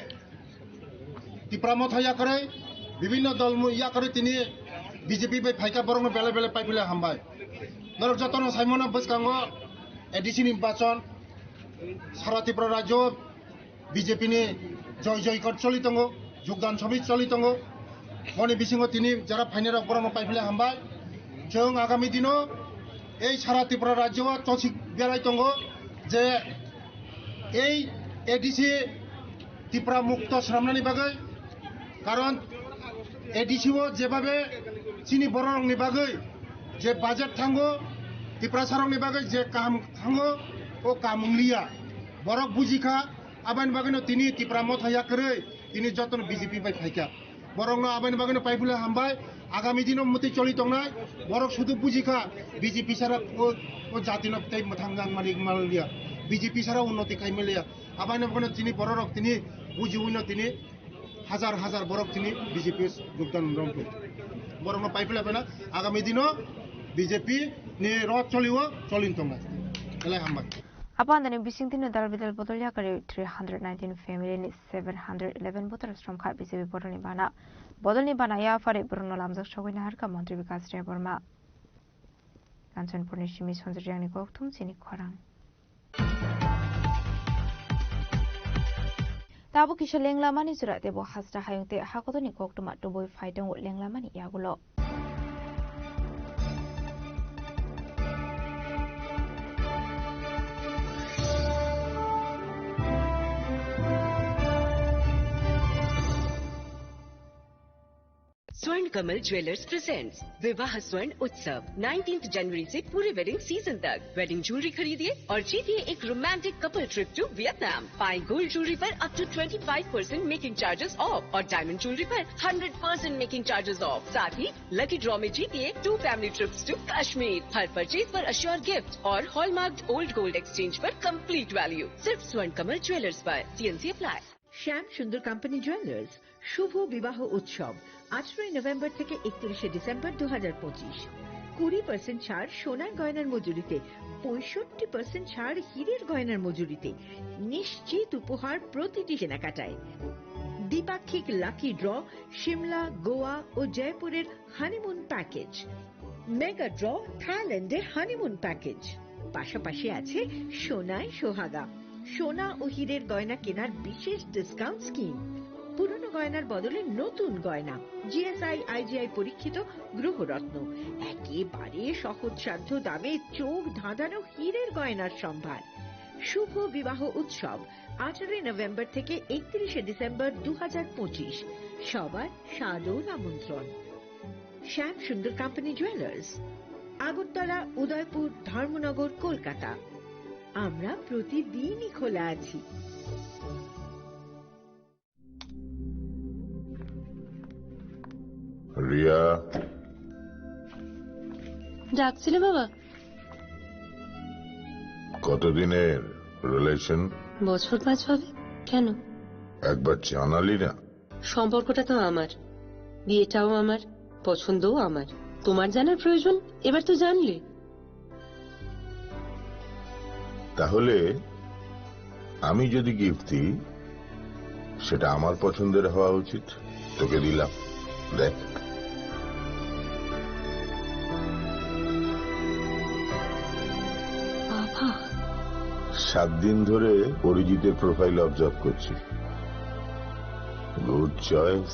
Tipramot haya করে বিভিন্ন দল ইয়া করে তিনি BJP বে ফাইকা বরং বেলে বেলে পাইপিলে হামবাই নরক যতন সাইমন বসকাঙ্গ এডিসি নির্বাচন সারা ত্রিপুরা রাজ্য বিজেপি নি জয় জয়কর চলিতঙ্গ যোগদান ছবি চলিতঙ্গ মনে বিসিঙ্গ তিনি যারা ফাইনাল বরং পাইপিলে হামবাই जों আগামী দিনও এই সারা ত্রিপুরা রাজ্য চসি বেড়াইতঙ্গ যে এই এডিসি ত্রিপুরা মুক্ত সামনানি বাগৈ কারণ এডিসিও যেভাবে চিনি বরংনি বাগৈ যে বাজেট থাঙ্গো ত্রিপুরা সারংনি বাগৈ যে কাম থাঙ্গো ও কামলিয়া বরক বুঝিখা আবাইন বাগৈনো তিনি ত্রিপুরা মত হাইয়া করে তিনি যতন বিজেপি বাই ফাইকা বরংনো আবাইন বাগৈনো পাইবুলে হামবাই আগামী দিনও মতে চলি তংনাই বরক শুধু বুঝিখা বিজেপি সারা ও জাতিনো তাই মথাঙ্গাং মালিক মালিয়া বিজেপি সারা উন্নতি খাইমেলিয়া আবাইন বাগৈনো তিনি বরক তিনি বুঝিউইনো তিনি হাজার হাজার বরক তিনি বিজেপি যোগদান রংপুর বরং পাইপেলা পেনা আগামী দিনও বিজেপি নি রথ চলিও চলিন তোমরা এলাই হামবাই Apandani Bisingtino Dalvidal Botolia Kari 319 family ni 711 botar from Kha BJP Bodolni Bana ya Fare Bruno Lamzak Shogina Harka Montri Vikas Deborma Kanchanpur ni Shimi Sonjani Koktum Sini Korang Tabu Kisha Lengla Mani Sura Debo Hasta Hayungte Hakotoni Koktuma to boy fighting with Lengla Mani Yagulo. स्वर्ण Kamal jewellers presents विवाह स्वर्ण उत्सव 19 जनवरी से पूरे wedding season तक wedding jewellery खरीदिए और जीतिए एक romantic couple trip to Vietnam. पाएं गोल्ड ज्वेलरी पर up to 25% making charges off और डायमंड ज्वेलरी पर 100% मेकिंग चार्जेस ऑफ। साथ ही लकी ड्रॉ में जीतिए 2 फैमिली ट्रिप्स टू कश्मीर। हर परचेज पर अश्योर गिफ्ट और हॉलमार्क्ड ओल्ड गोल्ड एक्सचेंज पर कंप्लीट वैल्यू सिर्फ स्वर्ण कमल ज्वेलर्स पर। TNC apply. Shyam Sundar company jewellers শুভ বিবাহ উৎসব 18 নভেম্বর থেকে 31 ডিসেম্বর 2025 20% ছাড় সোনার গয়নার মজুরিতে 65% ছাড় হীরের গয়নার মজুরিতে নিশ্চিত উপহার প্রতিটি কেনাকাটায় দ্বিপাক্ষিক লাকি ড্র শিমলা গোয়া ও জয়পুরের হানিমুন প্যাকেজ মেগা ড্র থাইল্যান্ডে হানিমুন প্যাকেজ পাশাপাশি আছে সোনায় সোহাগা সোনা ও হীরের গয়না কেনার বিশেষ ডিসকাউন্ট স্কিম পুরনো গয়নার বদলে নতুন গয়না GSI IGI পরীক্ষিত গ্রহরত্ন একেবারে সহজসাধ্য দামে চোখ ধাঁধানো হীরের গয়নার সম্ভার শুভ বিবাহ উৎসব 18 নভেম্বর থেকে 31 ডিসেম্বর 2025 সবার সাদর আমন্ত্রণ শ্যাম সুন্দর কোম্পানি জুয়েলার্স আগরতলা উদয়পুর ধর্মনগর কলকাতা আমরা প্রতিদিনই খোলা আছি রিয়া ডাকছিলে বাবা কতদিনের রিলেশন বছর 5 হবে কেন একবার জানালি না সম্পর্কটা তো আমার বিয়েটাও আমার পছন্দও আমার তোমার জানার প্রয়োজন এবার তো জানলে তাহলে আমি যদি গিফট দিই সেটা আমার পছন্দের হওয়া উচিত তোকে দিলাম দেখ বাবা 7 দিন ধরে অরিজিতের প্রোফাইল অবজার্ভ করছি গুড চয়েস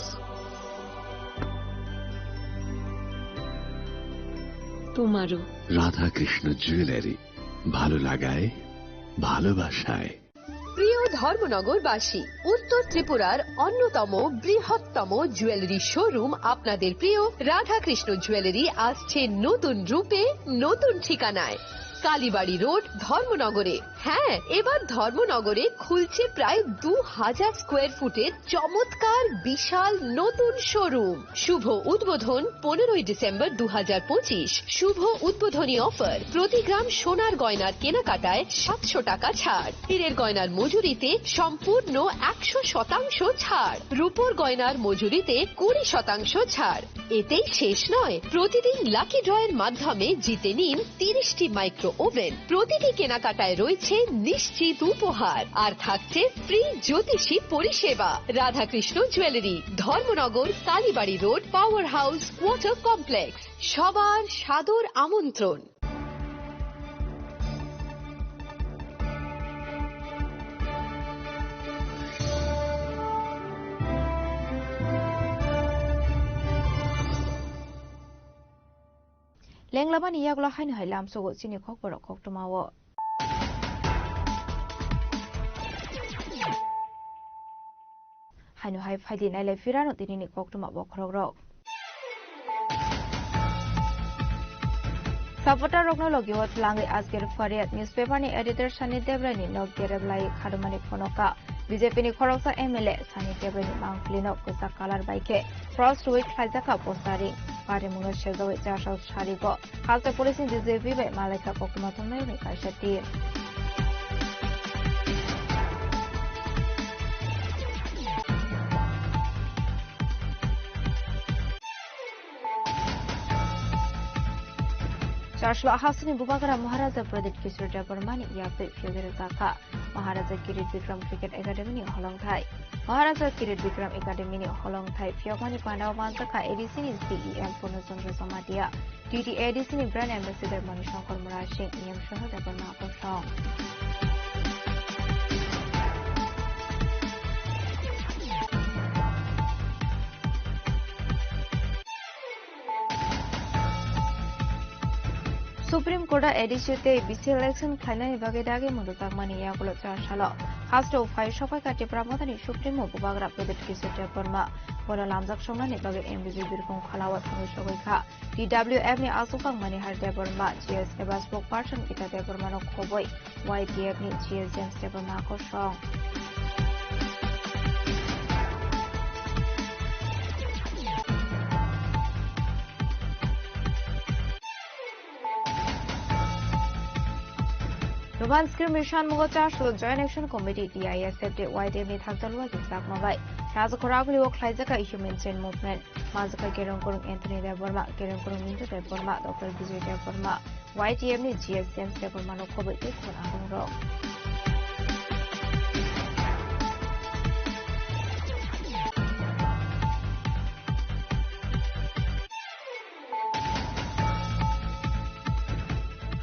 তোমারও রাধা কৃষ্ণ জুয়েলারি ভালো লাগায় ভালোবাসায় প্রিয় ধর্মনগরবাসী উত্তর ত্রিপুরার অন্যতম বৃহত্তম জুয়েলারি শোরুম আপনাদের প্রিয় রাধাকৃষ্ণ জুয়েলারি আসছে নতুন রূপে নতুন ঠিকানায় কালীবাড়ি রোড ধর্মনগরে। হ্যাঁ, এবার ধর্মনগরে খুলছে প্রায় 2000 স্কোয়ার ফুটের চমৎকার বিশাল নতুন শোরুম। শুভ উদ্বোধন 15ই ডিসেম্বর 2025। শুভ উদ্বোধনী অফার, প্রতি গ্রাম সোনার গয়নার কেনাকাটায় 700 টাকা ছাড়, হীরের গয়নার মজুরিতে সম্পূর্ণ 100% ছাড়, রূপোর গয়নার মজুরিতে 20% ছাড়। এতেই শেষ নয়, প্রতিদিন লাকি ড্রয়ের মাধ্যমে জিতে নিন 30টি মাইক্রো ওভেন। প্রতিটি কেনাকাটায় রয়েছে নিশ্চিত উপহার, আর থাকছে ফ্রি জ্যোতিষী পরিষেবা। Radhakrishna jewellery, Dharmanagar, Kalibari road, power house, water complex. সবার সাদর আমন্ত্রণ। লেংলাবানি ইয়াগুলা হাইন হাই লামসগো চিনি খক বড় খক টমাও হাইনো হাই ফাইদি নাইলে ফিরানো দিনিনি খক টমা বখরক রক সাপোর্টার রকনোলজি ও ত্লাঙ্গি আজকের ফারিয়াত নিউজপেপার নি এডিটর সানি দেবরানি নক দেবলাই খাদমানি ফনকা বিজেপি নি খরকসা এমএলএ সানি দেবরানি মাংফলিনো কুসা কালার বাইকে ফ্রস্ট উইক খাইজাকা পোস্টারি পারে মুনো শেগওয়ে চাশাও সারিগো হালতে পুলিশ বিজেপি বাই মালাইকা পকমা তমনাই নি কাইশাতি চারশো হাসিনী বুবাগরা মহারাজা প্রদীপ কিশোর দেববর্মানি ইয়াপে ফিউজের জাকা মহারাজা Kirit Bikram cricket academy হলংথাই Maharaja Kirit Vikram academy হলংথাই ফিয়মানি পান্ডাও মানজাকা এডিসিনি CEM পূর্ণচন্দ্র সমাটিয়া টিটি এডিসিনি brand ambassador Manishankar Mura Singh EM সহ দেববর্মা আকর্ষণ সুপ্রিম কোর্ট এডিসিতে বিসি ইলেকশন খাইনানি বাগে দাগে মুদুতাকমানি ইয়াগুলো চারশালো হাস্ট উফাই সবাই কাটি প্রামদানি সুপ্রিম বুবাগ্রা প্রদীপ কিশোর দেববর্মা বড় লামজাক সংনানি বাগে এমবিজি বিরকম খালাওয়াত সগৈখা ডিডব্লিউএফ নি আসুকাং মানিহার দেববর্মা জিএস এবা স্পোক পার্সন গীতা দেববর্মানো খবই ওয়াইটিএফ নি জিএস জেমস দেববর্মা আকর্ষণ Ruban Skirmishan Mogocha should join action committee DISF de YDM ni thakdalwa ki sakmabai Razakoragli o Klaizaka human chain movement Mazaka Kerongkurung Anthony Deborma Kerongkurung Minto Deborma Dr. Vijay Deborma YDM ni GSM Deborma no kobe ikon arung ro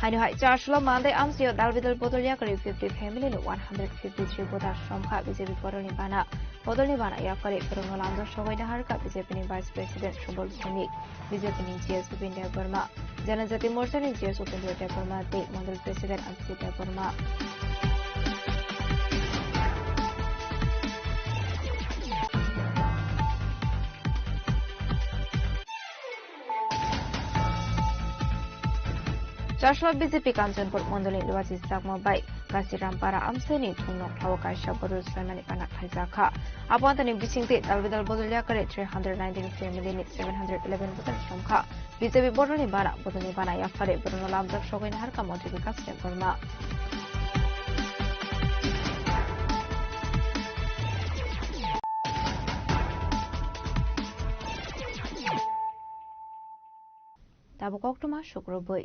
Haino hai charshlo mande amsio dalbidal bodolia kari 50 family no 153 boda somkha BJP boroni bana ya kare kurungo lamdo shogoi dahar ka BJP ni vice president Shubal Bhumik BJP ni GS Upendra Burma Janajati Morcha ni GS Upendra Burma te mandal president Abhijit Burma চারশো BJP Kanchanpur মন্ডলী লুয়াজি সাকমাবাই কাশিরামপাড়া আমসেনি থুংনক থাও কাইশা বদল সাইমানি পানা খাইজাখা আপাতনি বিচিংতে দালবিদাল বদলিয়া করে 319 family নি 711 বদল সংখ্যা BJP বদলনি বানা ইয়াফারে বদল লামজাক সগৈনা হারকা মন্ত্রী বিকাশ দেববর্মা তাবক অক্টোবর শুক্রবার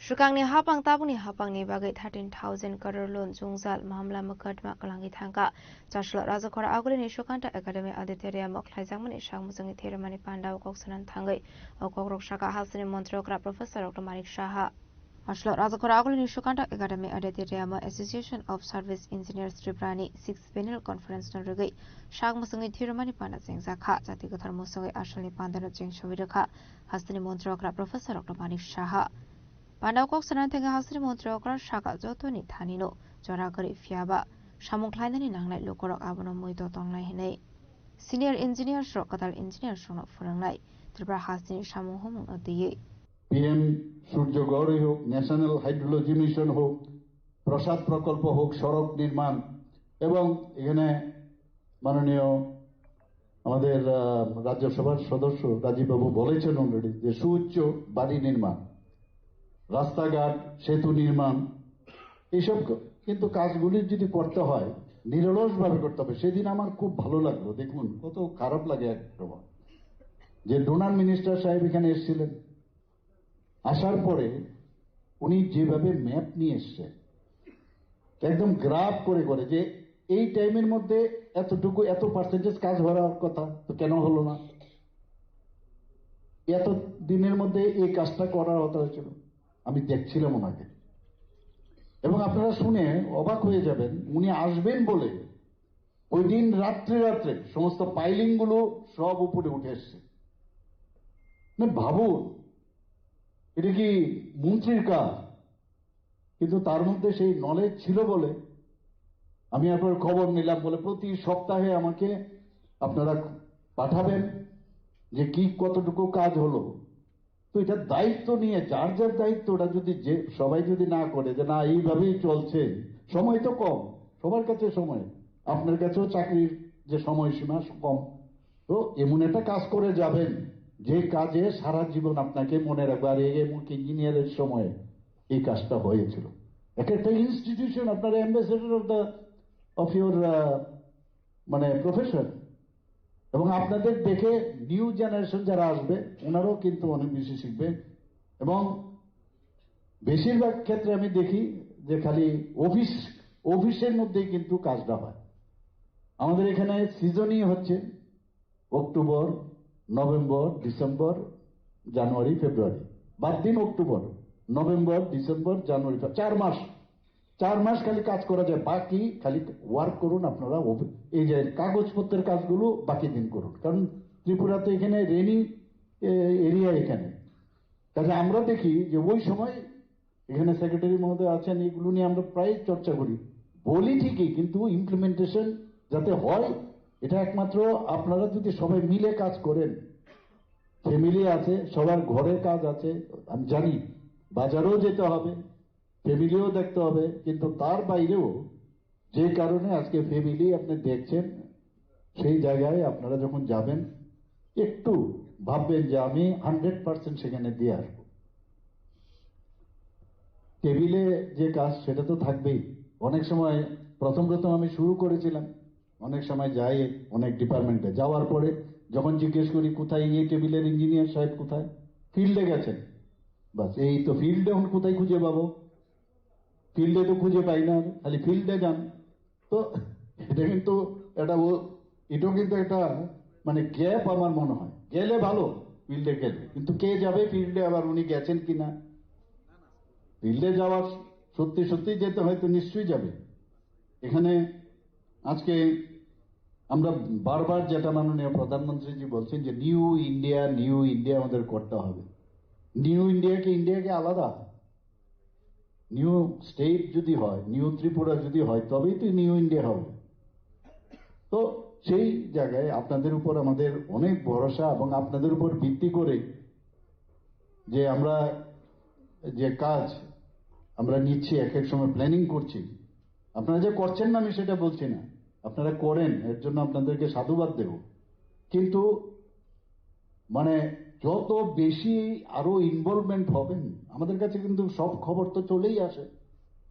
Shukangni hapang tabuni hapangni bagai 13,000 crore loan jungzal mamla mukadma kalangi thangka chashlo rajakora agulini shukanta academy aditeria mokhlaijangmani shangmujangi theramani pandau koksanan thangai okokrok shaka halsini montrokra professor Dr. Manik Shaha Ashlo rajakora agulini shukanta academy aditeria Association of Service Engineers Triprani 6th Biennial Conference narugai shangmujangi theramani panda jengjakha jatigothar musangai ashalni pandano jengshobirakha halsini montrokra professor Dr. Manik Shaha Pandau sanan tengah hasri montrokra shaka jotoni thanino joragari fiaba samungklainani nanglai lokorok abono muito tonglai hinai senior engineer shrokatal engineer shrono furanglai Tripura হাসিনী সমূহ দিয়ে PM সূর্যগড়ই হোক, national hydrology mission হোক, প্রসাদ প্রকল্প হোক, সড়ক নির্মাণ, এবং এখানে মাননীয় আমাদের রাজ্যসভার সদস্য রাজীববাবু বলেছেন অলরেডি যে সুউচ্চ বাড়ি নির্মাণ, রাস্তাঘাট, সেতু নির্মাণ, এইসব কিন্তু কাজগুলি যদি করতে হয় নিরলসভাবে করতে হবে। সেদিন আমার খুব ভালো লাগলো, দেখুন কত খারাপ লাগে একদম, যে ডোনার মিনিস্টার সাহেব এখানে এসেছিলেন, আসার পরে উনি যেভাবে ম্যাপ নিয়ে এসছে একদম গ্রাফ করে করে যে এই টাইমের মধ্যে এতটুকু এত পার্সেন্টেজ কাজ হওয়ার কথা, তো কেন হলো না, এত দিনের মধ্যে এই কাজটা করার কথা হয়েছিল। আমি দেখছিলাম ওনাকে, এবং আপনারা শুনে অবাক হয়ে যাবেন, উনি আসবেন বলে ওই দিন রাত্রে রাত্রে সমস্ত পাইলিং গুলো সব উপরে উঠে এসছে। ভাবুন, এটা কি মন্ত্রীর কাজ, কিন্তু তার মধ্যে সেই নলেজ ছিল বলে আমি একবার খবর নিলাম বলে প্রতি সপ্তাহে আমাকে আপনারা পাঠাবেন যে কি কতটুকু কাজ হলো। তো এটা দায়িত্ব নিয়ে যার যার দায়িত্ব, ওটা যদি যে সবাই যদি না করে যে না এইভাবেই চলছে, সময় তো কম, সবার কাছে সময়, আপনার কাছেও চাকরির যে সময়সীমা কম, তো এমন একটা কাজ করে যাবেন যে কাজে সারা জীবন আপনাকে মনে রাখবে। আর এমন ইঞ্জিনিয়ারের সময় এই কাজটা হয়েছিল। এক একটা ইনস্টিটিউশন, আপনার অ্যাম্বাসেডর অফ ইউর মানে প্রফেশন, এবং আপনাদের দেখে নিউ জেনারেশন যারা আসবে ওনারাও কিন্তু অনেক বেশি শিখবে। এবং বেশিরভাগ ক্ষেত্রে আমি দেখি যে খালি অফিসের মধ্যেই কিন্তু কাজটা হয়। আমাদের এখানে সিজনই হচ্ছে অক্টোবর, নভেম্বর, ডিসেম্বর, জানুয়ারি, ফেব্রুয়ারি, বাদ দিন অক্টোবর, নভেম্বর, ডিসেম্বর, জানুয়ারি, 4 মাস খালি কাজ করা যায়। বাকি খালি ওয়ার্ক করুন আপনারা, এই যে কাগজপত্রের কাজগুলো বাকি দিন করুন, কারণ ত্রিপুরাতে এখানে রেনি এরিয়া এখানে। কাজে আমরা দেখি যে ওই সময় এখানে সেক্রেটারি মহোদয় আছেন, এগুলো নিয়ে আমরা প্রায় চর্চা করি, বলি ঠিকই, কিন্তু ইমপ্লিমেন্টেশন যাতে হয় এটা একমাত্র আপনারা যদি সবাই মিলে কাজ করেন। ফ্যামিলি আছে, সবার ঘরের কাজ আছে, আমি জানি বাজারেও যেতে হবে, ফ্যামিলিও দেখতে হবে, কিন্তু তার বাইরেও যে কারণে আজকে ফ্যামিলি আপনি দেখছেন, সেই জায়গায় আপনারা যখন যাবেন একটু ভাববেন যে আমি 100% সেখানে দিয়ে আসবো। টেবিলে যে কাজ সেটা তো থাকবেই। অনেক সময় প্রথম আমি শুরু করেছিলাম, অনেক সময় যাই অনেক ডিপার্টমেন্টে, যাওয়ার পরে যখন জিজ্ঞেস করি কোথায় এই টেবিলের ইঞ্জিনিয়ার সাহেব কোথায়, ফিল্ডে গেছেন, বাস এই তো ফিল্ডে এখন কোথায় খুঁজে পাবো, ফিল্ডে তো খুঁজে পাই না, খালি ফিল্ডে যান। তো এটা কিন্তু এটাও কিন্তু একটা মানে গ্যাপ আমার মনে হয়। গেলে ভালো, ফিল্ডে গেলে, কিন্তু কে যাবে ফিল্ডে, আবার উনি গেছেন কিনা। ফিল্ডে যাওয়ার সত্যি সত্যি যেতে হয়তো নিশ্চয়ই যাবে। এখানে আজকে আমরা বারবার যেটা মাননীয় প্রধানমন্ত্রীজি বলছেন যে নিউ ইন্ডিয়া আমাদের করতে হবে। নিউ ইন্ডিয়াকে আলাদা, নিউ স্টেট যদি হয়, নিউ ত্রিপুরা যদি হয়, তবেই তো নিউ ইন্ডিয়া হবে। তো সেই জায়গায় আপনাদের উপর আমাদের অনেক ভরসা, এবং আপনাদের উপর ভিত্তি করে যে আমরা যে কাজ আমরা নিচ্ছি, এক এক সময় প্ল্যানিং করছি। আপনারা যে করছেন না আমি সেটা বলছি না, আপনারা করেন, এর জন্য আপনাদেরকে সাধুবাদ দেব। কিন্তু মানে যত বেশি আরো ইনভলভমেন্ট হবেন, আমাদের কাছে কিন্তু সব খবর তো চলেই আসে,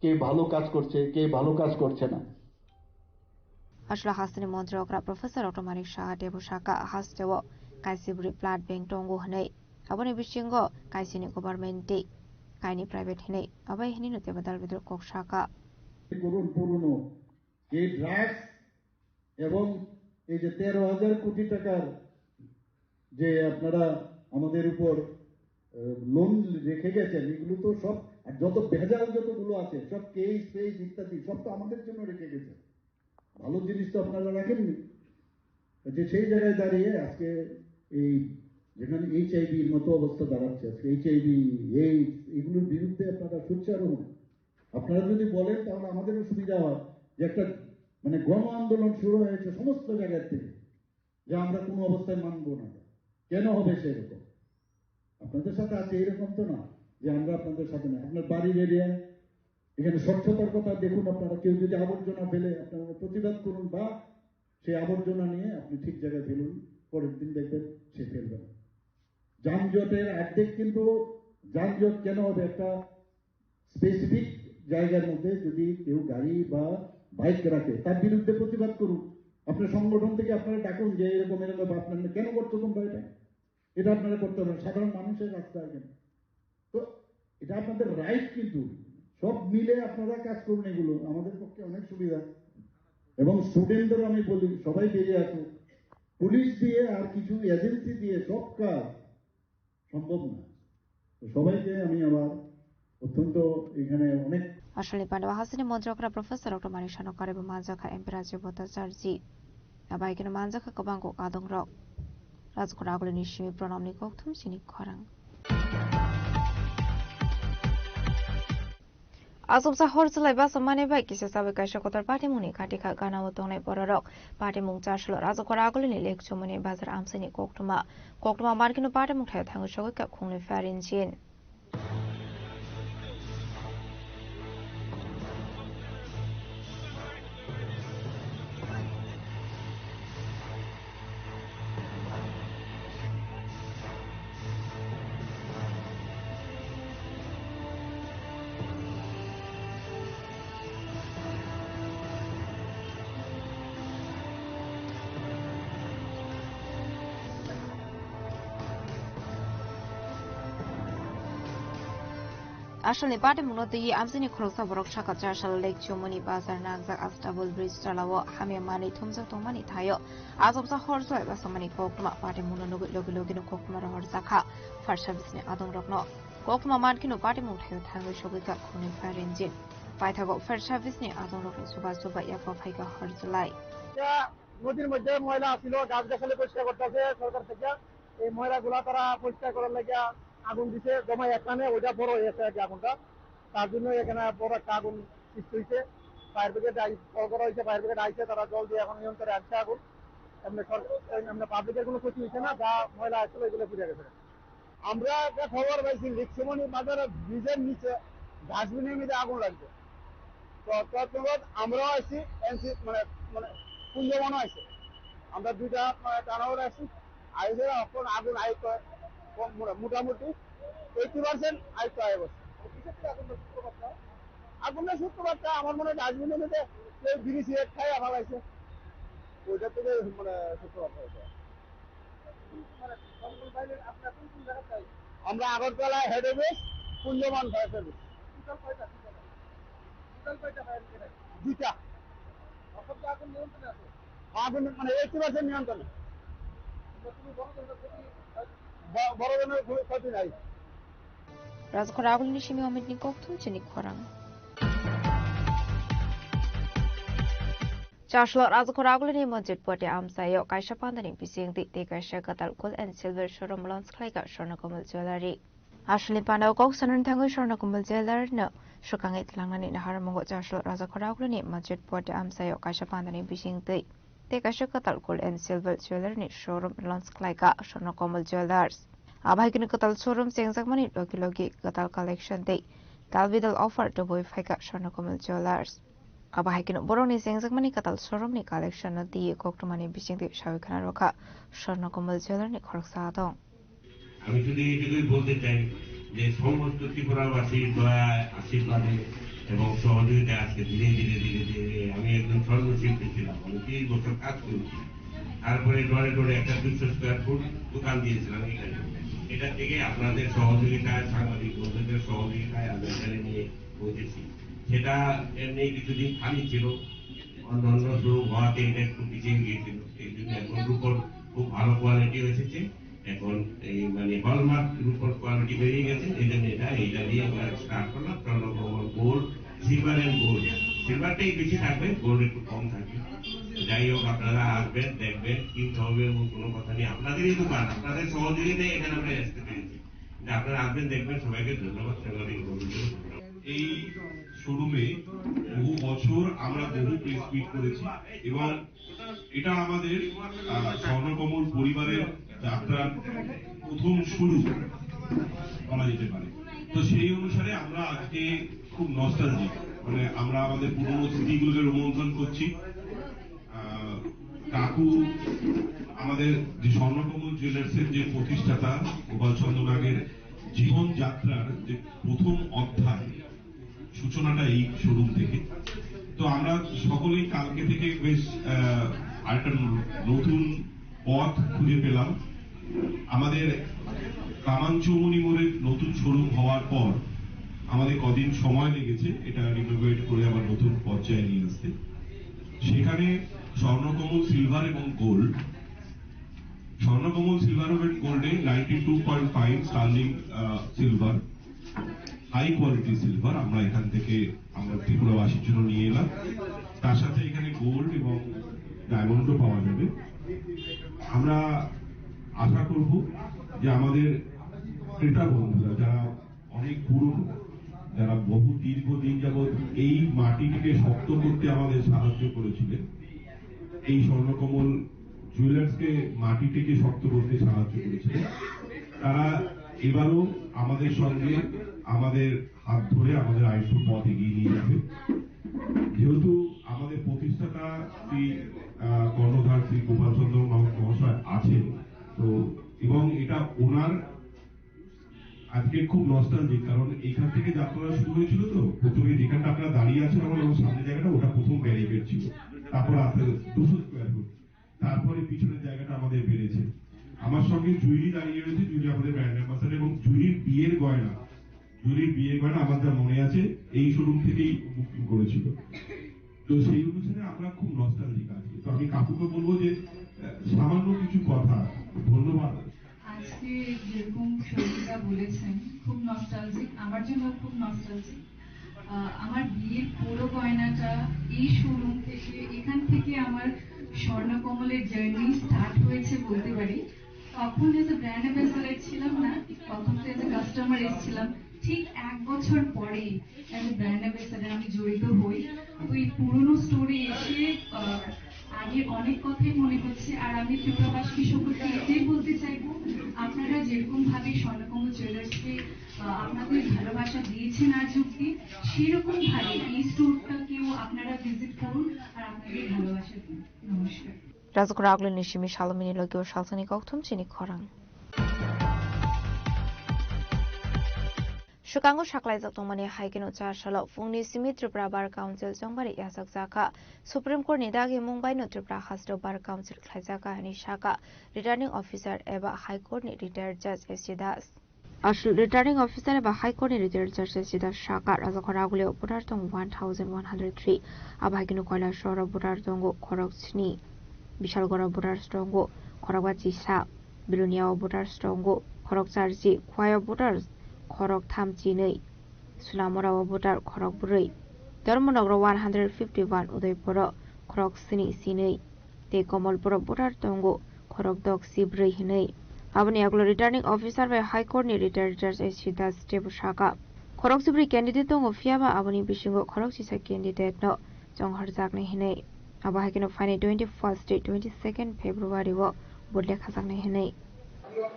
কে ভালো কাজ করছে, কে ভালো কাজ করছে না। আসলে হাসিনী মন্ত্রকরা প্রফেসর ডক্টর মানিক সাহা দেবসাকা হাসতেও কাইসিবুরি ব্লাড ব্যাংক দंगो हनै aboni bisingo kaisini गभर्नमेंट কাইনি প্রাইভেট হनै আবাই হিনি নতে বদল বিদ্র kokshaka করুন পুরনো এই ড্রাগস এবং এই যে 13,000 কোটি টাকার যে আপনারা আমাদের উপর লোন রেখে গেছেন, এগুলো তো সব যত ভেজাল যতগুলো আছে সব কেস ইত্যাদি সব তো আমাদের জন্য রেখে গেছে। ভালো জিনিস তো আপনারা রাখেননি। যে সেই জায়গায় দাঁড়িয়ে আজকে এই যেখানে HIV-র মতো অবস্থা দাঁড়াচ্ছে, আজকে HIV, এইডস এগুলোর বিরুদ্ধে আপনারা সোচ্চার হন। আপনারা যদি বলেন তাহলে আমাদেরও সুবিধা হয় যে একটা মানে গণ আন্দোলন শুরু হয়েছে সমস্ত জায়গার থেকে, যে আমরা কোনো অবস্থায় মানব না। কেন হবে সেরকম? আপনাদের সাথে আছে এরকম তো না যে আমরা আপনাদের সাথে না। আপনার বাড়ির এরিয়ায় এখানে স্বচ্ছতার কথা দেখুন, আপনারা কেউ যদি আবর্জনা ফেলে আপনারা প্রতিবাদ করুন, বা সেই আবর্জনা নিয়ে আপনি ঠিক জায়গায় ফেলুন, পরের দিন দেখবেন সে ফেলবেন। যানজটের অর্ধেক কিন্তু যানজট কেন হবে? একটা স্পেসিফিক জায়গার মধ্যে যদি কেউ গাড়ি বা বাইক রাখে তার বিরুদ্ধে প্রতিবাদ করুন। আপনার সংগঠন থেকে আপনারা ডাকুন যে এরকম এরকম আপনারা কেন করছো তোমরা এটা আপনারা করতে হবে। সাধারণ মানুষের রাস্তা এখানে তো এটা আপনাদের রাইট, কিন্তু সব মিলে আপনারা কাজ করুন। এগুলো আমাদের পক্ষে অনেক সুবিধা। এবং স্টুডেন্টদেরও আমি বলি সবাই বেরিয়ে আসুন। পুলিশ দিয়ে আর কিছু এজেন্সি দিয়ে সব কাজ সম্ভব না। সবাইকে আমি আবার অত্যন্ত এখানে অনেক Ashley Pandwa hasini monjokra Professor Dr. Manisha Nokare Manjaka Emperaji Botasarji Abaikino Manjaka Kabango Adong Rock Razkoragul Nishimi Pronomni Koktum Sini Korang Asum Sahor Sulaiba Samane Bakis Sabika Kotar Party Muni Katika Gana Wotone Borok Party Mungchashlo Razkoragul in Lekchumuni Bazar Amsini Koktuma Markino Party Mukha Tangushaka Kungli Farin Chin Ashley Party Munoti Amsini Krosa Borok Shaka Jashal Lake Chumuni Bazar Nagzak Astabul Bridge Talawa Hamia Mani Tumsa Tomani Tayo Azov Horse Basamani Kokma Party Muno Logino Kokma Horzaka Farshabisni Adam Rokno Kokma Markino Party Mutayo Tango Shogika Kunin Farinjin Paitago Farshabisni Adam Rokno Suba Yafa Haika Horzalai নদীর মধ্যে ময়লা ছিল, গাছ গাছালি পরিষ্কার করতেছে সরকার থেকে। এই ময়লাগুলা তারা পরিষ্কার করার লাগিয়া আগুন দিছে জমা এখানে, ওইটা বড় হয়েছে আর কি আগুনটা। তার জন্য এখানে বড় একটা আগুন সৃষ্টি হয়েছে। ফায়ার ব্রিগেড কল করা হয়েছে, ফায়ার ব্রিগেড আইছে, তারা জল দিয়ে এখন নিয়ন্ত্রণে আনছে আগুন। এমনি পাবলিকের কোনো ক্ষতি হয়েছে না, যা ময়লা আসছিল এগুলো পুড়ে গেছে। আমরা একটা খবর পাইছি লিকসুমনি বাজারে ব্রিজের নিচে ডাস্টবিনের মধ্যে আগুন লাগছে। তো তৎক্ষণাৎ আমরাও আসছি, মানে মানে পুঞ্জমানও আছে। আমরা দুইটা টানাওয়ার আসছি, আইসে এখন আগুন আয়ত্ত মোটামুটি 80% আয়ত্ত হয়ে বসে। আগুনের সূত্রপাতটা আমার মনে হয় ডাস্টবিনের মধ্যে কেউ বিড়ি সিগারেট খাই আমার আছে, ওইটা থেকে মানে সূত্রপাত হয়েছে। আমরা আগরতলা হেড অফিস পুঞ্জমান ফায়ার সার্ভিস দুইটা আগুন মানে 80% নিয়ন্ত্রণে, বড় ধরনের ক্ষতি নাই। Razkoragul Nishimi Omidni Koktum Chini Korang Joshua Razkoragul ni Majid Poti Amsayo Kaisha Pandani Bising Di Kaisha Katal Gold and Silver Showroom Lons Klaiga Shornakumal Jewelry Ashley Pandau Kok Sanan Tango Shornakumal Jewelry no Shukangit Langani Haramongo Joshua Razkoragul ni Majid Poti Amsayo Kaisha Pandani Bising Di Kaisha Katal Gold and Silver Jewelry Showroom Lons Klaiga Shornakumal Jewelers Abhaikin Katal Showroom Singzak Mani Logi Katal Collection Day Galvidal offer to boy Fika Shornakumal Jewelers Abhaikin Boroni Singzak Mani Katal Showroom ni collection of the Koktumani Bishing the Shavikana Roka Shornakumal Jeweler ni Korsadong আমি শুধু এইটুকুই বলতে চাই যে সমস্ত ত্রিপুরাবাসীর দয়া আশীর্বাদে এবং সহযোগিতায় আজকে ধীরে ধীরে ধীরে ধীরে আমি একজন সর্বশিল্পী ছিলাম, আমি 30 বছর কাজ করেছি। তারপরে ডরে ডরে একটা 200 স্কোয়ার ফুট দোকান দিয়েছিলাম এখানে। এটা থেকে আপনাদের সহযোগিতায়, সাংবাদিক বন্ধুদের সহযোগিতায় আমি এখানে নিয়ে বসেছি। সেটা এমনি কিছুদিন খালি ছিল, অন্যান্য শুরু হওয়াতে এটা একটু পিছিয়ে গিয়েছিল। এই জন্য এখন রূপর খুব ভালো কোয়ালিটি এসেছে। এখন এই মানে হলমার্ক রূপর কোয়ালিটি বেরিয়ে গেছে, এই জন্য এইটা দিয়ে আমরা স্টার্ট করলাম। Swarnakamal gold, silver and gold. সিলভারটাই বেশি থাকবে, গোল্ড একটু কম থাকবে। যাই হোক, আপনারা আসবেন, দেখবেন, কিনতে হবে এমন কোনো কথা নেই। আপনাদেরই দোকান, আপনাদের সহযোগিতায় এখানে আমরা আসতে পেরেছি। আপনারা আসবেন, দেখবেন। সবাইকে ধন্যবাদ। এই শোরুমে বহু বছর আমরা বহু প্রেস মিট করেছি এবং এটা আমাদের স্বর্ণকমল পরিবারের যাত্রার প্রথম শুরু বলা যেতে পারে। তো সেই অনুসারে আমরা আজকে খুব নস্টালজিক, মানে আমরা আমাদের পুরনো স্মৃতিগুলোকে রোমন্থন করছি। কাকু আমাদের যে স্বর্ণকমল জুয়েলার্সের যে প্রতিষ্ঠাতা গোপাল চন্দ্র নাগের জীবন যাত্রার যে প্রথম অধ্যায়, সূচনাটা এই শোরুম থেকে। তো আমরা সকলেই কালকে থেকে বেশ একটা নতুন পথ খুঁজে পেলাম। আমাদের কামান চৌমুনি মোড়ের নতুন শোরুম হওয়ার পর আমাদের কদিন সময় লেগেছে এটা রিনোভেট করে আবার নতুন পর্যায়ে নিয়ে আসতে। সেখানে স্বর্ণকমল সিলভার এবং গোল্ড, স্বর্ণকমল সিলভার এবং গোল্ডে 92.5 sterling silver, high quality silver আমরা এখান থেকে আমরা ত্রিপুরাবাসীর জন্য নিয়ে এলাম। তার সাথে এখানে গোল্ড এবং ডায়মন্ডও পাওয়া যাবে। আমরা আশা করব যে আমাদের ক্রেতা বন্ধুরা যারা অনেক পুরনো, যারা বহু দীর্ঘদিন যাবৎ এই মাটিটিকে শক্ত করতে আমাদের সাহায্য করেছিলেন, এই স্বর্ণকমল জুয়েলার্সকে মাটিটিকে শক্ত করতে সাহায্য করেছিলেন, তারা এবারও আমাদের সঙ্গে আমাদের হাত ধরে আমাদের আয়ুষ্য পথ এগিয়ে নিয়ে যাবে। যেহেতু আমাদের প্রতিষ্ঠাতা শ্রী কর্ণধার শ্রী গোপাল চন্দ্র মহাশয় আছেন, তো এবং এটা ওনার আজকে খুব নস্টালজিক, কারণ এখান থেকে যাত্রা শুরু হয়েছিল। তো প্রথমে যেখানটা আপনারা দাঁড়িয়ে আছেন আমার সামনের জায়গাটা, ওটা প্রথম ব্যারিকেড ছিল, তারপর আস্তে 200 স্কোয়ার ফুট, তারপরে পিছনের জায়গাটা আমাদের বেড়েছে। আমার সঙ্গে জুইলি দাঁড়িয়ে রয়েছে, জুইলি আমাদের ব্র্যান্ড অ্যাম্বাসাডার, এবং জুইলির বিয়ের গয়না আমার যা মনে আছে এই শোরুম থেকেই বুকিং করেছিল। তো সেই অনুসারে আমরা খুব নস্টালজিক আছি। তো আমি কাকুকে বলবো যে সামান্য কিছু কথা। ধন্যবাদ। আজকে যেরকম সঙ্গীতা বলেছেন খুব নস্টালজিক, আমার জন্য খুব নস্টালজিক। আমার বিয়ের পুরো গয়নাটা এই শোরুম থেকে, এখান থেকে আমার স্বর্ণকমলের জার্নি স্টার্ট হয়েছে বলতে পারি। তখন এজ এ ব্র্যান্ড অ্যাম্বাসেডর ছিলাম না, তখন তো এজ এ কাস্টমার এসেছিলাম। ঠিক 1 বছর পরে এজ এ ব্র্যান্ড অ্যাম্বাসেডর আমি জড়িত হই। তো এই পুরনো স্টোরি এসে আগে অনেক কথাই মনে হচ্ছে। আর আমি ত্রিপুরাবাসী সকলকে এটাই বলতে চাইবো, আপনারা যেরকম ভাবে স্বর্ণকমল জুয়েলার্সকে আপনাদের ভালোবাসা দিয়েছেন আজ অব্দি, সেরকম ভাবে এই স্টোরটাকেও আপনারা ভিজিট করুন আর আপনাদের ভালোবাসা দিন। নমস্কার। Razgoraglu nishimi shalomini logyo shalsani koktum chini khorang. Shukango shaklai zaktomani haikino charshalo fungni simi Tripura Bar Council jongbari yasak jaka Supreme Court ni dagi Mumbai no Tripura Hasdo Bar Council khlaijaka hani shaka Returning Officer eba High Court ni retired judge S.J. Das. Ashul Returning Officer eba High Court ni retired judge S.J. Das shaka Razgoraglu Butar tong 1103 abhagino koila shoro Butar tongo Korok chini Bishalgora Butar Strongo, Korogwachi Sa, Bilunia Butar Strongo, Korok Charji, Kwaya Butar, Korok Tamchi Nei, Sulamora Butar, Korok Buri, Dormonogro 151, Udaipuro, Korok Sini Sinei, Te Komolpuro Butar Tongo, Korok Dog Sibri Hinei, Abniaglo Returning Officer by High Court ni retired judge S. Chidas Tebushaka, Korok Sibri candidate Tongo Fiaba Abani Bishingo, Korok Chisa candidate no, Jong Harzakne Hinei. Abahakino fine 21st to 22nd February wo bodle khasakne henei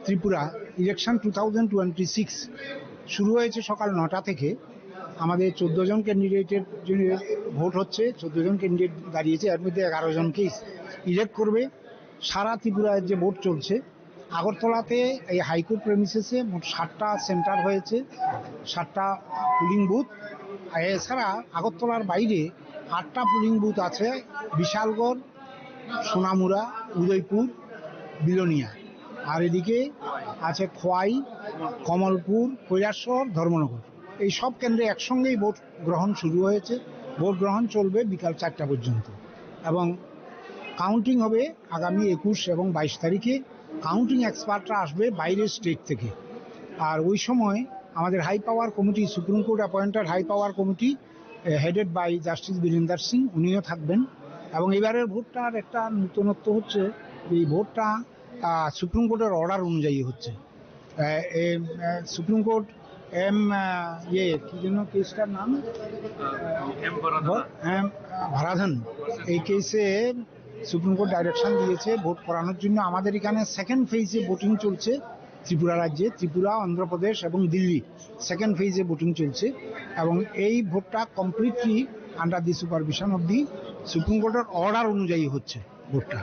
Tripura election 2026 শুরু হয়েছে সকাল 9টা থেকে। আমাদের 14 জন ক্যান্ডিডেটের জন্য vote হচ্ছে। 14 জন candidate দাঁড়িয়েছে, এর মধ্যে 11 জনকে ইলেক্ট করবে। সারা ত্রিপুরায় যে ভোট চলছে, আগরতলাতে এই হাইকোর্ট প্রেমিসেসে মোট 7টা সেন্টার হয়েছে, 7টা পুলিং বুথ। এছাড়া আগরতলার বাইরে 8টা পুলিং বুথ আছে, বিশালগড়, সোনামুড়া, উদয়পুর, বিলোনিয়া। আর এদিকে আছে খোয়াই, কমলপুর, কৈলাসহর, ধর্মনগর। এই সব কেন্দ্রে একসঙ্গেই ভোট গ্রহণ শুরু হয়েছে। ভোট গ্রহণ চলবে বিকাল 4টা পর্যন্ত এবং কাউন্টিং হবে আগামী 21 এবং 22 তারিখে। কাউন্টিং এক্সপার্টরা আসবে বাইরের স্টেট থেকে। আর ওই সময় আমাদের high power committee, Supreme Court appointed high power committee headed by Justice Birender Singh, উনিও থাকবেন। এবং এবারের ভোটটার একটা নতুনত্ব হচ্ছে, এই ভোটটা সুপ্রিম কোর্টের অর্ডার অনুযায়ী হচ্ছে। সুপ্রিম কোর্ট কি যেন কেসটার নাম, ভারাধন, এই কেসে সুপ্রিম কোর্ট ডাইরেকশন দিয়েছে ভোট করানোর জন্য। আমাদের এখানে সেকেন্ড ফেজে ভোটিং চলছে ত্রিপুরা রাজ্যে, ত্রিপুরা, অন্ধ্রপ্রদেশ এবং দিল্লি সেকেন্ড ফেজে ভোটিং চলছে এবং এই ভোটটা completely under the supervision of the supreme কোর্টের অর্ডার অনুযায়ী হচ্ছে ভোটটা।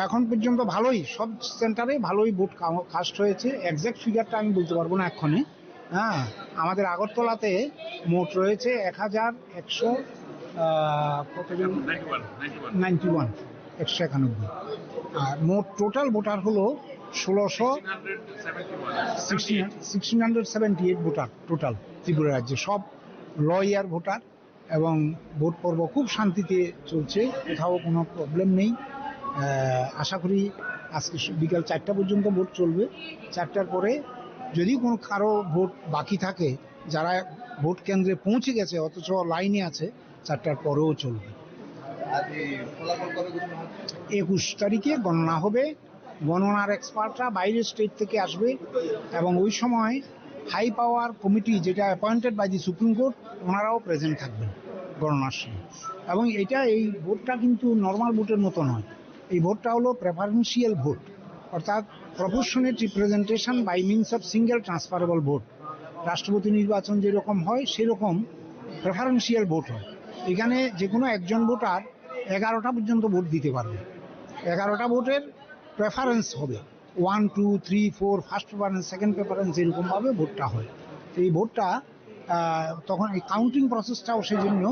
এখন পর্যন্ত ভালোই, সব সেন্টারে ভালোই ভোট কাস্ট হয়েছে। এক্সাক্ট ফিগারটা আমি বলতে পারবো না এক্ষণে। হ্যাঁ, আমাদের আগরতলাতে মোট রয়েছে 1,191 আর মোট টোটাল ভোটার হলো 1678 ভোটার টোটাল ত্রিপুরা রাজ্যে, সব লয়ার ভোটার। এবং ভোট পর্ব খুব শান্তিতে চলছে, কোথাও কোনো প্রবলেম নেই। আশা করি আজকে বিকাল 4টা পর্যন্ত ভোট চলবে। 4টার পরে যদি কোনো কারো ভোট বাকি থাকে, যারা ভোট কেন্দ্রে পৌঁছে গেছে অথচ লাইনে আছে, 4টার পরেও চলবে। 21 তারিখে গণনা হবে। গণনার এক্সপার্টরা বাইরের স্টেট থেকে আসবে এবং ওই সময় হাই পাওয়ার কমিটি যেটা appointed by the Supreme Court, ওনারাও প্রেজেন্ট থাকবেন গণনার সময়। এবং এই ভোটটা কিন্তু নর্মাল ভোটের মতো নয়। এই ভোটটা হলো প্রেফারেন্সিয়াল ভোট, অর্থাৎ proportionate representation by means of single transferable vote. রাষ্ট্রপতি নির্বাচন যেরকম হয় সেরকম প্রেফারেন্সিয়াল ভোট হয়। এখানে যে কোনো একজন ভোটার 11টা পর্যন্ত ভোট দিতে পারবে। 11টা ভোটের প্রেফারেন্স হবে, 1, 2, 3, 4 ফার্স্ট প্রেফারেন্স, সেকেন্ড প্রেফারেন্স, এরকমভাবে ভোটটা হয়। এই ভোটটা তখন এই কাউন্টিং প্রসেসটাও সেই জন্য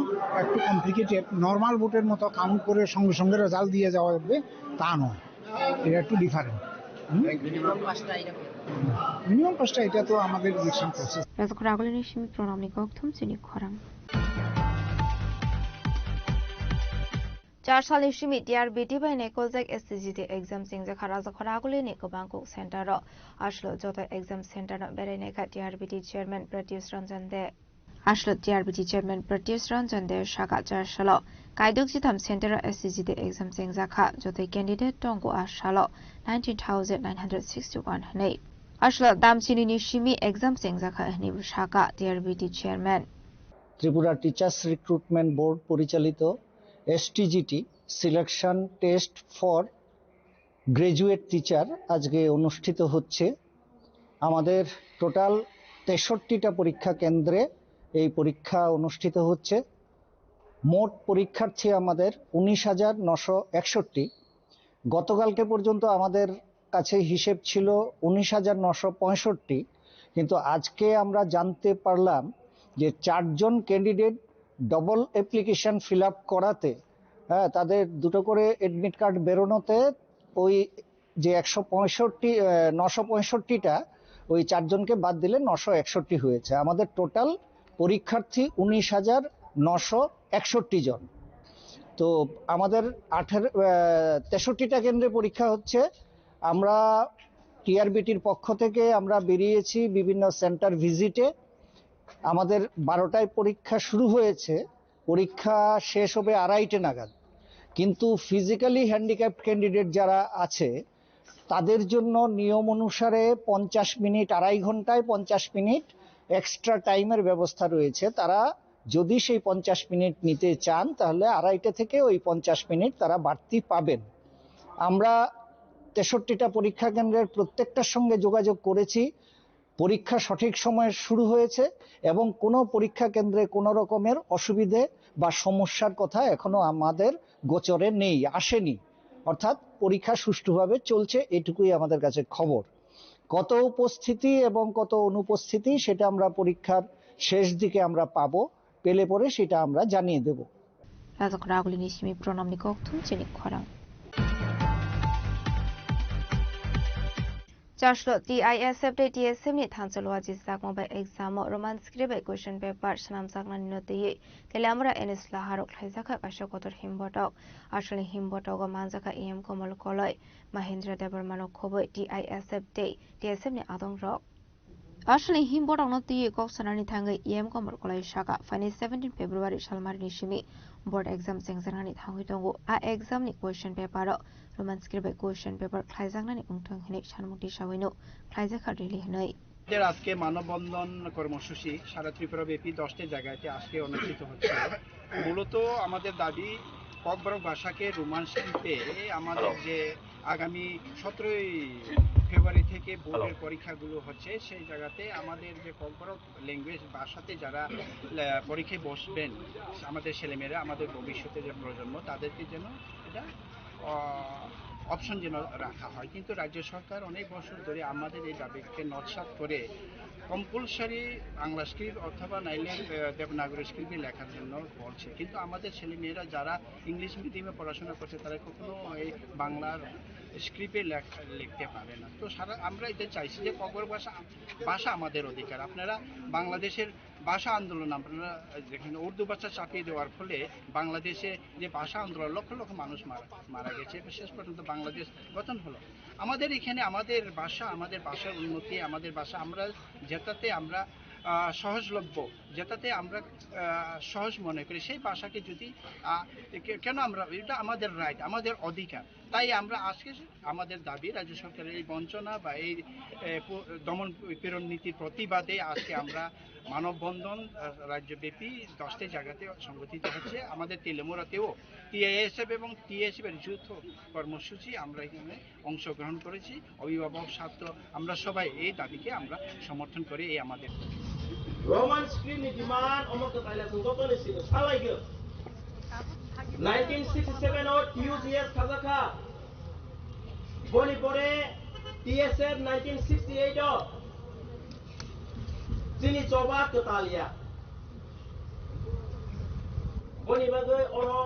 একটু কমপ্লিকেটেড। নর্মাল ভোটের মতো কাউন্ট করে সঙ্গে সঙ্গে রেজাল্ট দিয়ে যাওয়া যাবে তা নয়, এটা একটু ডিফারেন্ট। মিনিমাম 5টা, এটা তো আমাদের ইলেকশন প্রসেস। चारसालि सिमी टीआरबीटी बाय नेकोलजेक एसटीजीटी एग्जाम सिंजे खराजा खरागुली ने गोबांगको सेंटर आशलो जत एग्जाम सेंटर बेरायनायखा टीआरबीटी चेयरमैन प्रत्युष रंजन दे आशलो टीआरबीटी चेयरमैन प्रत्युष रंजन दे शाखा चारसालो कायदक जिथाम सेंटर एसटीजीटी एग्जाम सिंजाखा जत कैंडिडेट टंगो आशलो 19,961 हनै आशलो दामचिनी सिमी एग्जाम सिंजाखा हनै शाखा TRBT chairman Tripura teachers recruitment board परिचालित STGT selection test for graduate teacher आज के अनुष्ठित होच्छे। आमादेर टोटाल 63टा परीक्षा केंद्रे এই পরীক্ষা অনুষ্ঠিত হচ্ছে। মোট পরীক্ষার্থী আমাদের 19,961। গতকালকে পর্যন্ত আমাদের কাছে হিসেব ছিল 19,965, কিন্তু আজকে আমরা জানতে পারলাম যে 4 জন candidate double application fill up করাতে, হ্যাঁ, তাদের দুটো করে অ্যাডমিট কার্ড বেরোনোতে ওই যে 965টা ওই 4 জনকে বাদ দিলে 961 হয়েছে। আমাদের টোটাল পরীক্ষার্থী 19,961 জন। তো আমাদের 63টা কেন্দ্রে পরীক্ষা হচ্ছে। আমরা টিআরবিটির পক্ষ থেকে আমরা বেরিয়েছি বিভিন্ন সেন্টার ভিজিটে। আমাদের 12টায় পরীক্ষা শুরু হয়েছে, পরীক্ষা শেষ হবে 2:30 নাগাদ। কিন্তু ফিজিক্যালি হ্যান্ডিক্যাপড ক্যান্ডিডেট যারা আছে তাদের জন্য নিয়ম অনুসারে 50 মিনিট, 2.5 ঘন্টায় 50 মিনিট এক্সট্রা টাইমের ব্যবস্থা রয়েছে। তারা যদি সেই 50 মিনিট নিতে চান তাহলে 2:30 থেকে ওই 50 মিনিট তারা বাড়তি পাবেন। আমরা 63টা পরীক্ষা কেন্দ্রের প্রত্যেকটার সঙ্গে যোগাযোগ করেছি। পরীক্ষা সঠিক সময়ে শুরু হয়েছে এবং কোনো পরীক্ষা কেন্দ্রে কোনো রকমের অসুবিধে বা সমস্যার কথা এখনো আমাদের গোচরে নেই, আসেনি। অর্থাৎ পরীক্ষা সুষ্ঠুভাবে চলছে, এটুকুই আমাদের কাছে খবর। কত উপস্থিতি এবং কত অনুপস্থিতি সেটা আমরা পরীক্ষার শেষ দিকে আমরা পাবো, পেলে পরে সেটা আমরা জানিয়ে দেব। Charlo TISF de TSM ni thanchalo jisak mobile exam roman scribe question paper sanam sakna ninote telamra enisla harok khaisaka kasha kotor himbotok ashole himbotok go manjaka em komal koloi Mahendra Debarmano khoboi TISF de TSM ni adong rok ashole himbotok no ti kok sanani thangai em komal koloi shaka fani 17 February salmar ni shimi board exam sengsanani thangoi tongo a exam ni question paper roman scribe question paper khaisakna ni ungthang hine sanmukti sawino khaisaka rili hinai আজকে মানববন্ধন কর্মসূচি সারা ত্রিপুরা ব্যাপী 10টি জায়গাতে আজকে অনুষ্ঠিত হচ্ছে। মূলত আমাদের দাবি ককবরক ভাষাকে রোমান শিল্পে আমাদের যে আগামী 17ই ফেব্রুয়ারি থেকে বোর্ডের পরীক্ষাগুলো হচ্ছে সেই জায়গাতে আমাদের যে ককবরক ল্যাঙ্গুয়েজ ভাষাতে যারা পরীক্ষায় বসবেন আমাদের ছেলেমেয়েরা আমাদের ভবিষ্যতে যে প্রজন্ম তাদেরকে যেন এটা অপশন যেন রাখা হয়। কিন্তু রাজ্য সরকার অনেক বছর ধরে আমাদের এই দাবিকে নৎসাৎ করে কম্পালসারি বাংলা স্ক্রিপ্ট অথবা নাইলে দেবনাগরী স্ক্রিপ্টে লেখার জন্য বলছে। কিন্তু আমাদের ছেলেমেয়েরা যারা ইংলিশ মিডিয়ামে পড়াশোনা করছে তারা কখনো এই বাংলার স্ক্রিপ্টে লিখতে পারে না। তো আমরা এটা চাইছি যে ককবরক ভাষা আমাদের অধিকার। আপনারা বাংলাদেশের ভাষা আন্দোলন আপনারা যেখানে উর্দু ভাষা চাপিয়ে দেওয়ার ফলে বাংলাদেশে যে ভাষা আন্দোলন লক্ষ লক্ষ মানুষ মারা গেছে, শেষ পর্যন্ত বাংলাদেশ গঠন হলো। আমাদের এখানে আমাদের ভাষার উন্নতি, আমাদের ভাষা আমরা যেটাতে আমরা সহজলভ্য, যেটাতে আমরা সহজ মনে করি সেই ভাষাকে যদি কেন আমরা, এটা আমাদের রাইট, আমাদের অধিকার। তাই আমরা আজকে আমাদের দাবি রাজ্য সরকারের এই বঞ্চনা বা এই দমন পীড়ন নীতির প্রতিবাদে আজকে আমরা মানববন্ধন রাজ্যব্যাপী 10টি জায়গাতে সংগঠিত হচ্ছে। আমাদের তেলেমুরাতেও টিআইএসএফ এবং টিএসএফ এর যৌথ কর্মসূচি আমরা এখানে অংশগ্রহণ করেছি। অভিভাবক, ছাত্র আমরা সবাই এই দাবিকে আমরা সমর্থন করি। এই আমাদের Roman script ni demand omok to kaila sung goto ni sigo salai ge 1967 or TUGS khazaka boni pore TSF 1968 or sini coba ke talia boni bagai oro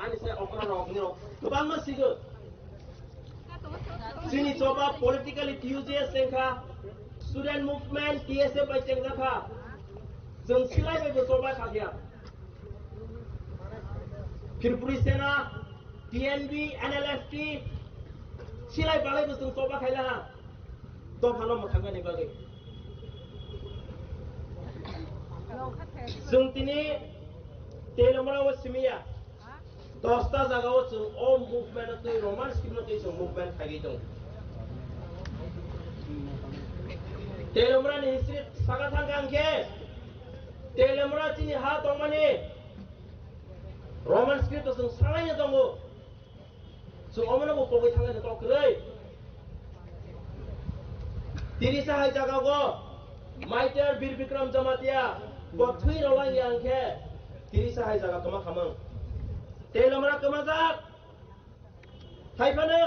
ani se okra rok ni to bang ma sigo sini coba politically TUGS sengkha student movement TSF by sengkha जों सिलायबायबो जबाय खादिया त्रिपुरी सेना TNB NLFT सिलाय बालायबो जों जबा खायला दफानो मोथांगनि बागै जों दिनै तेलमराव सिमिया 10टा जागाव जों अ मुभमेन्ट तो रोमान स्क्रिप्ट जों मुभमेन्ट खायगै दं तेलमरानि हिस्ट्री सागा थांगांके तेलेमुरा चिनि हा दंमाने रोमान स्क्रिप्ट जों सालायनो दङ जों अमनबो पगै थांनो दंखै तिरिसा हाय जागागो माइटर वीर विक्रम जमातिया बथुइ रलांनि आंखे तिरिसा हाय जागा कमा खामों तेलेमुरा कमा जा थाइफानो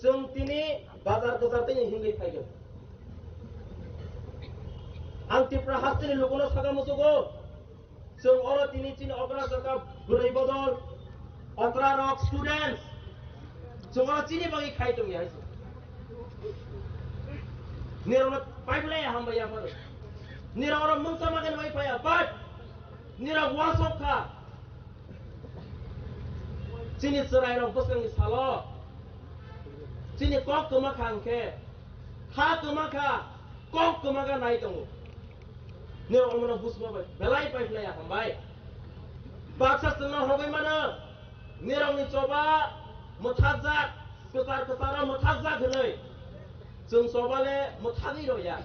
जों दिनै बाजार गोजारते हिंगै फायगोन आं तिप्रा हास्तिनि लुगुनो सागा मुसुगो जों अरो तिनि चिन अग्रा जगा गुरै बदल अग्रा रक स्टुडेन्ट्स जों अरो चिनि बागै खायदों यासो निरावनो पाइपलाय हामबाया फर निरावनो मुंसा मागन वाइफाया बाट निरा वासोखा चिनि सराय रक बसंनि सालो चिनि कक कमा खांखे हा कमा खा कक कमा गा नाय दङ नेर अमना बुसबाय बेलाय पाइपलाय हामबाय बाक्सा संना होबाय मानो नेरावनि चबा मोथाजा कतार कतारा मोथाजा गनै जों चबाले मोथागै रया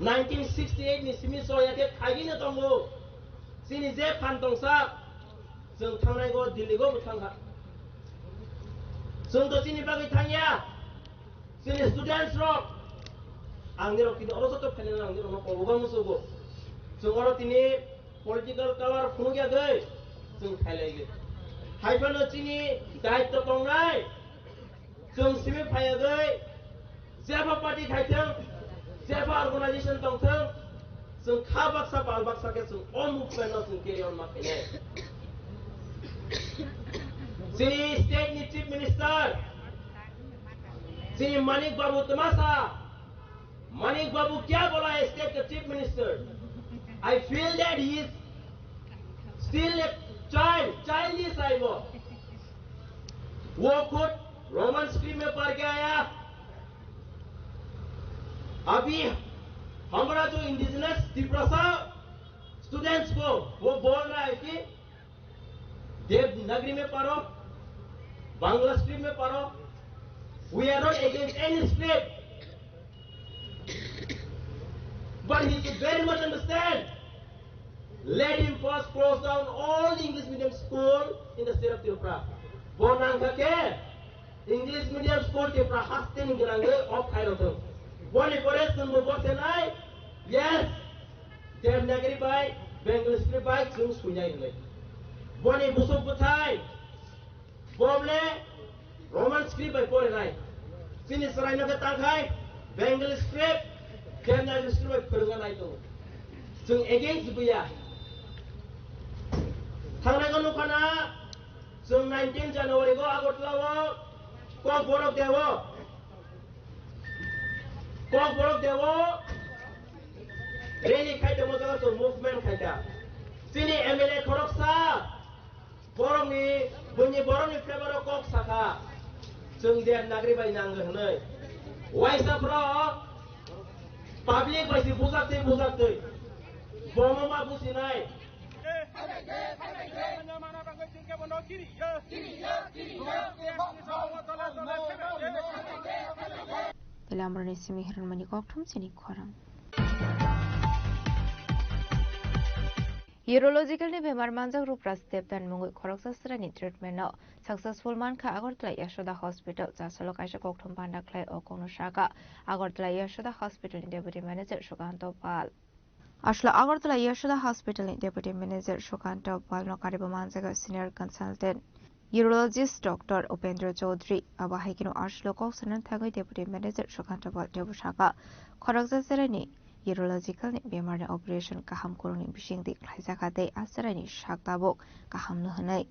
1968 नि सिमि सयाके खागिनो दङो सिनि जे फानदंसा जों थांनायगो दिल्लीगो थांगा जों तो सिनि बागै थांया सिनि स्टुडेन्टस रक आंनि रकिनो अरो जतो फाइनाल आंनि रनो पबगा मुसुगो जों अरो तिनि पलिटिकल कालार खुनुगिया गै जों थाइलायगो हाइफानो चिनि दायित्व दंनाय जों सिमि फाया गै जेफा पार्टी थाइथों जेफा अर्गानाइजेशन दंथों जों खा बाक्सा बाल बाक्सा के जों अल मुभमेन्ट जों केरि अन माखिने सिनि स्टेट नि चीफ मिनिस्टर सिनि मानिक बाबू तमाशा Manik Babu क्या बोला है स्टेट का chief minister I feel that he is still a childish है वो खुद रोमन स्क्रिप्ट में पढ़ के आया अभी हमारा जो इंडिजिनस त्रिपुरा स्टूडेंट्स को वो बोल रहा है कि देवनागरी में पढ़ो बांग्ला स्क्रिप्ट में पढ़ो we are not against any script but he should very much understand let him first close down all the English medium school in the state of Tripura. Bonang kake English medium school Tripura hasten ingrange of Kairotum. Boni forest number bosenai, yes, Devnagari by Bengal script by Zoom Sunyai. Boni busuk butai, Boble, Roman script by Porinai. Finish Rhino Tankai, Bengal script, Devnagari script by Perganai. So against Buya. Tangan nukana, so 19 January go Agotlawo, Kok Borok Devo. Kok Borok Devo, really Kaita Mozato movement Kaita. Sini MLA Koroksa, Boromi, Bunyi Boromi Flavor Kok Saka, Sung Dev Nagri by Nanganoi. Why Sapro? Public by the Buzak, Bomba Businai. Telamrani Simihiran Manikoktum Sini Korang. Urological ne bemar manjak rupra step dan mungui khoroksastrani treatment no successful man kha Agartala Yashoda Hospital jasalo kaisa kokthum pandaklai o kono shaka Agartala Yashoda Hospital deputy manager Shukanto Pal. Ashla Agartala Yashoda Hospital Deputy Manager Shukanto Pal no kariba manjaga senior consultant urologist Dr. Upendra Chaudhary abahikino Ashlo Koksanan Thagai Deputy Manager Shukanto Pal Debushaka Khoroksastrani urological ne bemar ne operation kaham koroni bishing dik khaisaka dei asarani shaktabok kaham no hanai.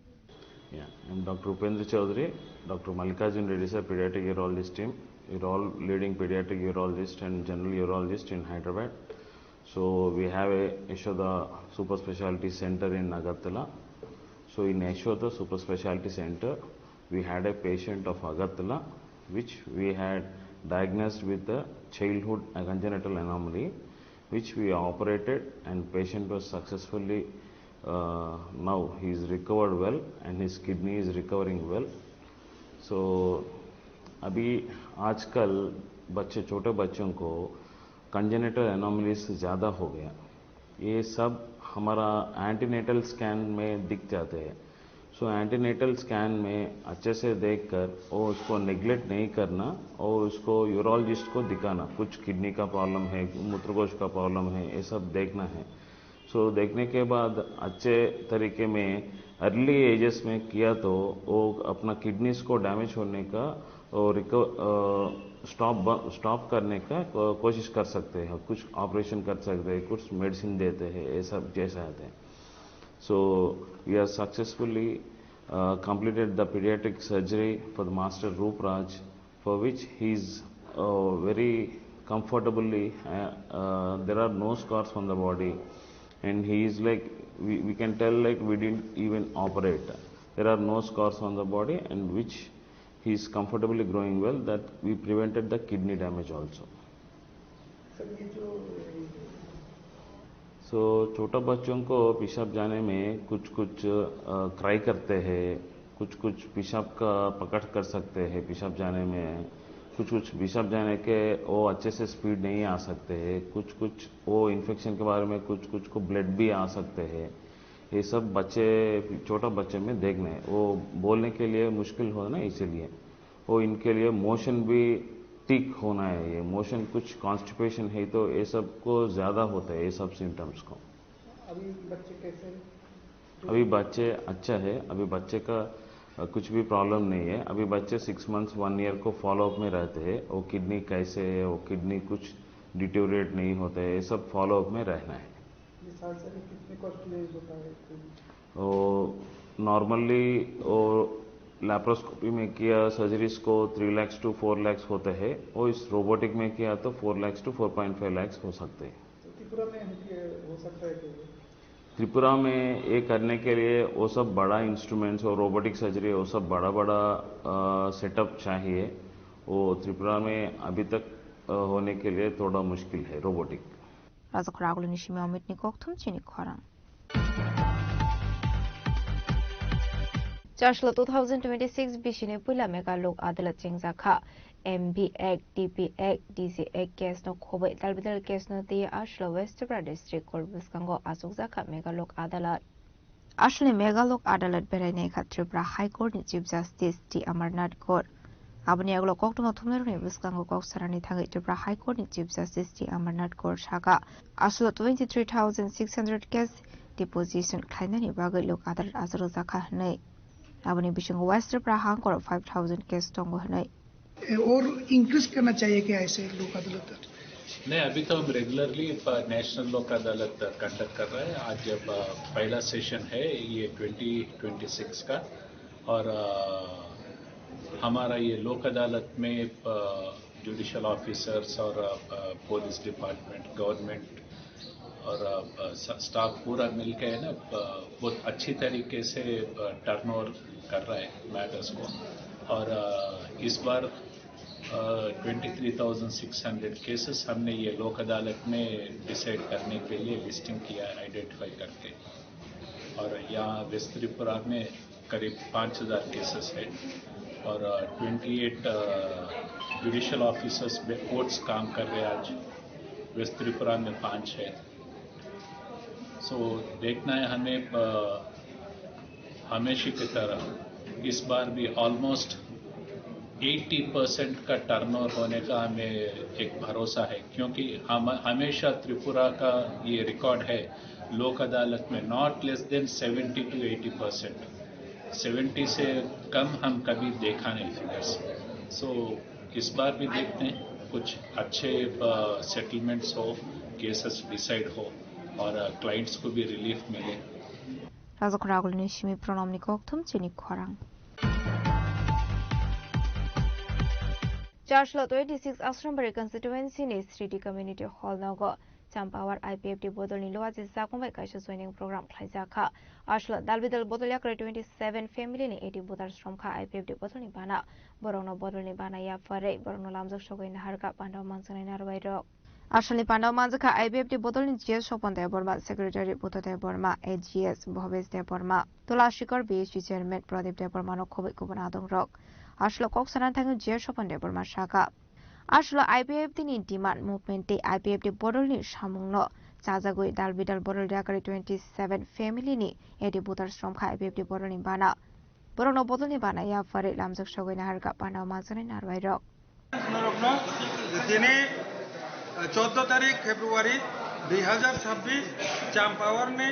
Yeah, I'm Dr. Upendra Chaudhary, Dr. Mallikarjun Reddy sir, pediatric urologist team. We're all leading pediatric urologist and general urologist in Hyderabad. So we have a Yashoda Super Specialty Center in Agartala. So in Yashoda Super Specialty Center, we had a patient of Agartala, which we had diagnosed with a childhood congenital anomaly, which we operated, and patient was successfully now he is recovered well and his kidney is recovering well. So अभी आजकल बच्चे छोटे बच्चों को congenital anomalies ज़्यादा हो गया. ये सब हमारा एंटीनेटल स्कैन में दिख जाते हैं. सो एंटीनेटल स्कैन में अच्छे से देखकर और उसको नेग्लेक्ट नहीं करना और उसको यूरोलॉजिस्ट को दिखाना. कुछ किडनी का प्रॉब्लम है, मूत्रकोश का प्रॉब्लम है, ये सब देखना है. सो देखने के बाद अच्छे तरीके में अर्ली एजेस में किया तो वो अपना किडनीज को डैमेज होने का और स्टॉप करने का कोशिश कर सकते हैं. कुछ ऑपरेशन कर सकते हैं, कुछ मेडिसिन देते हैं, ये सब जैसा आते हैं. So we have successfully completed the pediatric surgery for the master Roop Raj, for which he is very comfortably. There are no scars on the body, and he is like we can tell like we didn't even operate. There are no scars on the body, and which he is comfortably growing well. That we prevented the kidney damage also. सो छोटा बच्चों को पेशाब जाने में कुछ cry करते हैं, कुछ पेशाब का पकड़ कर सकते हैं. पेशाब जाने में कुछ पेशाब जाने के वो अच्छे से स्पीड नहीं आ सकते हैं. कुछ वो इन्फेक्शन के बारे में कुछ को ब्लड भी आ सकते हैं. ये सब बच्चे छोटा बच्चे में देखने वो बोलने के लिए मुश्किल हो ना, इसीलिए वो इनके लिए मोशन भी ठीक होना है. ये मोशन कुछ कॉन्स्टिपेशन है तो ये सब को ज्यादा होता है, ये सब सिम्टम्स को. अभी बच्चे कैसे? अभी बच्चे अच्छा है. अभी बच्चे का कुछ भी प्रॉब्लम नहीं है. अभी बच्चे 6 मंथ्स 1 ईयर को फॉलोअप में रहते हैं. वो किडनी कैसे है, वो किडनी कुछ डिटोरिएट नहीं होता है, ये सब फॉलोअप में रहना है. कितने कॉस्टली होता है? वो नॉर्मली वो लैप्रोस्कोपी में किया सर्जरीज को 3 लाख to 4 लाख होते हैं. और इस रोबोटिक में किया तो 4 लाख to 4.5 लाख हो सकते हैं. त्रिपुरा में हो सकता है? त्रिपुरा में ये करने के लिए वो सब बड़ा इंस्ट्रूमेंट्स और रोबोटिक सर्जरी वो सब बड़ा सेटअप चाहिए. वो त्रिपुरा में अभी तक होने के लिए थोड़ा मुश्किल है robotic. Chashla 2026 bishine pula mega lok adalat chengjakha MB1 DP1 DC1 case ন খবই দালবিদাল কেস ন দিয়ে আসলো ওয়েস্ট ত্রিপুরা ডিস্ট্রিক্ট কোর্ট বিসকাঙ্গ আসুকজাকা মেঘালয় আদালত আসলে মেঘালয় আদালত বেড়াইনে ত্রিপুরা হাইকোর্টনি chief justice T Amarnath Gour aboni aglo koktuma thumneruni biskango koksarani thangi Tripura High Court ni Chief Justice T Amarnath Kaur Shaka aslo 23,600 case deposition khlainani bagai lok adalat azaro zakha hnai aboni bishango West Tripura Hang Court 5,000 case tongo hnai और increase करना चाहिए क्या ऐसे लोक अदालत? नहीं, अभी तो हम रेगुलरली नेशनल लोक अदालत कंडक्ट कर रहे हैं। आज जब पहला सेशन है ये 2026 का और हमारा ये लोक अदालत में जुडिशल ऑफिसर्स और पुलिस डिपार्टमेंट गवर्नमेंट और स्टाफ पूरा मिलके है ना बहुत अच्छी तरीके से टर्नओवर कर रहा है मैटर्स को और इस बार 23,600 केसेस हमने ये लोक अदालत में डिसाइड करने के लिए लिस्टिंग किया आइडेंटिफाई करके और यहाँ वेस्ट त्रिपुरा में करीब 5,000 केसेस है और 28 जुडिशल ऑफिसर्स कोर्ट्स काम कर रहे हैं। आज वेस्ट त्रिपुरा में 5 है। सो देखना है हमें हमेशा की तरह इस बार भी ऑलमोस्ट 80% का टर्नओवर होने का हमें एक भरोसा है क्योंकि हम हमेशा त्रिपुरा का ये रिकॉर्ड है लोक अदालत में नॉट लेस देन 70 to 80%। 70 से कम हम कभी देखा नहीं फिगर्स। सो इस बार भी देखते हैं कुछ अच्छे सेटलमेंट्स हो, केसेस डिसाइड हो और क्लाइंट्स को भी रिलीफ मिले। राजकरागुल निशिमी प्रणमनि कोक्थुम चिनि खरां Charshlo 26 Asrambari constituency ni Sriti community hall nago Champawar IPFT bodol ni loaji sakumbai kaisha joining program khlaijaka Ashlo dalbidal bodol yakre 27 family ni 80 bodar stromkha IPFT bodol ni bana borongno bodol ni bana ya fare borongno lamjak sogoi na harka pandaw mansanai narbai rok Ashli pandaw manjaka IPFT bodol ni GS Sopon de Borma secretary Buto de Borma AGS Bhobesh de Borma Tulashikar BHP chairman Pradip de Borma no khobai kubana dong rok Ashlo koksanan thangu GS Sopon de Borma shaka Ashlo IPFT ni demand movement te IPFT bodol ni samungno chajagoi dalbidal bodol yakare 27 family ni 80 bodar stromkha IPFT bodol ni bana borongno bodol ni bana ya fare lamjak sogoi na harka pandaw mansanai narbai rok दिने 14 तारीख February 2026 चाम्पावर ने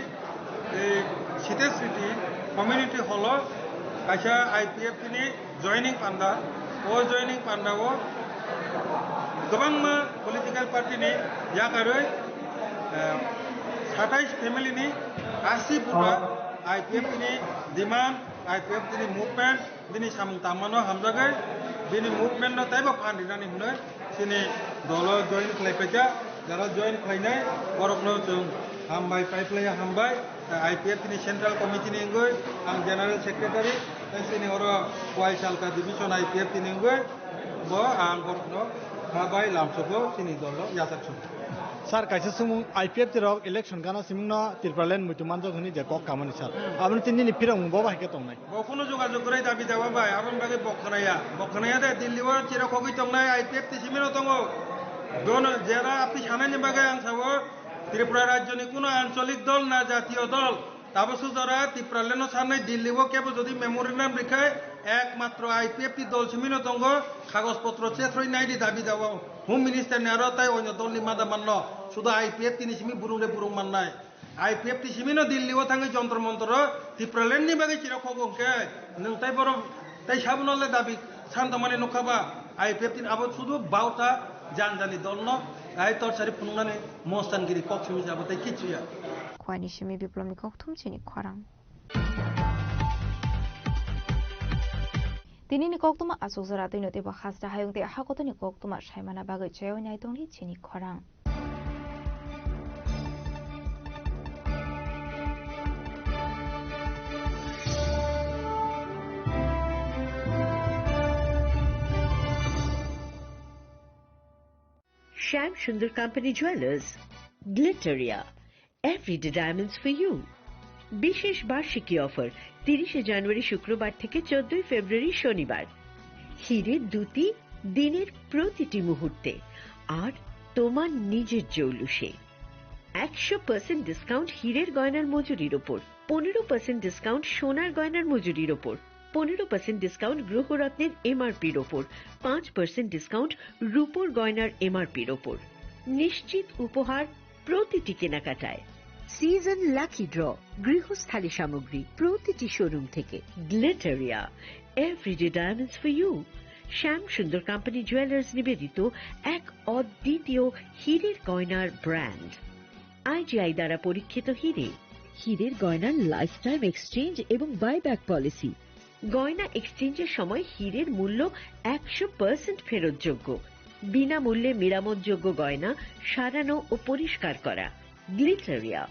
सीते city community hall अच्छा IPFT ने joining पांडा वो joining पांडा वो गोबां political party ने या करे 27 फैमिली ने 80 पुरा IPFT ने डिमांड IPFT ने मूवमेंट दिनी सामंग तामानो हमजागे दिनी मूवमेंट न ताइबा फान्डिनानि हुने सिने दलो जॉइन खालायफैजा जरा जॉइन खालायनाय बरकनो जों हामबाय पाइपलाया हामबाय IPFT नि सेंट्रल कमिटि नि गय आं जनरल सेक्रेटारि सिने अरो वाइसालका डिविजन IPFT नि गय बो आं बरकनो हाबाय लामसको सिनि दलो यासाकसु सर कैसे सुमुं IPFT रॉक इलेक्शन गाना सिमुंगना तिरपालेन मुतुमानजो हनी जे कक कामनि सर आबन तिननि फिरंग बबा हायके तंनाय बखनो जगाजग करे दाबि दावा बाय आबन बागे बखनाया दे दिल्लीवा चिरा खगै तंनाय IPFT सिमिनो तंगो दोन जेरा आपनि सानायनि बागे आं सावो त्रिपुरा राज्यनि कुनो आंचलिक दल ना जातीय दल ताबसु जरा तिरपालेनो सानाय दिल्लीवा केबो जदि मेमोरेंडाम लिखाय एकमात्र IPFT दल सिमिनो तंगो कागजपत्र चेथ्रय नायदि दाबि दावा होम मिनिस्टार ने आरो ताय अन्य दलनि मादा माननो सुदा IPFT नि सिमि बुरुंले बुरुं माननाय IPFT सिमिनो दिल्लीवा थाङै जन्तर मन्तर तिरपालेननि बागे चिरा खगंके नों ताय बर ताय साबनले दाबि सानदमानि नखाबा IPFT आबो सुदु बाउता जानजानि दलनो आय तरसारि फुंनानै मस्तानगिरि कक्षमी जाबोताय किचुया खवानि सिमि बिप्लबनि कक्थुम चिनि खरां Tinini koktuma asukzara tino tiba khasta hayung te hakotoni koktuma shaimana bagai chayo nyai tongli chini khorang. Shyam Sundar Company Jewelers, Glitteria, everyday diamonds for you. বিশেষ বার্ষিকী অফার 30 জানুয়ারি শুক্রবার থেকে 14 ফেব্রুয়ারি শনিবার হিরে দুতি দিনের প্রতিটি মুহূর্তে আর তোমার নিজের জৌলুসে। 100% ডিসকাউন্ট হীরের গয়নার মজুরির ওপর, 15% ডিসকাউন্ট সোনার গয়নার মজুরির ওপর, 15% ডিসকাউন্ট গ্রহরত্নের এমআরপির ওপর, 5% ডিসকাউন্ট রূপোর গয়নার এমআরপির ওপর। নিশ্চিত উপহার প্রতিটি কেনাকাটায়। সিজন লাকি ড্র গৃহস্থালী সামগ্রী প্রতিটি শোরুম থেকে। Glitteria, everyday diamonds for you. Shyam Sundar company jewellers নিবেদিত এক অদ্বিতীয় হীরের গয়নার ব্র্যান্ড। আইজিআই দ্বারা পরীক্ষিত হিরে। হীরের গয়নার লাইফ টাইম এক্সচেঞ্জ এবং বাইব্যাক পলিসি। গয়না এক্সচেঞ্জের সময় হীরের মূল্য 100% ফেরতযোগ্য। বিনামূল্যে মেরামতযোগ্য গয়না সারানো ও পরিষ্কার করা। Glitteria,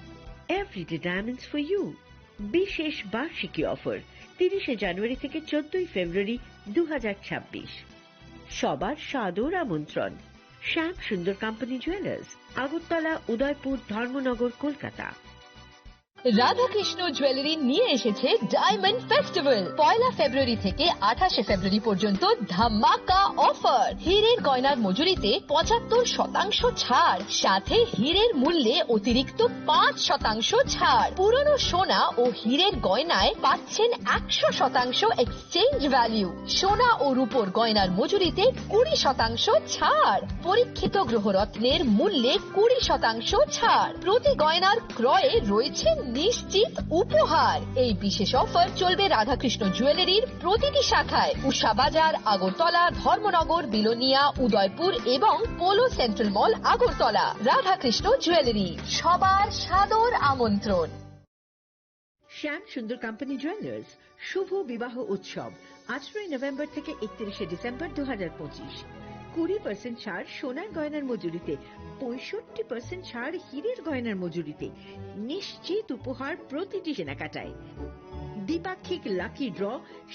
everyday diamonds for you. বিশেষ বার্ষিকী অফার 30 জানুয়ারি থেকে 14 ফেব্রুয়ারি 2026। সবার সাদর আমন্ত্রণ। শ্যাম Sundar company jewellers, Agartala, Udaipur, Dharmanagar, Kolkata. Radhakrishna jewellery নিয়ে এসেছে ডায়মন্ড ফেস্টিভ্যাল। 1 ফেব্রুয়ারি থেকে 28 ফেব্রুয়ারি পর্যন্ত ধামাকা অফার। হীরের গয়নার মজুরিতে 75% ছাড়, সাথে হীরের মূল্যে অতিরিক্ত 5% ছাড়। পুরনো সোনা ও হীরের গয়নায় পাচ্ছেন 100% এক্সচেঞ্জ ভ্যালু। সোনা ও রূপোর গয়নার মজুরিতে 20% ছাড়। পরীক্ষিত গ্রহরত্নের মূল্যে 20% ছাড়। প্রতি গয়নার ক্রয়ে রয়েছে নিশ্চিত উপহার। এই বিশেষ অফার চলবে রাধাকৃষ্ণ জুয়েলারির প্রতিটি শাখায়, উষা বাজার, আগরতলা, ধর্মনগর, বিলোনিয়া, উদয়পুর এবং পোলো সেন্ট্রাল মল, আগরতলা। রাধাকৃষ্ণ জুয়েলারি, সবার সাদর আমন্ত্রণ। শ্যাম সুন্দর কোম্পানি জুয়েলার্স শুভ বিবাহ উৎসব 18 নভেম্বর থেকে 31 ডিসেম্বর 2025। 20% ছাড় সোনার গয়নার মজুরিতে, 65% ছাড় হীরের গয়নার মজুরিতে। নিশ্চিত উপহার প্রতিটি কেনাকাটায়। দ্বিপাক্ষিক লাকি ড্র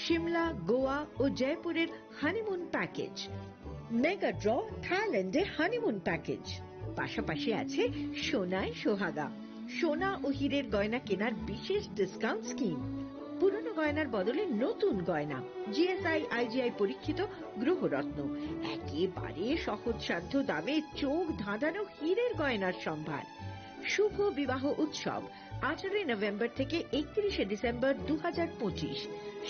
সিমলা, গোয়া ও জয়পুরের হানিমুন প্যাকেজ। মেগা ড্র থাইল্যান্ডে হানিমুন প্যাকেজ। পাশাপাশি আছে সোনায় সোহাগা, সোনা ও হীরের গয়না কেনার বিশেষ ডিসকাউন্ট স্কিম। পুরনো গয়নার বদলে নতুন গয়না, জিএসআই আইজিআই পরীক্ষিত গ্রহরত্ন। একেবারে সহজসাধ্য দামে চোখ ধাঁধানো হীরের গয়নার সম্ভার। শুভ বিবাহ উৎসব 18 নভেম্বর থেকে 31 ডিসেম্বর 2025।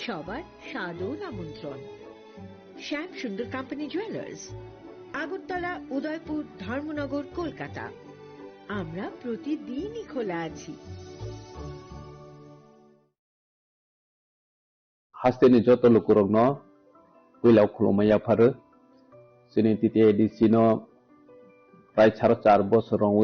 সবার সাদর আমন্ত্রণ। শ্যাম সুন্দর কোম্পানি জুয়েলার্স, আগরতলা, উদয়পুর, ধর্মনগর, কলকাতা। আমরা প্রতিদিনই খোলা আছি। Hasteni joto lukurogno wilau khulumaya pharu sini titi edisino prai 4.5 bosor rong